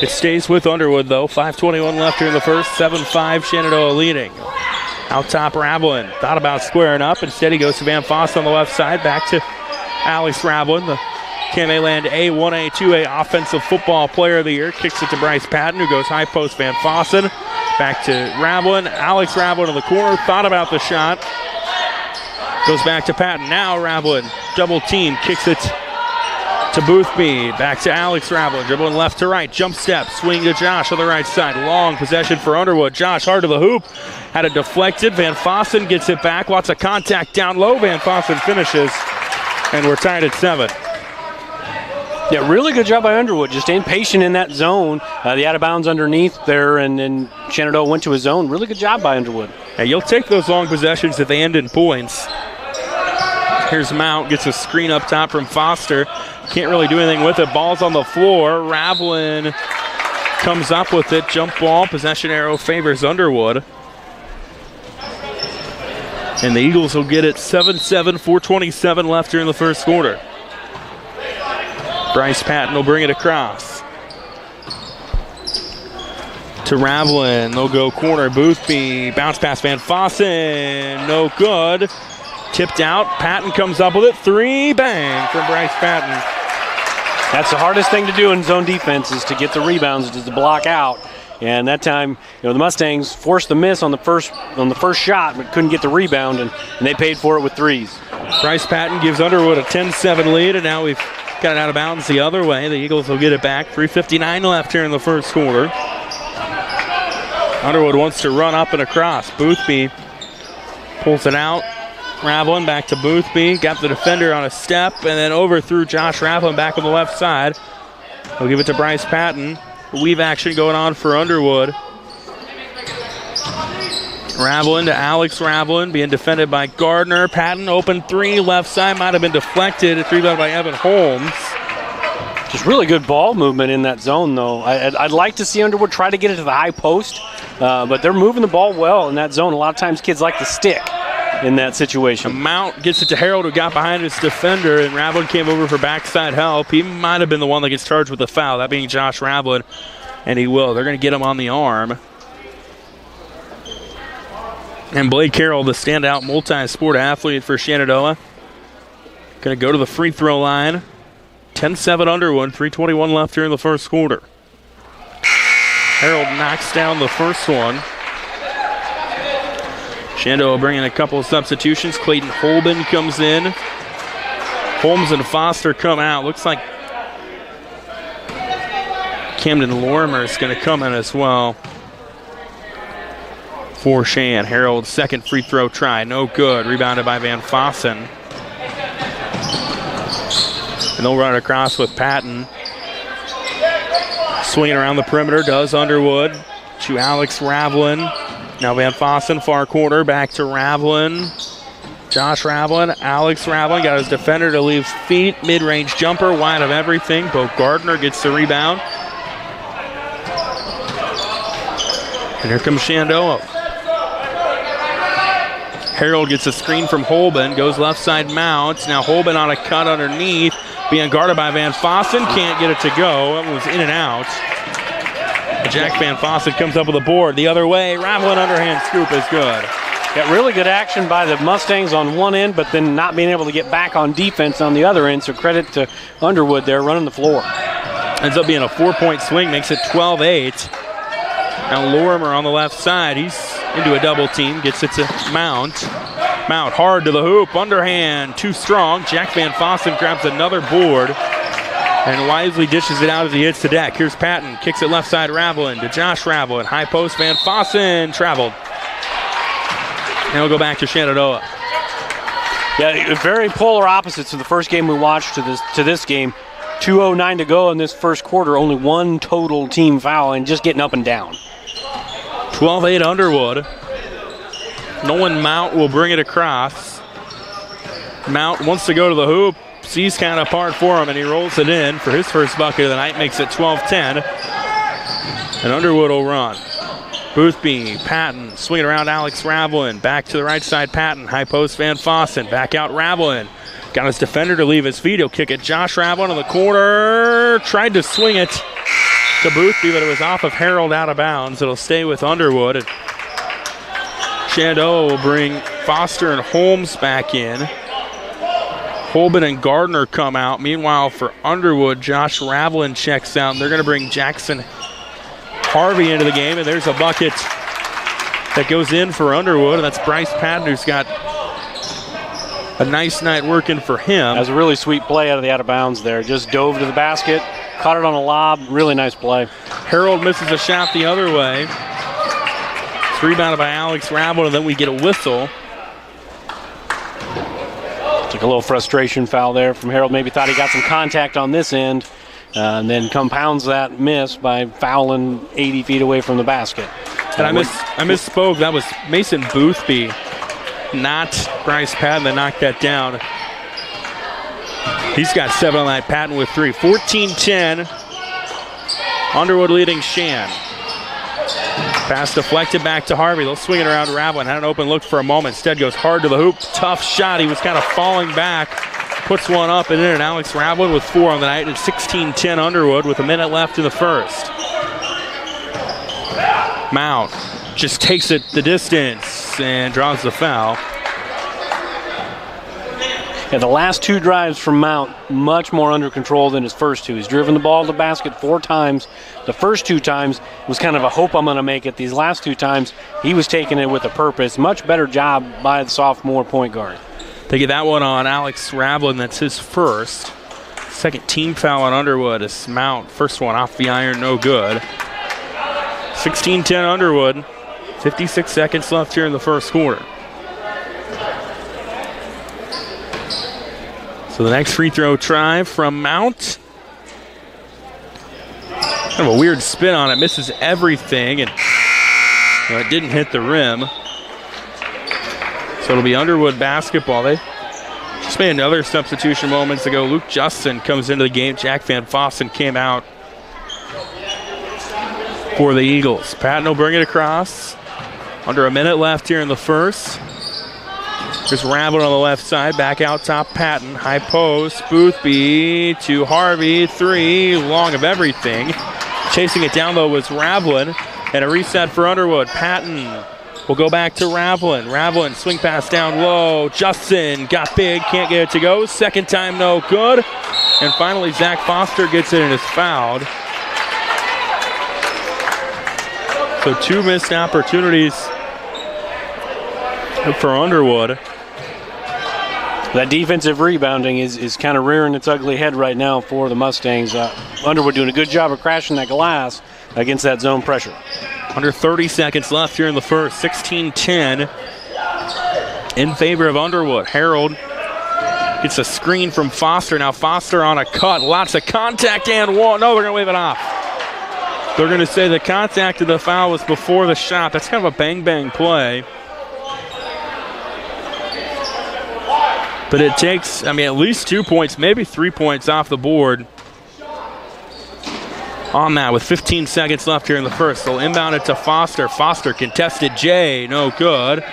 It stays with Underwood, though. 5:21 left here in the first. 7-5 Shenandoah leading. Out top, Ravelin. Thought about squaring up. Instead, he goes to Van Foss on the left side. Back to Alex Ravelin, the Cam-A-Land A1A, 2A Offensive Football Player of the Year. Kicks it to Bryce Patton, who goes high post Van Fossen. Back to Ravelin. Alex Ravelin in the corner. Thought about the shot. Goes back to Patton. Now Ravelin, double team. Kicks it to Boothby. Back to Alex Ravelin. Dribbling left to right. Jump step. Swing to Josh on the right side. Long possession for Underwood. Josh hard to the hoop. Had it deflected. Van Fossen gets it back. Lots of contact down low. Van Fossen finishes. And we're tied at 7. Yeah, really good job by Underwood. Just staying patient in that zone. The out of bounds underneath there, and Shenandoah went to his zone. Really good job by Underwood. Yeah, you'll take those long possessions if they end in points. Here's Mount, gets a screen up top from Foster. Can't really do anything with it. Ball's on the floor. Ravelin comes up with it. Jump ball. Possession arrow favors Underwood. And the Eagles will get it 7-7, 4:27 left here in the first quarter. Bryce Patton will bring it across to Ravelin. They'll go corner. Boothby. Bounce pass Van Fossen. No good. Tipped out. Patton comes up with it. Three. Bang from Bryce Patton. That's the hardest thing to do in zone defense is to get the rebounds, to block out. And that time, the Mustangs forced the miss on the first shot, but couldn't get the rebound, and they paid for it with threes. Bryce Patton gives Underwood a 10-7 lead, and now we've got it out of bounds the other way. The Eagles will get it back. 3:59 left here in the first quarter. Underwood wants to run up and across. Boothby pulls it out. Ravelin back to Boothby. Got the defender on a step, and then overthrew Josh Ravelin back on the left side. He'll give it to Bryce Patton. Weave action going on for Underwood. Ravelin to Alex Ravelin, being defended by Gardner. Patton, open three, left side, might have been deflected. It's rebounded by Evan Holmes. Just really good ball movement in that zone, though. I'd like to see Underwood try to get it to the high post, but they're moving the ball well in that zone. A lot of times kids like to stick in that situation. Mount gets it to Harold, who got behind his defender, and Ravelin came over for backside help. He might have been the one that gets charged with the foul, that being Josh Ravelin, and he will. They're going to get him on the arm. And Blake Carroll, the standout multi-sport athlete for Shenandoah, going to go to the free throw line. 10-7 Underwood, 3:21 left here in the first quarter. Harold knocks down the first one. Shenandoah bringing a couple of substitutions. Clayton Holben comes in. Holmes and Foster come out. Looks like Camden Lorimer is going to come in as well for Shan. Harold's second free throw try. No good. Rebounded by Van Fossen. And they'll run it across with Patton. Swinging around the perimeter does Underwood to Alex Ravelin. Now Van Fossen, far corner, back to Ravelin. Josh Ravelin, Alex Ravelin got his defender to leave feet. Mid-range jumper, wide of everything. Bo Gardner gets the rebound. And here comes Shenandoah. Harold gets a screen from Holben, goes left side Mount. Now Holben on a cut underneath, being guarded by Van Fossen. Can't get it to go. It was in and out. Jack Van Fossen comes up with a board. The other way, Ravelin underhand scoop is good. Got really good action by the Mustangs on one end, but then not being able to get back on defense on the other end, so credit to Underwood there running the floor. Ends up being a 4-point swing, makes it 12-8. Now Lorimer on the left side, he's into a double team, gets it to Mount. Mount hard to the hoop, underhand, too strong. Jack Van Fossen grabs another board and wisely dishes it out as he hits the deck. Here's Patton, kicks it left side Ravelin to Josh Ravelin. High post, Van Fossen traveled. And we'll go back to Shenandoah. Yeah, very polar opposites to the first game we watched to this game. 2:09 to go in this first quarter, only one total team foul and just getting up and down. 12-8 Underwood. Nolan Mount will bring it across. Mount wants to go to the hoop. Sees kind of hard for him, and he rolls it in for his first bucket of the night, makes it 12-10. And Underwood will run. Boothby, Patton, swing it around Alex Ravlin. Back to the right side, Patton. High post, Van Fossen. Back out, Ravlin. Got his defender to leave his feet. He'll kick it. Josh Ravlin in the corner. Tried to swing it to Boothby, but it was off of Harold out of bounds. It'll stay with Underwood. And Shenandoah will bring Foster and Holmes back in. Holben and Gardner come out. Meanwhile, for Underwood, Josh Ravlin checks out. And they're going to bring Jackson Harvey into the game, and there's a bucket that goes in for Underwood, and that's Bryce Patton, who's got a nice night working for him. That was a really sweet play out of the out of bounds there. Just dove to the basket, caught it on a lob. Really nice play. Harold misses a shot the other way. It's rebounded by Alex Ravlin, and then we get a whistle. Took a little frustration foul there from Harold. Maybe thought he got some contact on this end. And then compounds that miss by fouling 80 feet away from the basket. And I misspoke. That was Mason Boothby, not Bryce Patton, that knocked that down. He's got 7 on that. Patton with 3. 14-10. Underwood leading Shan. Pass deflected back to Harvey. They'll swing it around Ravlin. Had an open look for a moment. Instead goes hard to the hoop. Tough shot. He was kind of falling back. Puts one up and in, and Alex Ravlin with 4 on the night. It's 16-10 Underwood with a minute left in the first. Mount just takes it the distance and draws the foul. Yeah, the last 2 drives from Mount, much more under control than his first 2. He's driven the ball to the basket 4 times. The first 2 times was kind of a hope I'm going to make it. These last 2 times, he was taking it with a purpose. Much better job by the sophomore point guard. They get that one on Alex Ravlin. That's his first. Second team foul on Underwood is Mount. First one off the iron, no good. 16-10 Underwood. 56 seconds left here in the first quarter. So the next free throw try from Mount. Kind of a weird spin on it. Misses everything, and it didn't hit the rim. So it'll be Underwood basketball. They just made another substitution moments ago. Luke Justin comes into the game. Jack Van Fossen came out for the Eagles. Patton will bring it across. Under a minute left here in the first. There's Ravlin on the left side. Back out top, Patton. High post. Boothby to Harvey. 3. Long of everything. Chasing it down, though, was Ravlin. And a reset for Underwood. Patton will go back to Ravlin. Ravlin, swing pass down low. Justin got big, can't get it to go. Second time, no good. And finally, Zach Foster gets it and is fouled. So 2 missed opportunities for Underwood. That defensive rebounding is kind of rearing its ugly head right now for the Mustangs. Underwood doing a good job of crashing that glass against that zone pressure. Under 30 seconds left here in the first. 16-10 in favor of Underwood. Harold gets a screen from Foster. Now Foster on a cut. Lots of contact and one. No, they're going to wave it off. They're going to say the contact of the foul was before the shot. That's kind of a bang-bang play. But it takes, at least 2 points, maybe 3 points off the board on that with 15 seconds left here in the first. They'll inbound it to Foster. Foster contested Jay, no good.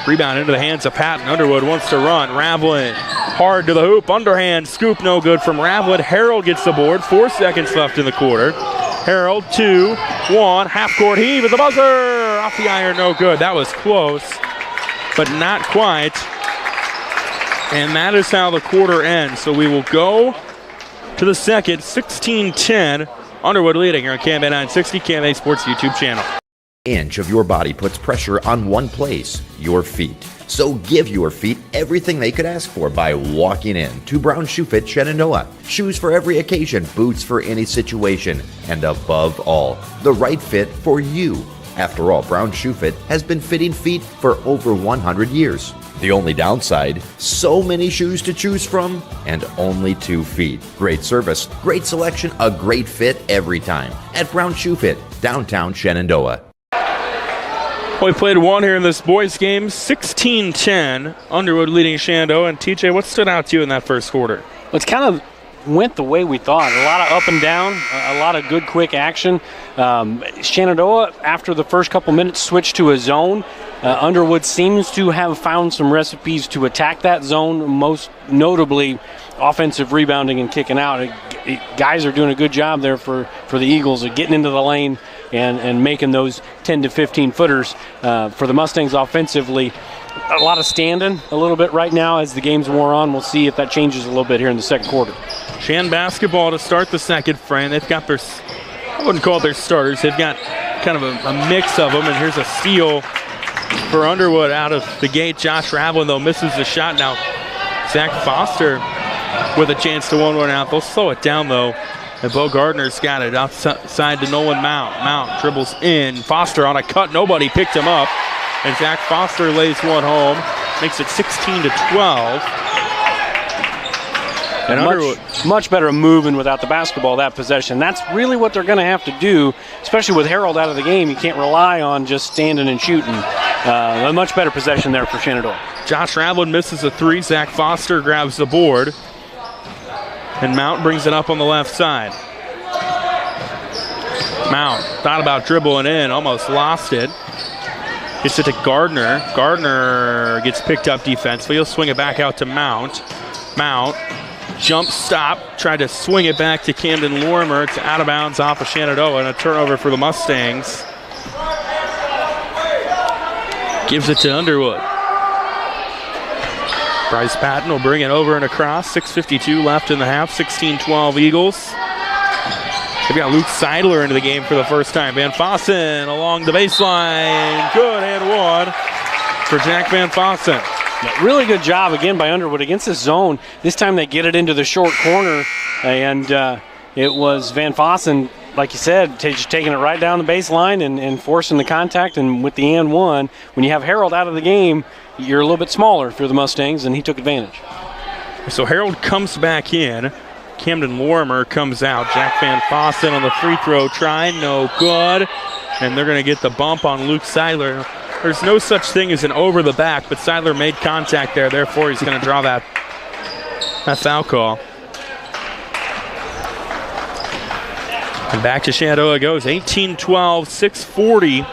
Rebound into the hands of Patton. Underwood wants to run. Ravlin hard to the hoop. Underhand scoop, no good from Ravlin. Harold gets the board. 4 seconds left in the quarter. Harold, 2, 1, half-court heave at the buzzer. Off the iron, no good. That was close, but not quite. And that is how the quarter ends. So we will go to the second, 16-10. Underwood leading here on KMA 960, KMA Sports YouTube channel. Inch of your body puts pressure on one place, your feet. So give your feet everything they could ask for by walking in to Brown Shoe Fit Shenandoah. Shoes for every occasion, boots for any situation, and above all, the right fit for you. After all, Brown Shoe Fit has been fitting feet for over 100 years. The only downside, so many shoes to choose from and only 2 feet. Great service, great selection, a great fit every time at Brown Shoe Fit, downtown Shenandoah. We played one here in this boys game, 16-10. Underwood leading Shenandoah. And TJ, what stood out to you in that first quarter? It's kind of went the way we thought. A lot of up and down, a lot of good quick action. Shenandoah, after the first couple minutes, switched to a zone. Underwood seems to have found some recipes to attack that zone, most notably offensive rebounding and kicking out. Guys are doing a good job there for the Eagles of getting into the lane and making those 10 to 15 footers. For the Mustangs offensively, a lot of standing a little bit right now as the game's wore on. We'll see if that changes a little bit here in the second quarter. Shan basketball to start the second frame. They've got their, I wouldn't call it their starters. They've got kind of a mix of them, and here's a steal for Underwood out of the gate. Josh Ravlin, though, misses the shot. Now Zach Foster with a chance to 1-1 out. They'll slow it down, though. And Bo Gardner's got it outside to Nolan Mount. Mount dribbles in. Foster on a cut. Nobody picked him up. And Zach Foster lays one home. Makes it 16-12. And Underwood, much better moving without the basketball that possession. That's really what they're going to have to do, especially with Harold out of the game. You can't rely on just standing and shooting. A much better possession there for Shenandoah. Josh Ravlin misses a 3. Zach Foster grabs the board. And Mount brings it up on the left side. Mount thought about dribbling in, almost lost it. Gets it to Gardner. Gardner gets picked up defensively. He'll swing it back out to Mount. Mount, jump stop, tried to swing it back to Camden Lorimer. It's out of bounds off of Shenandoah, and a turnover for the Mustangs. Gives it to Underwood. Bryce Patton will bring it over and across. 6:52 left in the half. 16-12 Eagles. They've got Luke Seidler into the game for the first time. Van Fossen along the baseline. Good and one for Jack Van Fossen. Yeah, really good job again by Underwood against this zone. This time they get it into the short corner, and it was Van Fossen, like you said, just taking it right down the baseline and forcing the contact. And with the and one, when you have Harold out of the game, you're a little bit smaller if you're the Mustangs, and he took advantage. So Harold comes back in. Camden Lorimer comes out. Jack Van Fossen on the free throw try, no good. And they're going to get the bump on Luke Seidler. There's no such thing as an over the back, but Seidler made contact there. Therefore, he's going to draw that foul call. And back to Shenandoah goes. 18-12, 6:40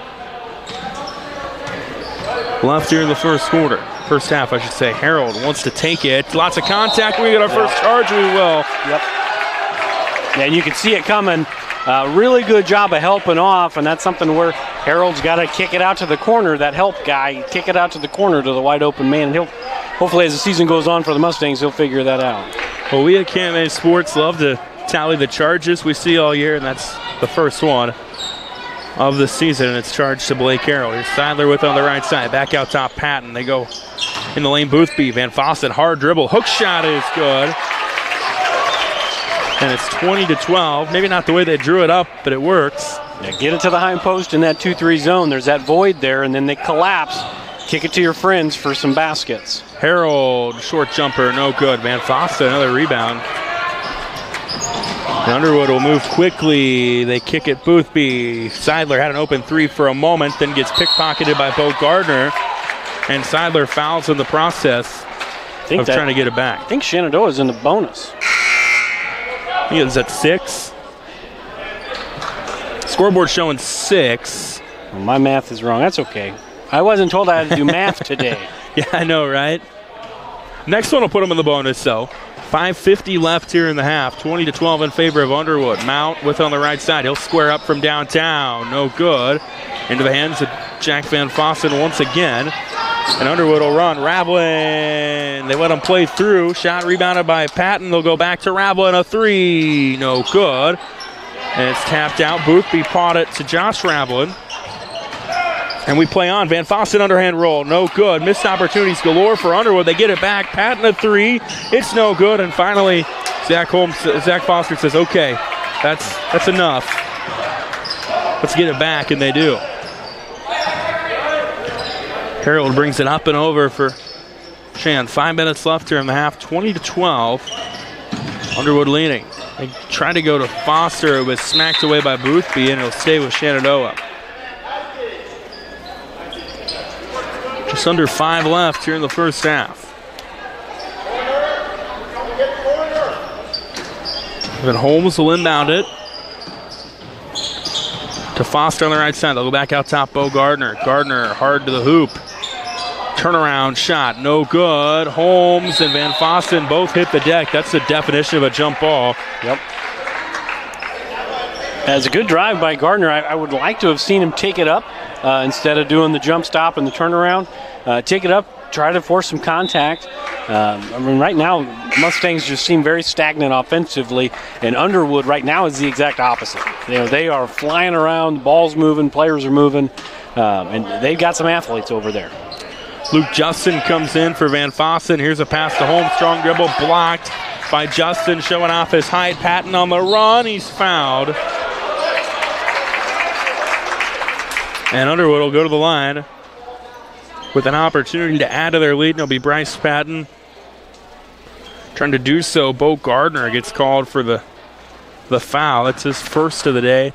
left here in the first quarter. First half, I should say. Harold wants to take it. Lots of contact. We get our first charge. We will. Yep. Yeah, and you can see it coming. Really good job of helping off, and that's something where Harold's got to kick it out to the corner. That help guy, kick it out to the corner to the wide open man. And he'll, hopefully, as the season goes on for the Mustangs, he'll figure that out. Well, we at KMA Sports love to tally the charges we see all year, and that's the first one of the season, and it's charged to Blake Carroll. Here's Seidler with on the right side. Back out top, Patton. They go in the lane, Boothby. Van Fossen, hard dribble. Hook shot is good. And it's 20-12. Maybe not the way they drew it up, but it works. Yeah, get it to the high post in that 2-3 zone. There's that void there, and then they collapse. Kick it to your friends for some baskets. Harold, short jumper, no good. Van Fossen, another rebound. Underwood will move quickly. They kick it Boothby. Seidler had an open 3 for a moment, then gets pickpocketed by Bo Gardner. And Seidler fouls in the process of trying to get it back. I think Shenandoah is in the bonus. He is at 6. Scoreboard showing 6. Well, my math is wrong. That's okay. I wasn't told I had to do math today. Yeah, I know, right? Next one will put him in the bonus, though. 5:50 left here in the half. 20-12 in favor of Underwood. Mount with on the right side. He'll square up from downtown. No good. Into the hands of Jack Van Fossen once again. And Underwood will run. Ravlin. They let him play through. Shot rebounded by Patton. They'll go back to Ravlin. A 3. No good. And it's tapped out. Boothby pawed it to Josh Ravlin. And we play on. Van Fossen underhand roll. No good. Missed opportunities galore for Underwood. They get it back. Patton a 3. It's no good. And finally, Zach Foster says, okay, that's enough. Let's get it back. And they do. Harold brings it up and over for Shan. 5 minutes left here in the half, 20-12. Underwood leading. They tried to go to Foster. It was smacked away by Boothby, and it'll stay with Shenandoah. Just under 5 left here in the first half. Then Holmes will inbound it to Foster on the right side. They'll go back out top, Bo Gardner. Gardner hard to the hoop. Turnaround shot, no good. Holmes and Van Fossen both hit the deck. That's the definition of a jump ball. Yep. That's a good drive by Gardner. I would like to have seen him take it up instead of doing the jump stop and the turnaround. Take it up, try to force some contact. I mean, right now, Mustangs just seem very stagnant offensively, and Underwood right now is the exact opposite. You know, they are flying around, the ball's moving, players are moving, and they've got some athletes over there. Luke Justin comes in for Van Fossen. Here's a pass to Holmes. Strong dribble blocked by Justin, showing off his height. Patton on the run. He's fouled. And Underwood will go to the line with an opportunity to add to their lead. And it'll be Bryce Patton trying to do so. Bo Gardner gets called for the foul. That's his first of the day.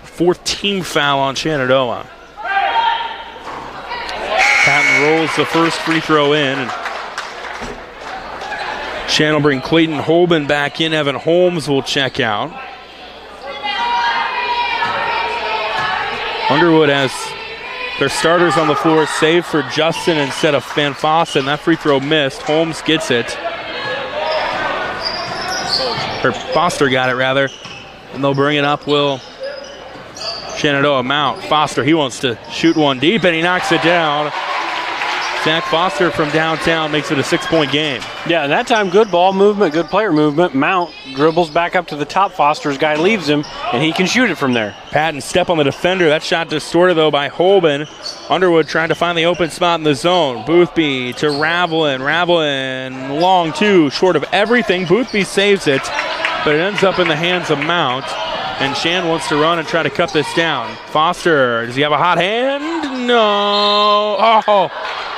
4th team foul on Shenandoah. Patton rolls the first free throw in. And Shan will bring Clayton Holben back in. Evan Holmes will check out. Underwood has their starters on the floor, save for Justin instead of Van Fossen. That free throw missed. Holmes gets it. Or Foster got it, rather. And they'll bring it up, will Shenandoah Mount. Foster, he wants to shoot one deep, and he knocks it down. Zach Foster from downtown makes it a 6-point game. Yeah, and that time good ball movement, good player movement. Mount dribbles back up to the top. Foster's guy leaves him, and he can shoot it from there. Patton step on the defender. That shot distorted, though, by Holben. Underwood trying to find the open spot in the zone. Boothby to Ravelin. Ravelin, long two, short of everything. Boothby saves it, but it ends up in the hands of Mount. And Shan wants to run and try to cut this down. Foster, does he have a hot hand? No. Oh,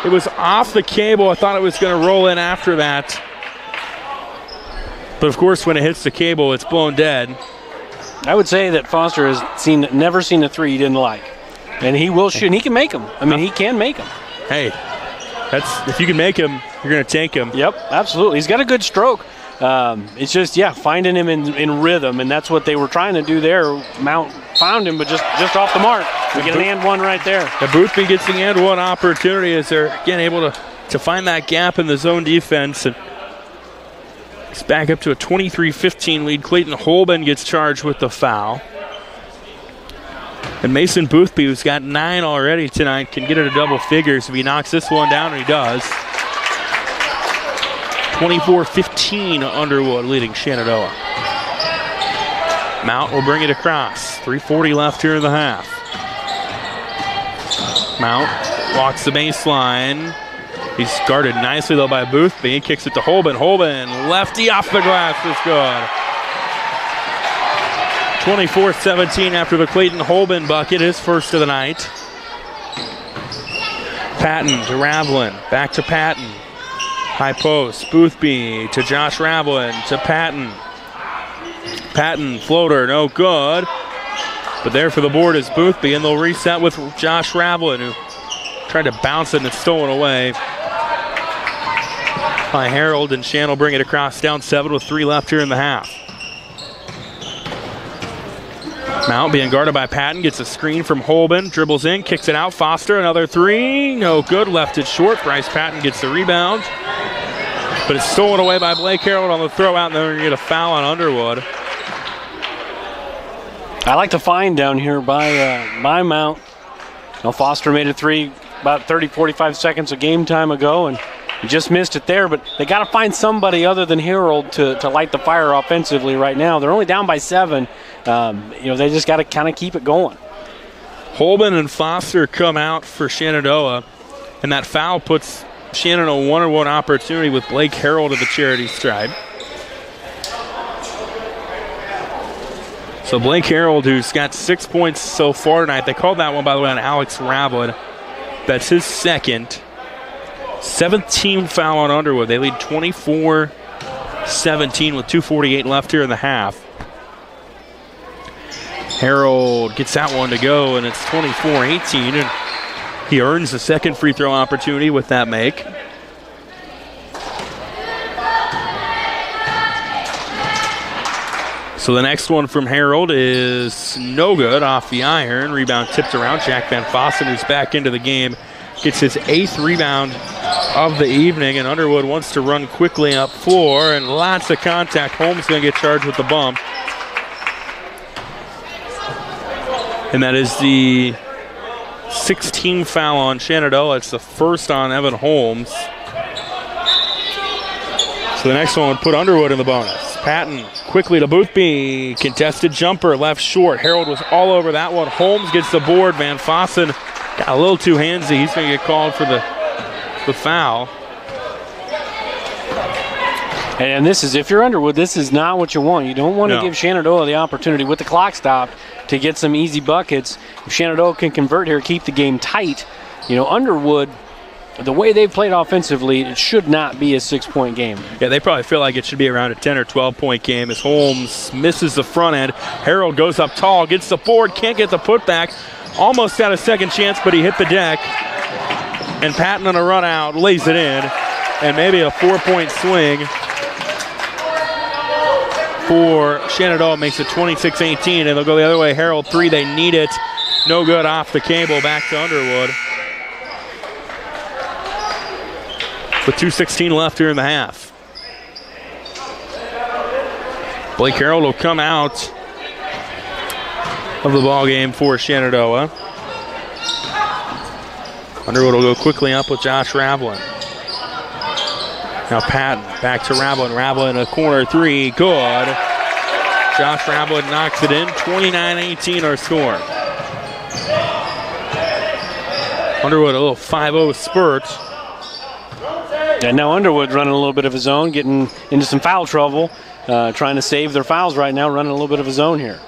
it was off the cable. I thought it was going to roll in after that. But, of course, when it hits the cable, it's blown dead. I would say that Foster has never seen a three he didn't like. And he will shoot, and he can make them. I mean, he can make them. Hey, if you can make him, you're going to take him. Yep, absolutely. He's got a good stroke. It's just, finding him in rhythm, and that's what they were trying to do there. Mount found him, but just off the mark. We get an and one right there. The Boothby gets the and one opportunity as they're, again, able to find that gap in the zone defense. And it's back up to a 23-15 lead. Clayton Holben gets charged with the foul. And Mason Boothby, who's got 9 already tonight, can get it to double figures if he knocks this one down, and he does. 24-15 Underwood leading Shenandoah. Mount will bring it across. 3:40 left here in the half. Mount walks the baseline. He's guarded nicely, though, by Boothby. Kicks it to Holben. Holben, lefty off the glass is good. 24-17 after the Clayton Holben bucket, his first of the night. Patton to Ravelin. Back to Patton. High post, Boothby to Josh Ravelin to Patton. Patton, floater, no good. But there for the board is Boothby, and they'll reset with Josh Ravelin, who tried to bounce it and it's stolen away by Harold, and Shan will bring it across, down 7 with 3 left here in the half. Mount being guarded by Patton, gets a screen from Holben, dribbles in, kicks it out. Foster, another 3, no good, left it short. Bryce Patton gets the rebound, but it's stolen away by Blake Harold on the throw out, and then we're going to get a foul on Underwood. I like the find down here by Mount. Now Foster made a 3 about 30-45 seconds of game time ago, and he just missed it there, but they got to find somebody other than Harold to light the fire offensively right now. They're only down by 7. They just got to kind of keep it going. Holben and Foster come out for Shenandoah, and that foul puts Shannon a 1-on-1 opportunity with Blake Harold at the charity stripe. So Blake Harold, who's got 6 points so far tonight, they called that one, by the way, on Alex Ravelin. That's his second. 7th team foul on Underwood. They lead 24-17 with 2:48 left here in the half. Harold gets that one to go, and it's 24-18, and he earns the second free throw opportunity with that make. So the next one from Harold is no good off the iron. Rebound tipped around. Jack Van Fossen, who's back into the game, gets his 8th rebound of the evening, and Underwood wants to run quickly up floor, and lots of contact. Holmes going to get charged with the bump. And that is the 16 foul on Shenandoah. It's the first on Evan Holmes. So the next one would put Underwood in the bonus. Patton quickly to Boothby. Contested jumper, left short. Harold was all over that one. Holmes gets the board. Van Fossen got a little too handsy. He's going to get called for the foul. And this is, if you're Underwood, this is not what you want. You don't want to give Shenandoah the opportunity with the clock stopped to get some easy buckets. If Shenandoah can convert here, keep the game tight, Underwood, the way they've played offensively, it should not be a 6-point game. Yeah, they probably feel like it should be around a 10 or 12-point game as Holmes misses the front end. Harold goes up tall, gets the board, can't get the putback. Almost got a second chance, but he hit the deck. And Patton on a run out lays it in. And maybe a 4-point swing for Shenandoah makes it 26-18. And they'll go the other way. Harold 3, they need it. No good off the cable, back to Underwood. With 2:16 left here in the half. Blake Harold will come out of the ball game for Shenandoah. Underwood will go quickly up with Josh Ravlin. Now Patton back to Ravlin. Ravlin a corner 3, good. Josh Ravlin knocks it in. 29-18 our score. Underwood a little 5-0 spurt. And now Underwood running a little bit of his own, getting into some foul trouble, trying to save their fouls right now, running a little bit of his own here.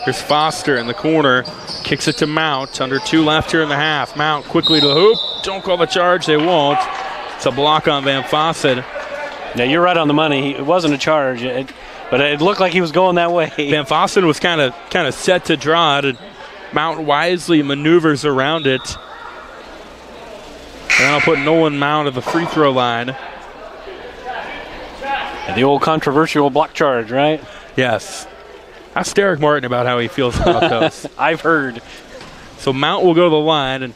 Here's Foster in the corner, kicks it to Mount, under 2 left here in the half. Mount quickly to the hoop, don't call the charge, they won't. It's a block on Van Fossen. Now you're right on the money, it wasn't a charge, but it looked like he was going that way. Van Fossen was kind of set to draw it, and Mount wisely maneuvers around it. And I'll put Nolan Mount at the free throw line. The old controversial block charge, right? Yes. Ask Derek Martin about how he feels about those. I've heard. So Mount will go to the line, and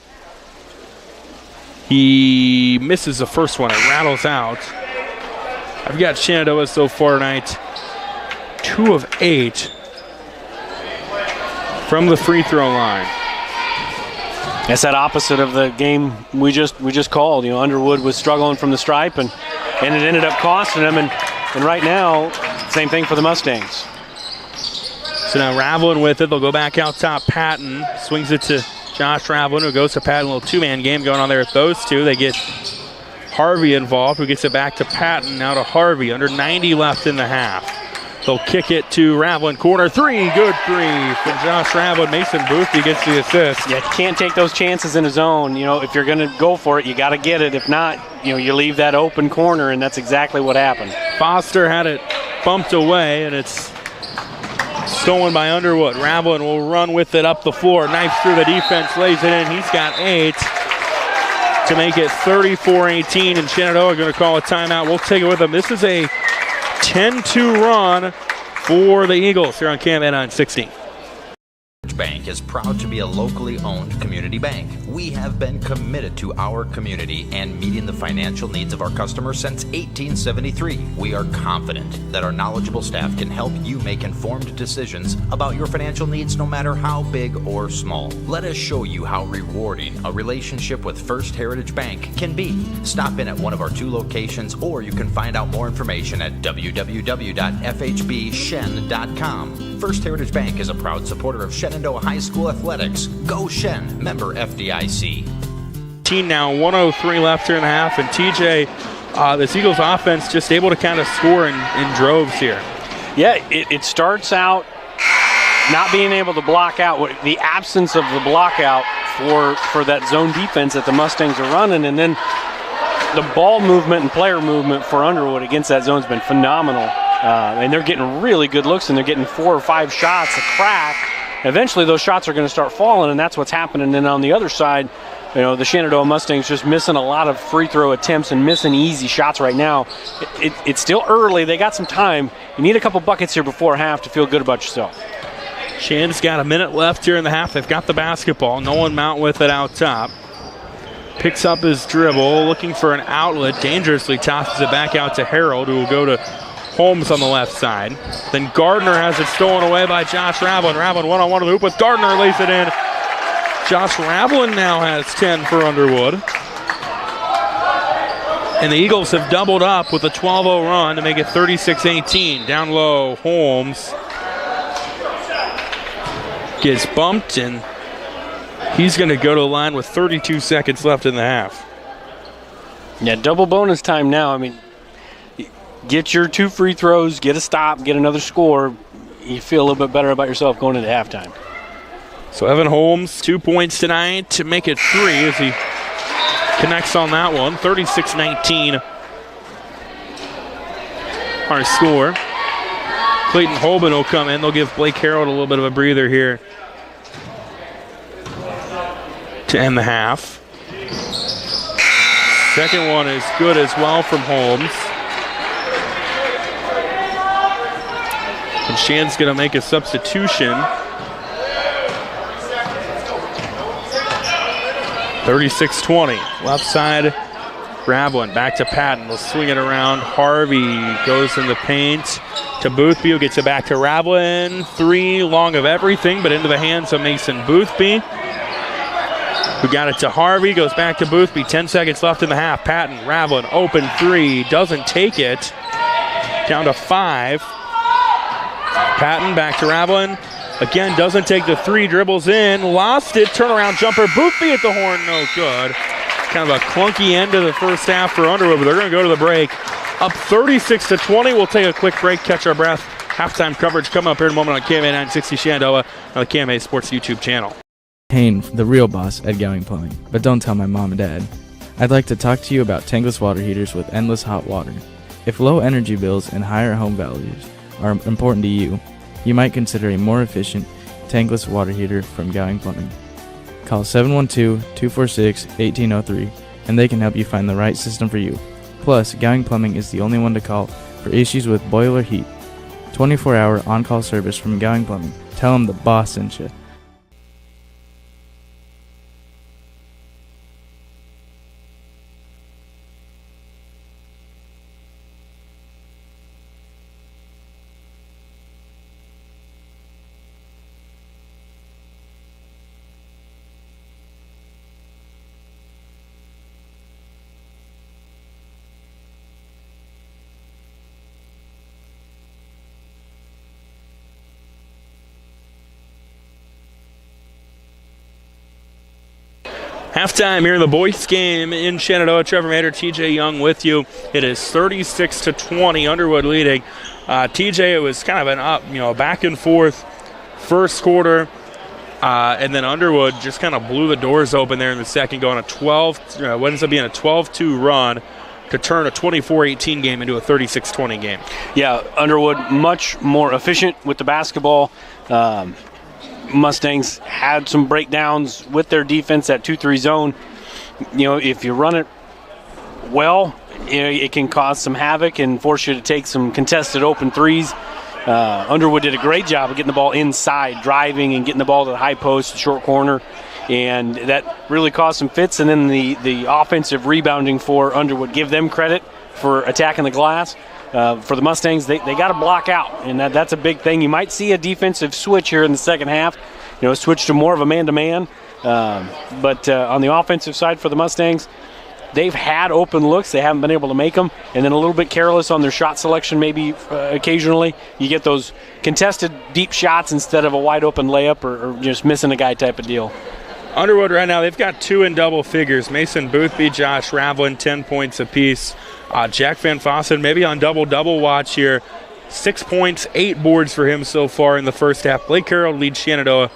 he misses the first one. It rattles out. I've got Shenandoah so far tonight 2 of 8 from the free throw line. That's that opposite of the game we just called. Underwood was struggling from the stripe, and it ended up costing them. And right now, same thing for the Mustangs. So now Ravlin with it. They'll go back out top. Patton swings it to Josh Ravlin, who goes to Patton. A little 2-man game going on there with those two. They get Harvey involved, who gets it back to Patton. Now to Harvey. Under 90 left in the half. They'll kick it to Ravlin. Corner 3. Good 3 from Josh Ravlin. Mason Boothby gets the assist. Yeah, can't take those chances in his own. If you're going to go for it, you got to get it. If not, you leave that open corner, and that's exactly what happened. Foster had it bumped away, and it's stolen by Underwood. Ravlin will run with it up the floor. Knifes through the defense, lays it in. He's got 8 to make it 34-18, and Shenandoah are going to call a timeout. We'll take it with them. This is a 10-2 run for the Eagles here on KMN on 16. Bank is proud to be a locally owned community bank. We have been committed to our community and meeting the financial needs of our customers since 1873. We are confident that our knowledgeable staff can help you make informed decisions about your financial needs, no matter how big or small. Let us show you how rewarding a relationship with First Heritage Bank can be. Stop in at one of our 2 locations, or you can find out more information at www.fhbshen.com. First Heritage Bank is a proud supporter of Shenandoah High School athletics. Go Shen, member FDIC. Now 103 left here in the half, and TJ, this Eagles offense just able to kind of score in droves here. Yeah, it starts out not being able to block out, the absence of the block out for that zone defense that the Mustangs are running, and then the ball movement and player movement for Underwood against that zone has been phenomenal. And they're getting really good looks, and they're getting 4 or 5 shots a crack. Eventually those shots are going to start falling, and that's what's happening. And then on the other side, the Shenandoah Mustangs just missing a lot of free throw attempts and missing easy shots right now. It's still early. They got some time. You need a couple buckets here before half to feel good about yourself. Shan's got a minute left here in the half. They've got the basketball. Nolan Mount with it out top. Picks up his dribble, looking for an outlet. Dangerously tosses it back out to Harold, who will go to Holmes on the left side. Then Gardner has it stolen away by Josh Ravlin. Ravlin one-on-one to the hoop with Gardner, lays it in. Josh Ravlin now has 10 for Underwood. And the Eagles have doubled up with a 12-0 run to make it 36-18. Down low, Holmes gets bumped, and he's going to go to the line with 32 seconds left in the half. Yeah, double bonus time now. I mean, get your 2 free throws, get a stop, get another score. You feel a little bit better about yourself going into halftime. So Evan Holmes, 2 points tonight to make it 3 as he connects on that one. 36-19 our score. Clayton Holben will come in. They'll give Blake Harold a little bit of a breather here to end the half. Second one is good as well from Holmes. And Shan's going to make a substitution. 36-20. Left side, Ravlin back to Patton. We'll swing it around. Harvey goes in the paint to Boothby, who gets it back to Ravlin. 3 long of everything, but into the hands of Mason Boothby, who got it to Harvey. Goes back to Boothby. 10 seconds left in the half. Patton, Ravlin, open 3. Doesn't take it. Down to 5. Patton back to Ravlin. Again, doesn't take the 3, dribbles in, lost it, turnaround jumper, Boothby at the horn, no good. Kind of a clunky end to the first half for Underwood, but they're going to go to the break. Up 36-20, we'll take a quick break, catch our breath. Halftime coverage coming up here in a moment on KMA 960 Shenandoah on the KMA Sports YouTube channel. Kane, the real boss at Gowing Plumbing, but don't tell my mom and dad. I'd like to talk to you about tankless water heaters with endless hot water. If low energy bills and higher home values are important to you, you might consider a more efficient tankless water heater from Gowing Plumbing. Call 712-246-1803 and they can help you find the right system for you. Plus, Gowing Plumbing is the only one to call for issues with boiler heat. 24-hour on-call service from Gowing Plumbing. Tell them the boss sent you. Halftime here in the boys game in Shenandoah. Trevor Mater, TJ Young with you. It is 36-20, Underwood leading. TJ, it was kind of an up, back and forth first quarter, and then Underwood just kind of blew the doors open there in the second, going what ends up being a 12-2 run to turn a 24-18 game into a 36-20 game. Yeah, Underwood much more efficient with the basketball. Mustangs had some breakdowns with their defense, that 2-3 zone. If you run it well, it can cause some havoc and force you to take some contested open threes. Underwood did a great job of getting the ball inside, driving and getting the ball to the high post, the short corner, and that really caused some fits. And then the offensive rebounding for Underwood, give them credit for attacking the glass. For the Mustangs, they got to block out, and that's a big thing. You might see a defensive switch here in the second half, switch to more of a man-to-man. But on the offensive side for the Mustangs, they've had open looks. They haven't been able to make them, and then a little bit careless on their shot selection maybe occasionally. You get those contested deep shots instead of a wide-open layup or just missing a guy type of deal. Underwood right now, they've got 2 in double figures. Mason Boothby, Josh Ravlin, 10 points apiece. Jack Van Fossen maybe on double-double watch here. 6 points, 8 boards for him so far in the first half. Blake Carroll leads Shenandoah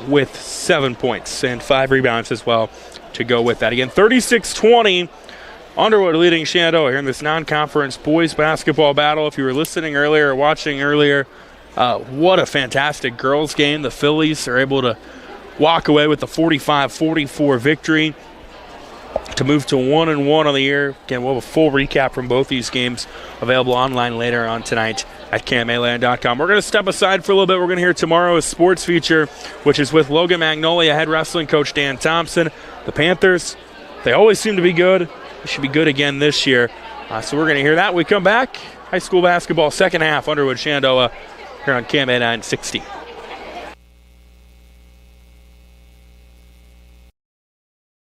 with 7 points and 5 rebounds as well to go with that. Again, 36-20. Underwood leading Shenandoah here in this non-conference boys basketball battle. If you were listening earlier or watching earlier, what a fantastic girls game. The Phillies are able to walk away with the 45-44 victory to move to 1-1 on the year. Again, we'll have a full recap from both these games available online later on tonight at CamAland.com. We're going to step aside for a little bit. We're going to hear tomorrow's sports feature, which is with Logan Magnolia head wrestling coach Dan Thompson. The Panthers, they always seem to be good. They should be good again this year. So we're going to hear that when we come back. High school basketball, second half, Underwood, Shenandoah, here on Cam 960.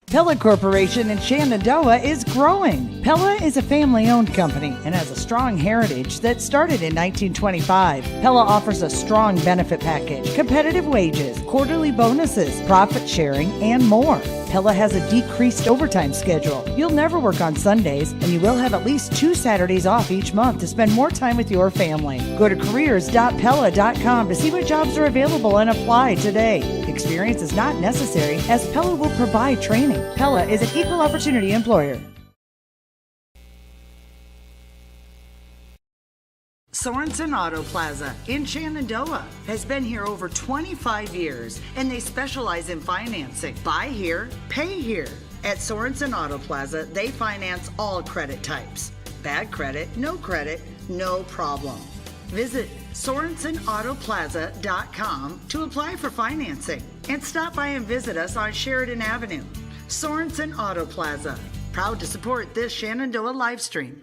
Pella Corporation in Shenandoah is growing. Pella is a family-owned company and has a strong heritage that started in 1925. Pella offers a strong benefit package, competitive wages, quarterly bonuses, profit sharing, and more. Pella has a decreased overtime schedule. You'll never work on Sundays, and you will have at least 2 Saturdays off each month to spend more time with your family. Go to careers.pella.com to see what jobs are available and apply today. Experience is not necessary, as Pella will provide training. Pella is an equal opportunity employer. Sorensen Auto Plaza in Shenandoah has been here over 25 years, and they specialize in financing. Buy here, pay here. At Sorensen Auto Plaza, they finance all credit types. Bad credit, no problem. Visit SorensenAutoplaza.com to apply for financing, and stop by and visit us on Sheridan Avenue. Sorensen Auto Plaza, proud to support this Shenandoah live stream.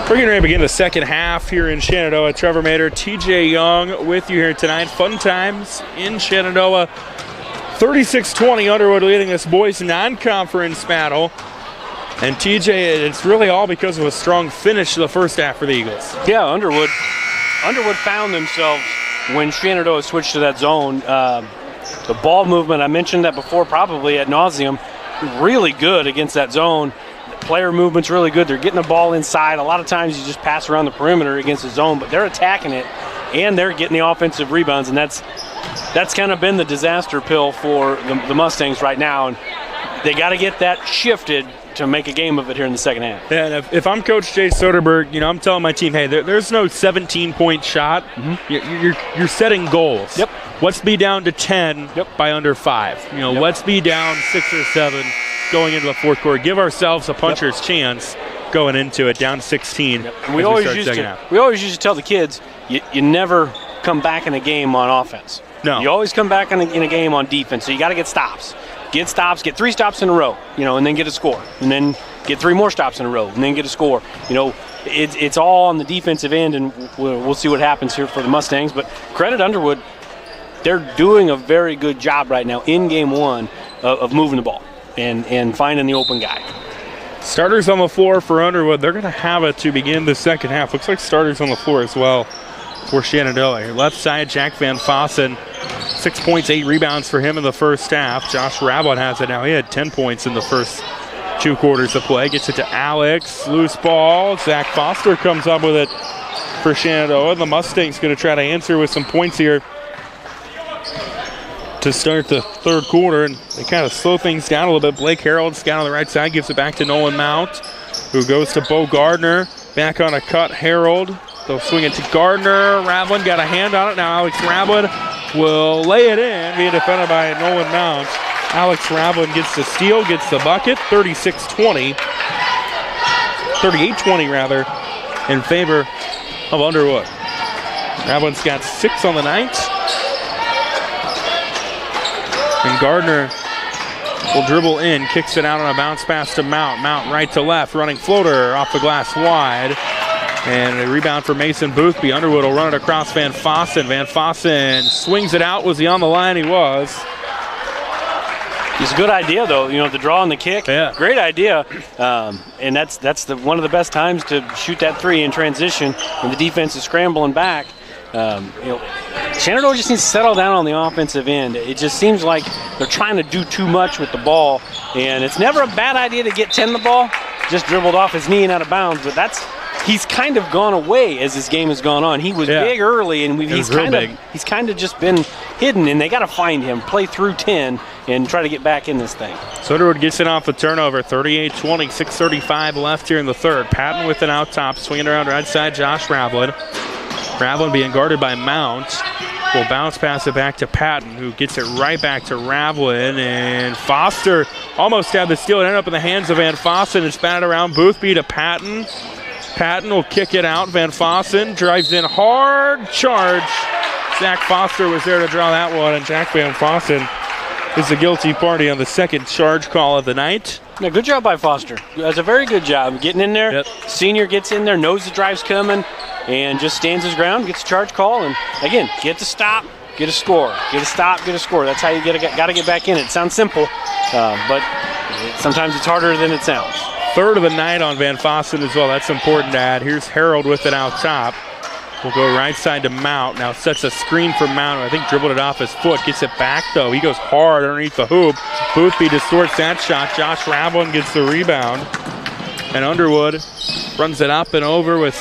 We're getting ready to begin the second half here in Shenandoah. Trevor Mater, TJ Young with you here tonight. Fun times in Shenandoah. 36-20, Underwood leading this boys non-conference battle. And TJ, it's really all because of a strong finish to the first half for the Eagles. Yeah, Underwood found themselves when Shenandoah switched to that zone. The ball movement, I mentioned that before probably ad nauseum, really good against that zone. Player movement's really good. They're getting the ball inside. A lot of times you just pass around the perimeter against the zone, but they're attacking it, and they're getting the offensive rebounds, and that's kind of been the disaster pill for the Mustangs right now, and they got to get that shifted to make a game of it here in the second half. And if I'm Coach Jay Soderberg, I'm telling my team, hey, there's no 17-point shot. Mm-hmm. You're setting goals. Yep. Let's be down to 10 by under 5. Let's be down 6 or 7 going into the fourth quarter. Give ourselves a puncher's chance going into it, down 16. Yep. And we always used to tell the kids, you never come back in a game on offense. No. You always come back in a game on defense, so you got to get stops. Get 3 stops in a row, and then get a score. And then get 3 more stops in a row, and then get a score. It's all on the defensive end, and we'll see what happens here for the Mustangs. But credit Underwood, they're doing a very good job right now in game one of moving the ball and finding the open guy. Starters on the floor for Underwood. They're going to have it to begin the second half. Looks like starters on the floor as well for Shenandoah. Left side, Jack Van Fossen. 6 points, 8 rebounds for him in the first half. Josh Rablin has it now. He had 10 points in the first 2 quarters of play. Gets it to Alex. Loose ball. Zach Foster comes up with it for Shenandoah. The Mustangs going to try to answer with some points here to start the third quarter. And they kind of slow things down a little bit. Blake Harold's down on the right side. Gives it back to Nolan Mount, who goes to Bo Gardner. Back on a cut, Harold. They'll swing it to Gardner. Rablin got a hand on it. Now Alex Rablin will lay it in, being defended by Nolan Mount. Alex Rablin gets the steal, gets the bucket, 38-20 rather, in favor of Underwood. Rablin's got 6 on the night. And Gardner will dribble in, kicks it out on a bounce pass to Mount. Mount right to left, running floater off the glass wide. And a rebound for Mason Boothby. Underwood will run it across Van Fossen. Van Fossen swings it out. Was he on the line? He was. It's a good idea, though, the draw and the kick. Yeah. Great idea. And that's one of the best times to shoot that 3 in transition when the defense is scrambling back. Shenandoah just needs to settle down on the offensive end. It just seems like they're trying to do too much with the ball. And it's never a bad idea to get 10 the ball. Just dribbled off his knee and out of bounds. But he's kind of gone away as this game has gone on. He was big early, and he's kind of just been hidden, and they got to find him, play through 10, and try to get back in this thing. So Underwood gets it off the turnover, 38-20, 6:35 left here in the third. Patton with it out top, swinging around right side, Josh Rablin. Rablin being guarded by Mount. Will bounce pass it back to Patton, who gets it right back to Rablin, and Foster almost had the steal. It ended up in the hands of Van Fossen. It's batted around Boothby to Patton. Patton will kick it out. Van Fossen drives in hard, charge. Zach Foster was there to draw that one, and Jack Van Fossen is the guilty party on the second charge call of the night. Yeah, good job by Foster. That's a very good job getting in there. Yep. Senior gets in there, knows the drive's coming, and just stands his ground, gets a charge call, and again, get the stop, get a score. Get a stop, get a score. That's how you got to get back in. It sounds simple, but sometimes it's harder than it sounds. Third of the night on Van Fossen as well. That's important to add. Here's Harold with it out top. We'll go right side to Mount. Now sets a screen for Mount. I think dribbled it off his foot. Gets it back, though. He goes hard underneath the hoop. Boothby distorts that shot. Josh Rablin gets the rebound. And Underwood runs it up and over with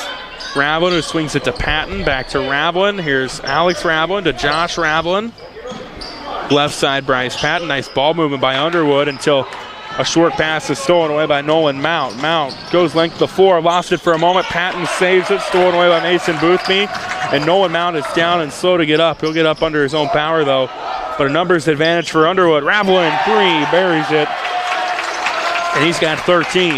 Rablin, who swings it to Patton. Back to Rablin. Here's Alex Rablin to Josh Rablin. Left side, Bryce Patton. Nice ball movement by Underwood until a short pass is stolen away by Nolan Mount. Mount goes length of the floor, lost it for a moment. Patton saves it, stolen away by Mason Boothby. And Nolan Mount is down and slow to get up. He'll get up under his own power, though. But a numbers advantage for Underwood. Rablin, 3, buries it. And he's got 13.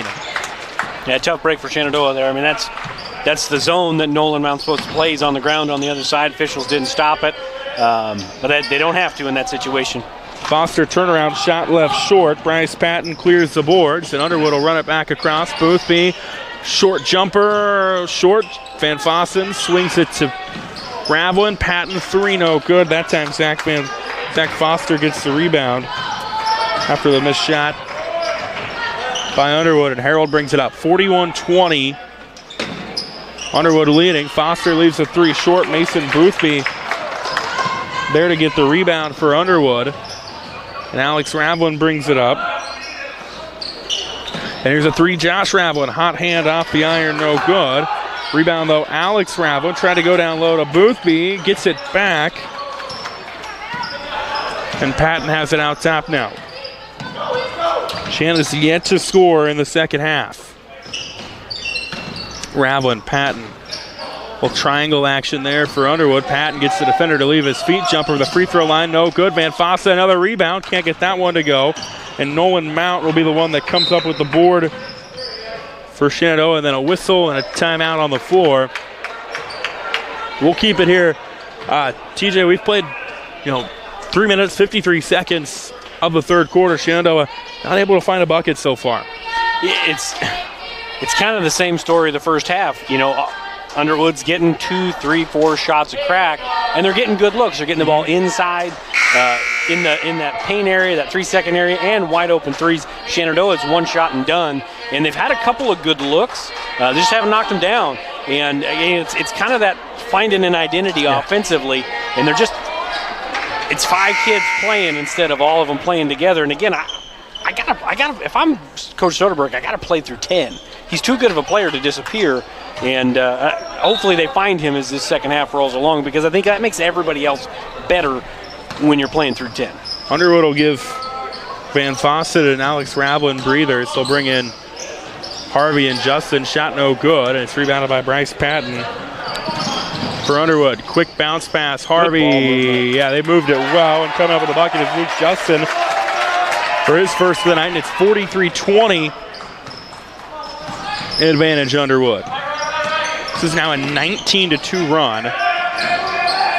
Yeah, tough break for Shenandoah there. I mean, that's the zone that Nolan Mount's supposed to play. He's on the ground on the other side. Officials didn't stop it. But they don't have to in that situation. Foster turnaround shot left short. Bryce Patton clears the boards, and Underwood will run it back across. Boothby Short jumper, short. Van Fossen swings it to Ravlin. Patton, 3, no good. That time Zach Foster gets the rebound after the missed shot by Underwood, and Harold brings it up. 41-20. Underwood leading. Foster leaves a 3 short. Mason Boothby there to get the rebound for Underwood. And Alex Ravlin brings it up. And here's a 3, Josh Ravlin. Hot hand off the iron, no good. Rebound, though, Alex Ravlin. Trying to go down low to Boothby. Gets it back. And Patton has it out top now. Shannon is yet to score in the second half. Ravlin, Patton. Little triangle action there for Underwood. Patton gets the defender to leave his feet. Jumper the free throw line, no good. Van Fossa, another rebound. Can't get that one to go. And Nolan Mount will be the one that comes up with the board for Shenandoah, and then a whistle and a timeout on the floor. We'll keep it here. TJ, we've played, 3 minutes, 53 seconds of the third quarter. Shenandoah not able to find a bucket so far. It's kind of the same story the first half. Underwood's getting 2, 3, 4 shots a crack, and they're getting good looks. They're getting the ball inside, in that paint area, that 3-second area, and wide open threes. Shenandoah's 1 shot and done, and they've had a couple of good looks. They just haven't knocked them down. And again, it's kind of that finding an identity offensively, and it's 5 kids playing instead of all of them playing together. And again, I gotta. If I'm Coach Soderberg, I gotta play through 10. He's too good of a player to disappear, and hopefully they find him as this second half rolls along, because I think that makes everybody else better when you're playing through 10. Underwood will give Van Fossett and Alex Ravlin breathers. They'll bring in Harvey and Justin. Shot no good, and it's rebounded by Bryce Patton for Underwood. Quick bounce pass. Harvey, they moved it well, and coming up with the bucket is Luke Justin for his first of the night, and it's 43-20 advantage Underwood. This is now a 19-2 run,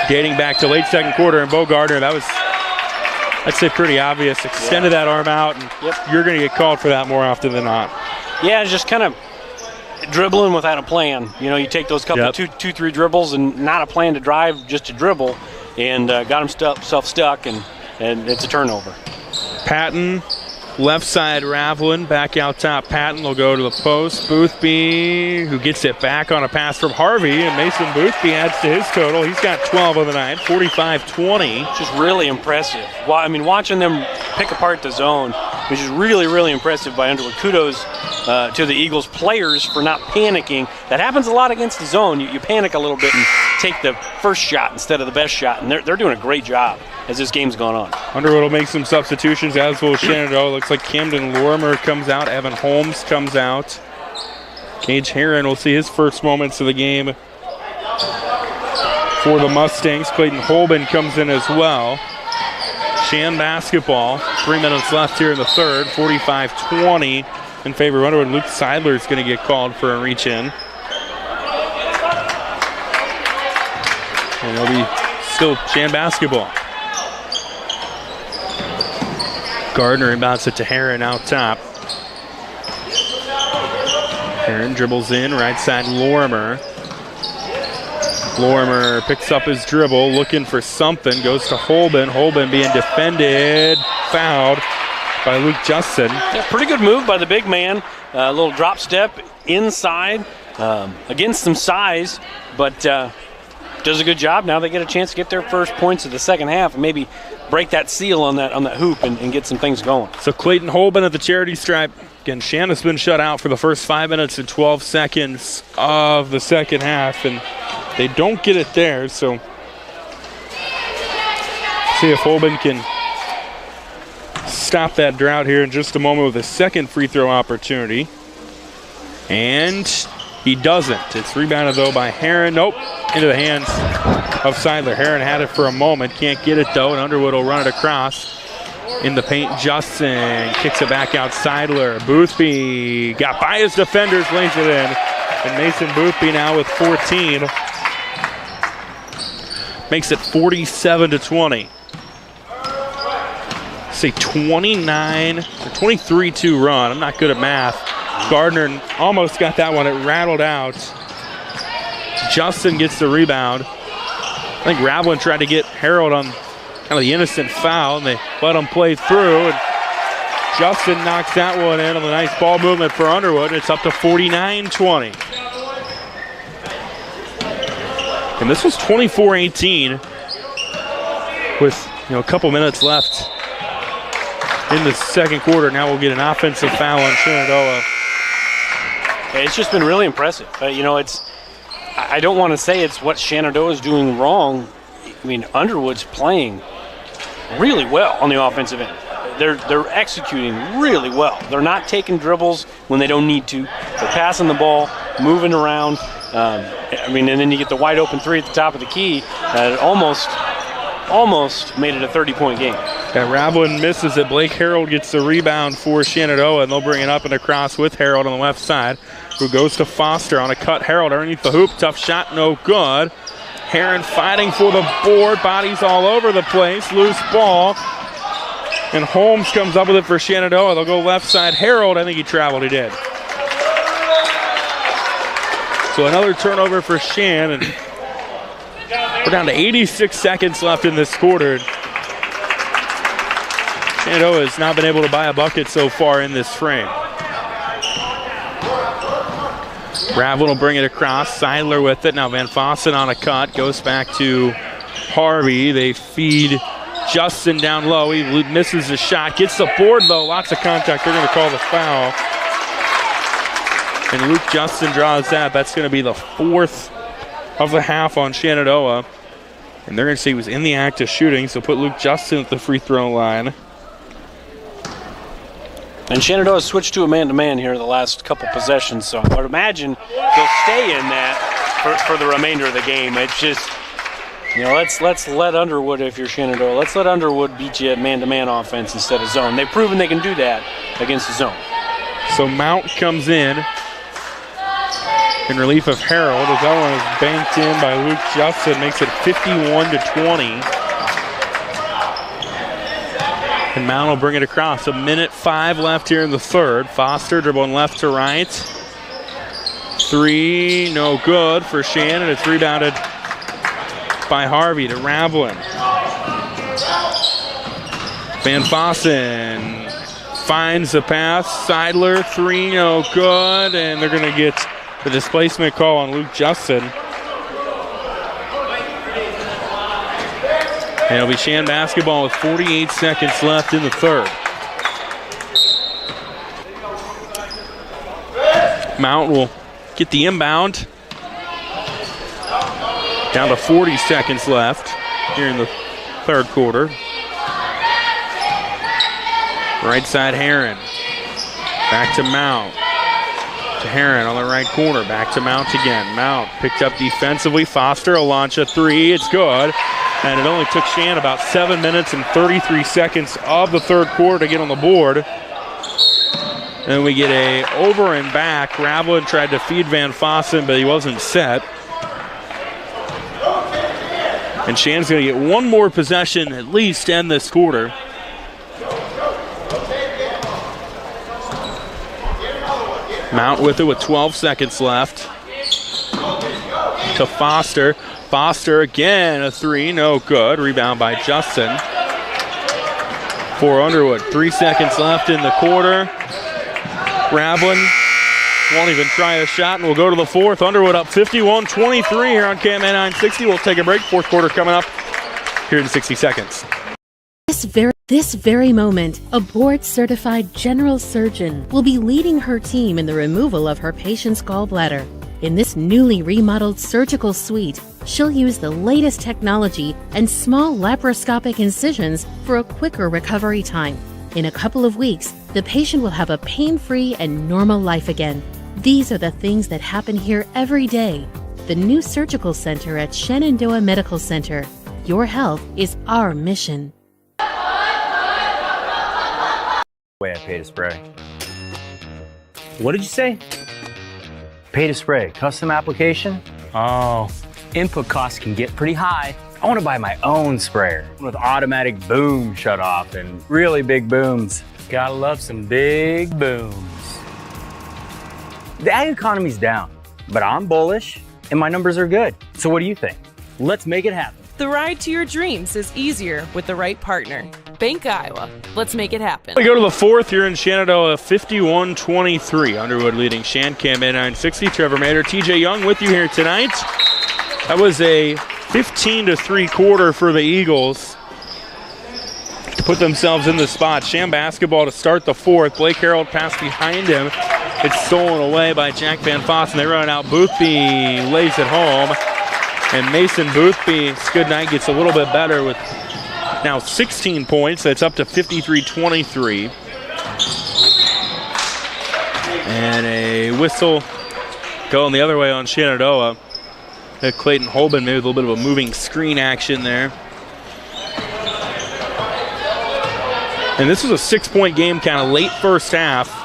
dating back to late second quarter, and Bo Gardner, that was, I'd say, pretty obvious. Extended that arm out, and you're going to get called for that more often than not. Yeah, just kind of dribbling without a plan. You take those couple 2-3 dribbles and not a plan to drive, just to dribble, and got himself stuck, and it's a turnover. Patton, left side Ravlin, back out top. Patton will go to the post. Boothby, who gets it back on a pass from Harvey, and Mason Boothby adds to his total. He's got 12 of the night, 45-20. Just really impressive. Watching them pick apart the zone, which is really, really impressive by Underwood. Kudos to the Eagles players for not panicking. That happens a lot against the zone. You panic a little bit and take the first shot instead of the best shot, and they're doing a great job as this game's gone on. Underwood will make some substitutions, as will Shenandoah. Looks like Camden Lorimer comes out. Evan Holmes comes out. Gage Herron will see his first moments of the game for the Mustangs. Clayton Holben comes in as well. Shan basketball. 3 minutes left here in the third. 45-20 in favor of Underwood. Luke Seidler is going to get called for a reach-in. And it'll be still Shan basketball. Gardner inbounds it to Herron out top. Herron dribbles in, right side Lorimer. Lorimer picks up his dribble, looking for something, goes to Holben. Holben being defended, fouled by Luke Justin. Yeah, pretty good move by the big man. A little drop step inside, against some size, but does a good job. Now they get a chance to get their first points of the second half and maybe break that seal on that hoop and get some things going. So Clayton Holben at the charity stripe. Again, Shanna's been shut out for the first 5 minutes and 12 seconds of the second half, and they don't get it there. So see if Holben can stop that drought here in just a moment with a second free throw opportunity. And he doesn't. It's rebounded, though, by Herron. Nope, into the hands of Seidler. Herron had it for a moment. Can't get it, though, and Underwood will run it across. In the paint, Justin kicks it back out. Seidler. Boothby got by his defenders, lays it in. And Mason Boothby now with 14. Makes it 47-20. Say 29 or 23-2 run. I'm not good at math. Gardner almost got that one. It rattled out. Justin gets the rebound. I think Ravlin tried to get Harold on kind of the innocent foul, and they let him play through. And Justin knocks that one in on the nice ball movement for Underwood. It's up to 49-20. And this was 24-18 with a couple minutes left in the second quarter. Now we'll get an offensive foul on Shenandoah. It's just been really impressive. I don't want to say it's what Shenandoah is doing wrong. I mean, Underwood's playing really well on the offensive end. They're executing really well. They're not taking dribbles when they don't need to. They're passing the ball, moving around. And then you get the wide open three at the top of the key. It almost made it a 30-point game. Yeah, Ravlin misses it. Blake Harold gets the rebound for Shenandoah, and they'll bring it up and across with Harold on the left side, who goes to Foster on a cut. Harold underneath the hoop. Tough shot, no good. Heron fighting for the board. Bodies all over the place. Loose ball. And Holmes comes up with it for Shenandoah. They'll go left side. Harold, I think he traveled. He did. So another turnover for Shan, and we're down to 86 seconds left in this quarter. Shenandoah has not been able to buy a bucket so far in this frame. Ravlin will bring it across. Seidler with it. Now Van Fossen on a cut. Goes back to Harvey. They feed Justin down low. He misses the shot. Gets the board, though. Lots of contact. They're going to call the foul. And Luke Justin draws that. That's going to be the fourth of the half on Shenandoah. And they're going to say he was in the act of shooting, so put Luke Justin at the free throw line. And Shenandoah switched to a man-to-man here the last couple possessions, so I would imagine they'll stay in that for the remainder of the game. It's just, let's let Underwood, if you're Shenandoah, let's let Underwood beat you at man-to-man offense instead of zone. They've proven they can do that against the zone. So Mount comes in relief of Harold, as that one is banked in by Luke Justin, makes it 51-20. And Mount will bring it across. 1:05 left here in the third. Foster dribbling left to right. Three, no good for Shannon. It's rebounded by Harvey to Ravlin. Van Fossen finds the pass. Seidler, three, no good. And they're going to get the displacement call on Luke Justin. And it'll be Shan basketball with 48 seconds left in the third. Mount will get the inbound. Down to 40 seconds left here in the third quarter. Right side Heron. Back to Mount. To Heron on the right corner. Back to Mount again. Mount picked up defensively. Foster will launch a three. It's good. And it only took Shan about 7 minutes and 33 seconds of the third quarter to get on the board. And we get a over and back. Ravlin tried to feed Van Fossen, but he wasn't set. And Shan's going to get one more possession at least to end this quarter. Mount with it with 12 seconds left. To Foster. Foster again, a three, no good. Rebound by Justin. For Underwood, 3 seconds left in the quarter. Ravlin won't even try a shot, and we'll go to the fourth. Underwood up 51-23 here on KMA 960. We'll take a break. Fourth quarter coming up here in 60 seconds. This very moment, a board-certified general surgeon will be leading her team in the removal of her patient's gallbladder. In this newly remodeled surgical suite, she'll use the latest technology and small laparoscopic incisions for a quicker recovery time. In a couple of weeks, the patient will have a pain-free and normal life again. These are the things that happen here every day. The new surgical center at Shenandoah Medical Center. Your health is our mission. Way I pay to spray. What did you say? Pay to spray. Custom application? Oh, input costs can get pretty high. I want to buy my own sprayer with automatic boom shutoff and really big booms. Gotta love some big booms. The ag economy's down, but I'm bullish and my numbers are good. So what do you think? Let's make it happen. The ride to your dreams is easier with the right partner. Bank Iowa. Let's make it happen. We go to the fourth here in Shenandoah, 51-23. Underwood leading Shan-Cam 960. Trevor Mader, TJ Young with you here tonight. That was a 15-3 quarter for the Eagles to put themselves in the spot. Shan basketball to start the fourth. Blake Harold passed behind him. It's stolen away by Jack Van Fossen. They run it out. Boothby lays it home. And Mason Boothby's good night gets a little bit better with now 16 points. That's up to 53-23. And a whistle going the other way on Shenandoah. Clayton Holben maybe with a little bit of a moving screen action there. And this was a 6-point game kind of late first half.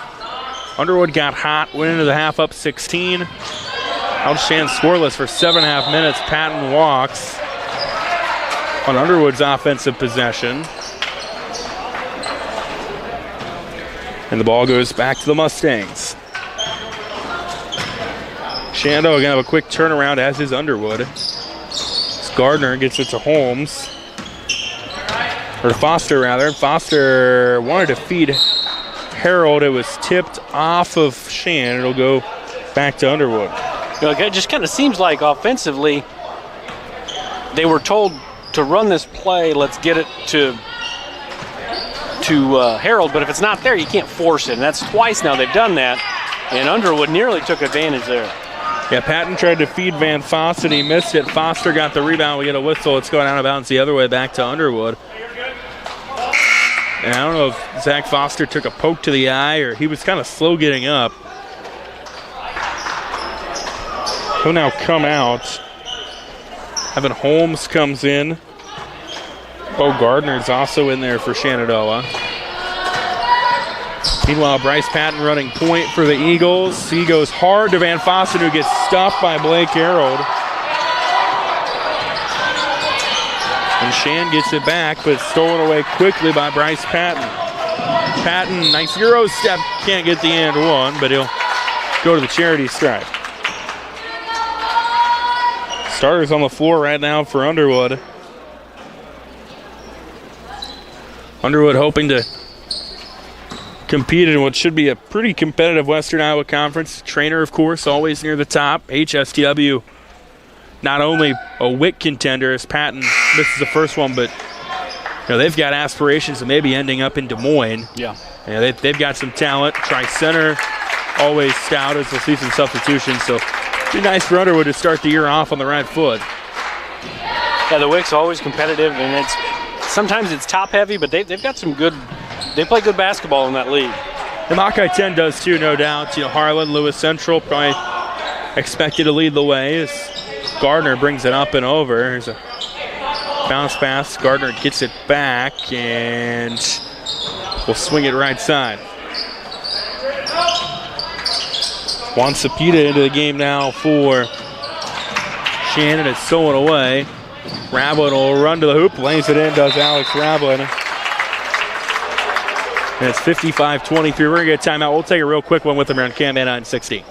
Underwood got hot, went into the half up 16. Held Shan scoreless for 7.5 minutes. Patton walks on Underwood's offensive possession. And the ball goes back to the Mustangs. Shenandoah gonna have a quick turnaround, as is Underwood. As Gardner gets it to Holmes. Or Foster, rather. Foster wanted to feed Harold. It was tipped off of Shan. It'll go back to Underwood. It just kind of seems like offensively they were told to run this play, let's get it to Harold, but if it's not there, you can't force it. And that's twice now they've done that, and Underwood nearly took advantage there. Yeah, Patton tried to feed Van Fossen. He missed it. Foster got the rebound. We get a whistle. It's going out of bounds the other way back to Underwood. And I don't know if Zach Foster took a poke to the eye or he was kind of slow getting up. He'll now come out. Evan Holmes comes in. Bo Gardner's also in there for Shenandoah. Meanwhile, Bryce Patton running point for the Eagles. He goes hard to Van Fossen, who gets stopped by Blake Harold. And Shan gets it back, but it's stolen away quickly by Bryce Patton. Patton, nice Euro step, can't get the and one, but he'll go to the charity stripe. Starters on the floor right now for Underwood. Underwood hoping to compete in what should be a pretty competitive Western Iowa Conference. Trainer, of course, always near the top. HSTW, not only a WIC contender as Patton misses the first one, but they've got aspirations of maybe ending up in Des Moines. Yeah. They've got some talent. Tri-Center, always stout as we'll see some substitutions. So be nice for Underwood to start the year off on the right foot. Yeah, the WIC's always competitive, and sometimes it's top heavy, but they've got some good. They play good basketball in that league. The Hawkeye 10 does too, no doubt. Harlan, Lewis Central probably expected to lead the way as Gardner brings it up and over. There's a bounce pass. Gardner gets it back and will swing it right side. Juan Cepeda into the game now for Shannon. It's stolen away. Rablin will run to the hoop, lays it in, does Alex Rablin. And it's 55-23. We're going to get a timeout. We'll take a real quick one with them here on Cam 960.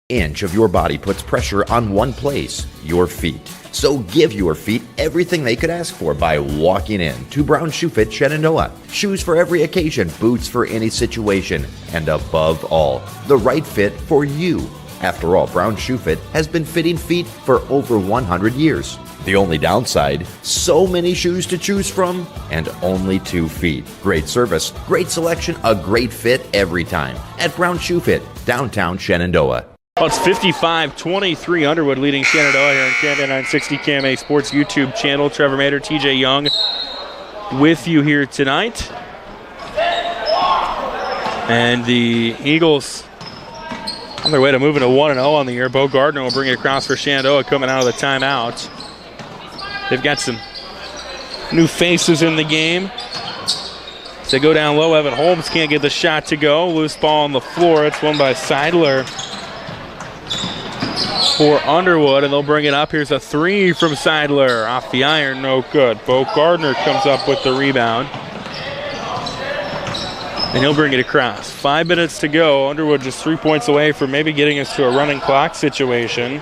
Inch of your body puts pressure on one place, your feet. So give your feet everything they could ask for by walking in to Brown Shoe Fit Shenandoah. Shoes for every occasion, boots for any situation, and above all, the right fit for you. After all, Brown Shoe Fit has been fitting feet for over 100 years. The only downside, so many shoes to choose from and only 2 feet. Great service, great selection, a great fit every time at Brown Shoe Fit, downtown Shenandoah. Well, it's 55-23, Underwood leading Shenandoah here on Cam 960 KMA Sports YouTube channel. Trevor Mader, TJ Young with you here tonight. And the Eagles on their way to moving to 1-0 on the year. Bo Gardner will bring it across for Shenandoah coming out of the timeout. They've got some new faces in the game. As they go down low, Evan Holmes can't get the shot to go. Loose ball on the floor. It's won by Seidler for Underwood, and they'll bring it up. Here's a 3 from Seidler. Off the iron, no good. Bo Gardner comes up with the rebound. And he'll bring it across. 5 minutes to go. Underwood just 3 points away from maybe getting us to a running clock situation.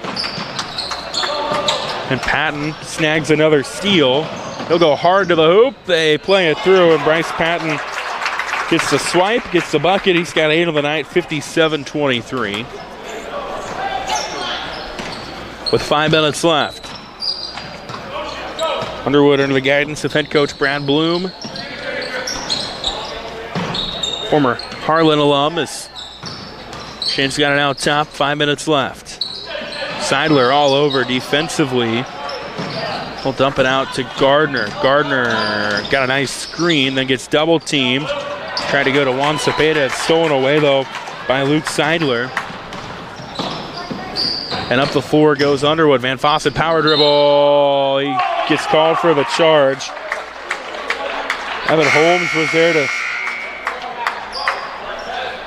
And Patton snags another steal. He'll go hard to the hoop. They play it through, and Bryce Patton gets the swipe, gets the bucket. He's got 8 of the night, 57-23. With 5 minutes left. Underwood under the guidance of head coach Brad Bloom. Former Harlan alum is Shane's got it out top, 5 minutes left. Seidler all over defensively. He'll dump it out to Gardner. Gardner got a nice screen, then gets double teamed. Tried to go to Juan Cepeda. It's stolen away though by Luke Seidler. And up the floor goes Underwood. Van Fossen power dribble. He gets called for the charge. Evan Holmes was there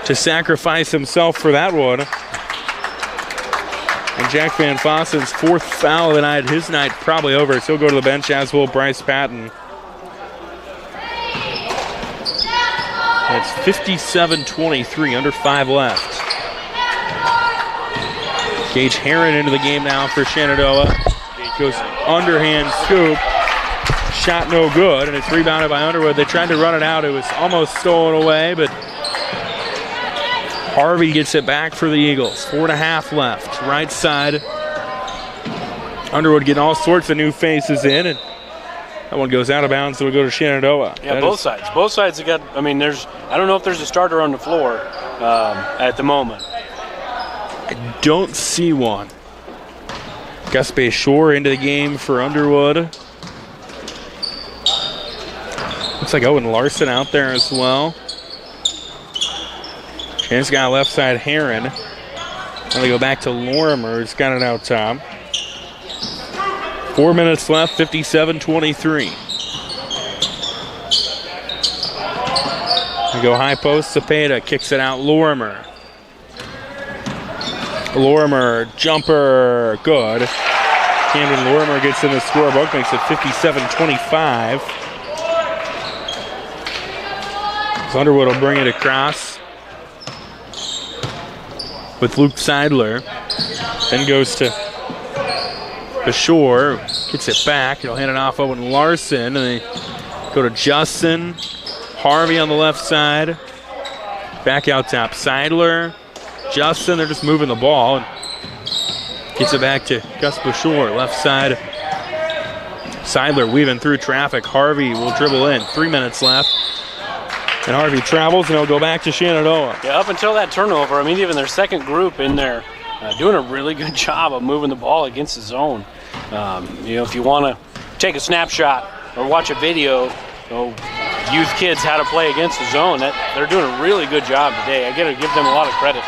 to sacrifice himself for that one. And Jack Van Fossen's 4th foul of the night. His night probably over, so he'll go to the bench, as will Bryce Patton. And it's 57-23, under 5 left. Gage Herron into the game now for Shenandoah. Goes underhand scoop. Shot no good, and it's rebounded by Underwood. They tried to run it out. It was almost stolen away, but Harvey gets it back for the Eagles. 4.5 left. Right side. Underwood getting all sorts of new faces in, and that one goes out of bounds, so we go to Shenandoah. Yeah, both sides. Both sides have got, I mean, I don't know if there's a starter on the floor at the moment. I don't see one. Gus Bayshore into the game for Underwood. Looks like Owen Larson out there as well. And it's got left side Herron. Then they go back to Lorimer, who's got it out top. 4 minutes left, 57-23. They go high post, Cepeda kicks it out, Lorimer. Lorimer, jumper, good. Camden Lorimer gets in the scorebook, makes it 57-25. So Underwood will bring it across with Luke Seidler. Then goes to Bashore, gets it back. He'll hand it off Owen Larson, and they go to Justin. Harvey on the left side. Back out top, Seidler. Justin, they're just moving the ball. And gets it back to Gus Bashore, left side. Seidler weaving through traffic. Harvey will dribble in. 3 minutes left. And Harvey travels, and he'll go back to Shenandoah. Yeah, up until that turnover, I mean, even their second group in there doing a really good job of moving the ball against the zone. If you want to take a snapshot or watch a video, youth kids how to play against the zone, they're doing a really good job today. I got to give them a lot of credit.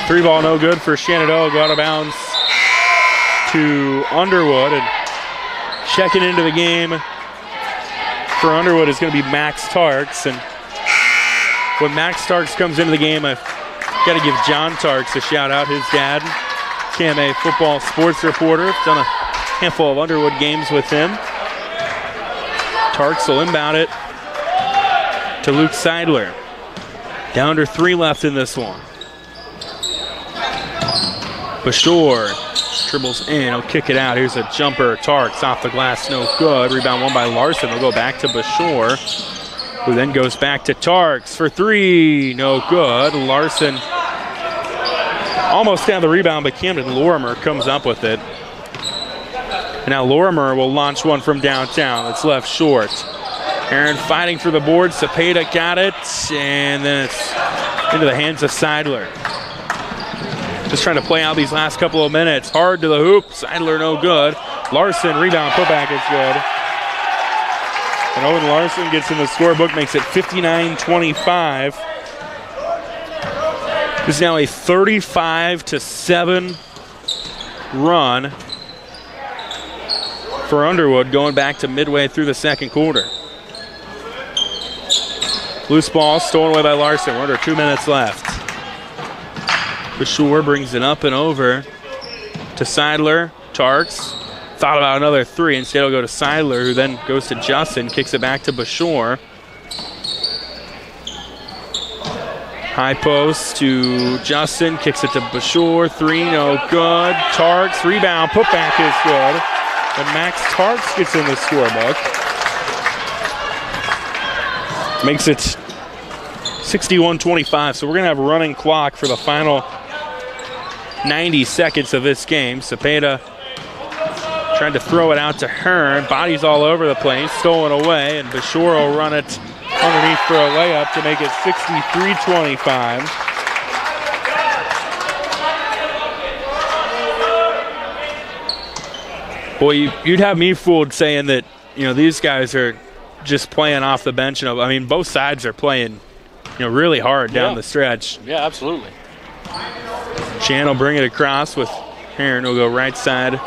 3 ball no good for Shenandoah. Go out of bounds to Underwood, and checking into the game for Underwood is going to be Max Tarks. And when Max Tarks comes into the game, I've got to give John Tarks a shout out. His dad, KMA football sports reporter, done a handful of Underwood games with him. Tarks will inbound it to Luke Seidler. Down to 3 left in this one. Bashore dribbles in, he'll kick it out. Here's a jumper, Tarks off the glass, no good. Rebound won by Larson. They'll go back to Bashore, who then goes back to Tarks for 3, no good. Larson almost down the rebound, but Camden Lorimer comes up with it. And now Lorimer will launch one from downtown. It's left short. Aaron fighting for the board. Cepeda got it, and then it's into the hands of Seidler. Just trying to play out these last couple of minutes. Hard to the hoop. Seidler no good. Larson, rebound, putback is good. And Owen Larson gets in the scorebook, makes it 59-25. This is now a 35-7 run for Underwood going back to midway through the second quarter. Loose ball stolen away by Larson. We're under 2 minutes left. Bashore brings it up and over to Seidler. Tarks thought about another 3. Instead, he'll go to Seidler, who then goes to Justin, kicks it back to Bashore. High post to Justin, kicks it to Bashore, 3, no good. Tarks, rebound, putback is good. And Max Tarks gets in the scorebook. Makes it 61-25, so we're going to have a running clock for the final 90 seconds of this game. Cepeda tried to throw it out to Hearn. Bodies all over the place, stolen away, and Bashore will run it underneath for a layup to make it 63-25. Boy, you'd have me fooled saying that, these guys are just playing off the bench. I mean, both sides are playing, really hard down the stretch. Yeah, absolutely. Shan will bring it across with Hearn. Will go right side.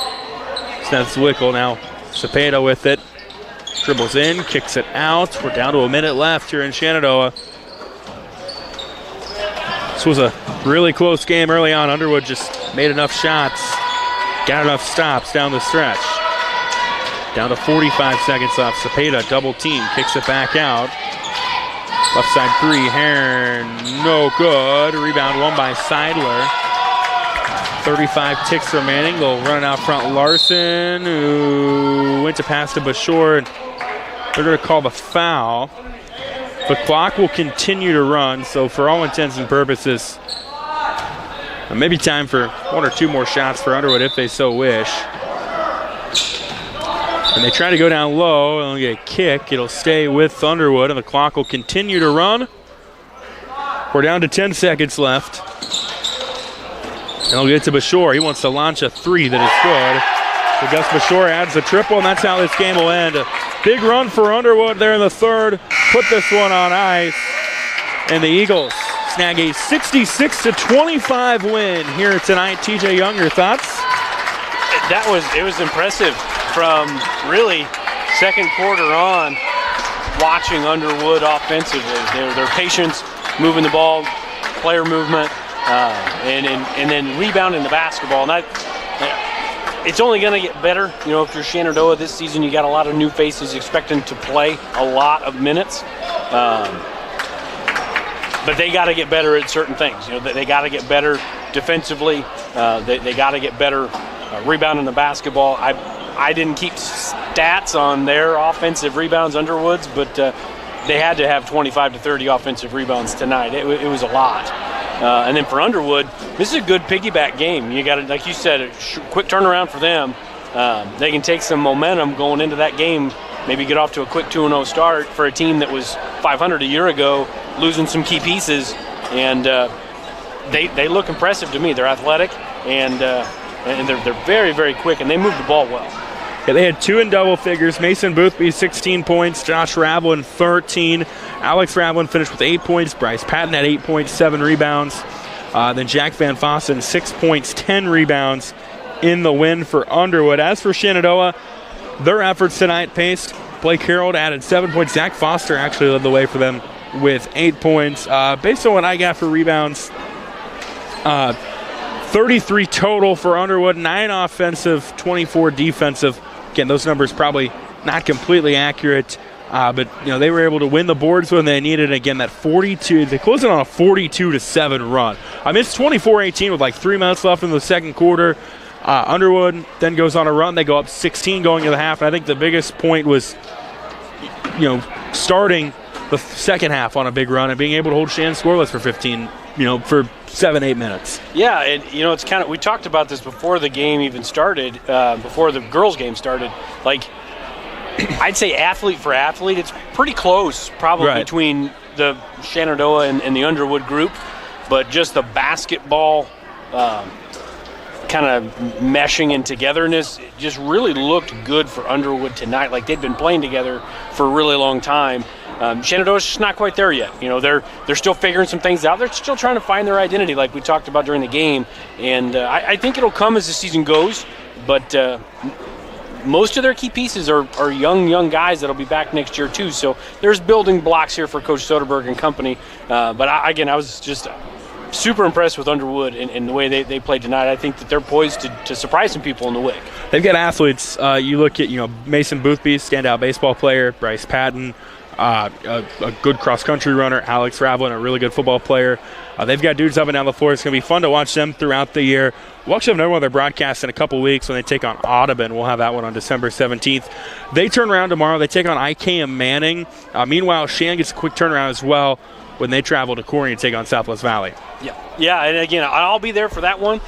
That's Wickel now. Cepeda with it. Dribbles in, kicks it out. We're down to a minute left here in Shenandoah. This was a really close game early on. Underwood just made enough shots, got enough stops down the stretch. Down to 45 seconds left. Cepeda double team, kicks it back out. Left side 3, Hearn, no good. Rebound won by Seidler. 35 ticks remaining. They'll run it out front. Larson, who went to pass to Bashore, and they're going to call the foul. The clock will continue to run, so for all intents and purposes, maybe time for 1 or 2 more shots for Underwood if they so wish. And they try to go down low, and they'll get a kick. It'll stay with Underwood, and the clock will continue to run. We're down to 10 seconds left. And they'll get to Bashore. He wants to launch a 3 that is good. So Gus Bashore adds a triple, and that's how this game will end. A big run for Underwood there in the third. Put this one on ice. And the Eagles snag a 66-25 win here tonight. TJ Young, your thoughts? It was impressive from really second quarter on, watching Underwood offensively. Their patience, moving the ball, player movement, and then rebounding the basketball. And it's only going to get better. If you're Shenandoah this season, you got a lot of new faces expecting to play a lot of minutes. But they got to get better at certain things. They got to get better defensively. They got to get better rebounding the basketball. I didn't keep stats on their offensive rebounds, Underwood's, but they had to have 25 to 30 offensive rebounds tonight. It was a lot. And then for Underwood, this is a good piggyback game. You got to, like you said, a quick turnaround for them. They can take some momentum going into that game, maybe get off to a quick 2-0 start for a team that was 500 a year ago, losing some key pieces. And they look impressive to me. They're athletic, and they're very, very quick, and they move the ball well. Yeah, they had 2 in double figures. Mason Boothby, 16 points. Josh Ravlin, 13. Alex Ravlin finished with 8 points. Bryce Patton had 8 points, 7 rebounds. Then Jack Van Fossen, 6 points, 10 rebounds in the win for Underwood. As for Shenandoah, their efforts tonight paced. Blake Harold added 7 points. Zach Foster actually led the way for them with 8 points. Based on what I got for rebounds, 33 total for Underwood, 9 offensive, 24 defensive. Again, those numbers probably not completely accurate, but they were able to win the boards when they needed. Again, that 42, they closed it on a 42-7 run. It's 24-18 with like 3 minutes left in the second quarter. Underwood then goes on a run. They go up 16 going into the half. And I think the biggest point was, starting the second half on a big run and being able to hold Shan scoreless for for 7-8 minutes. Yeah, and it's kind of, we talked about this before the game even started, before the girls' game started. Like, I'd say athlete for athlete, it's pretty close probably between the Shenandoah and the Underwood group, but just the basketball kind of meshing and togetherness just really looked good for Underwood tonight. Like, they'd been playing together for a really long time. Shenandoah's just not quite there yet. They're still figuring some things out. They're still trying to find their identity, like we talked about during the game. And I think it'll come as the season goes. But most of their key pieces are young guys that'll be back next year too. So there's building blocks here for Coach Soderberg and company. But I was just super impressed with Underwood and the way they played tonight. I think that they're poised to surprise some people in the WIC. They've got athletes. You look at Mason Boothby, standout baseball player. Bryce Patton. a good cross-country runner, Alex Ravlin, a really good football player. They've got dudes up and down the floor. It's going to be fun to watch them throughout the year. We'll actually have another one of their broadcasts in a couple weeks when they take on Audubon. We'll have that one on December 17th. They turn around tomorrow. They take on IKM Manning. Meanwhile, Shan gets a quick turnaround as well when they travel to Corning to take on Southwest Valley. Yeah, and again, I'll be there for that one.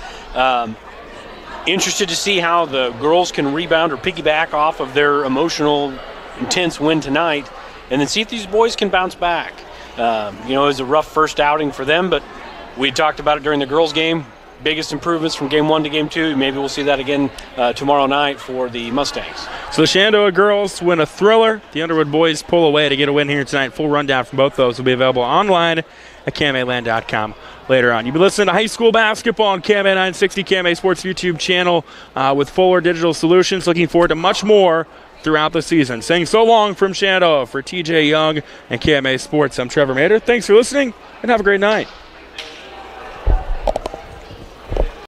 Interested to see how the girls can rebound or piggyback off of their emotional, intense win tonight, and then see if these boys can bounce back. It was a rough first outing for them, but we talked about it during the girls' game. Biggest improvements from game 1 to game 2. Maybe we'll see that again tomorrow night for the Mustangs. So the Shenandoah girls win a thriller. The Underwood boys pull away to get a win here tonight. Full rundown from both those will be available online at KMAland.com later on. You'll be listening to high school basketball on KMA 960, KMA Sports YouTube channel with Fuller Digital Solutions. Looking forward to much more throughout the season. Saying so long from Shenandoah for TJ Young and KMA Sports. I'm Trevor Mader. Thanks for listening and have a great night.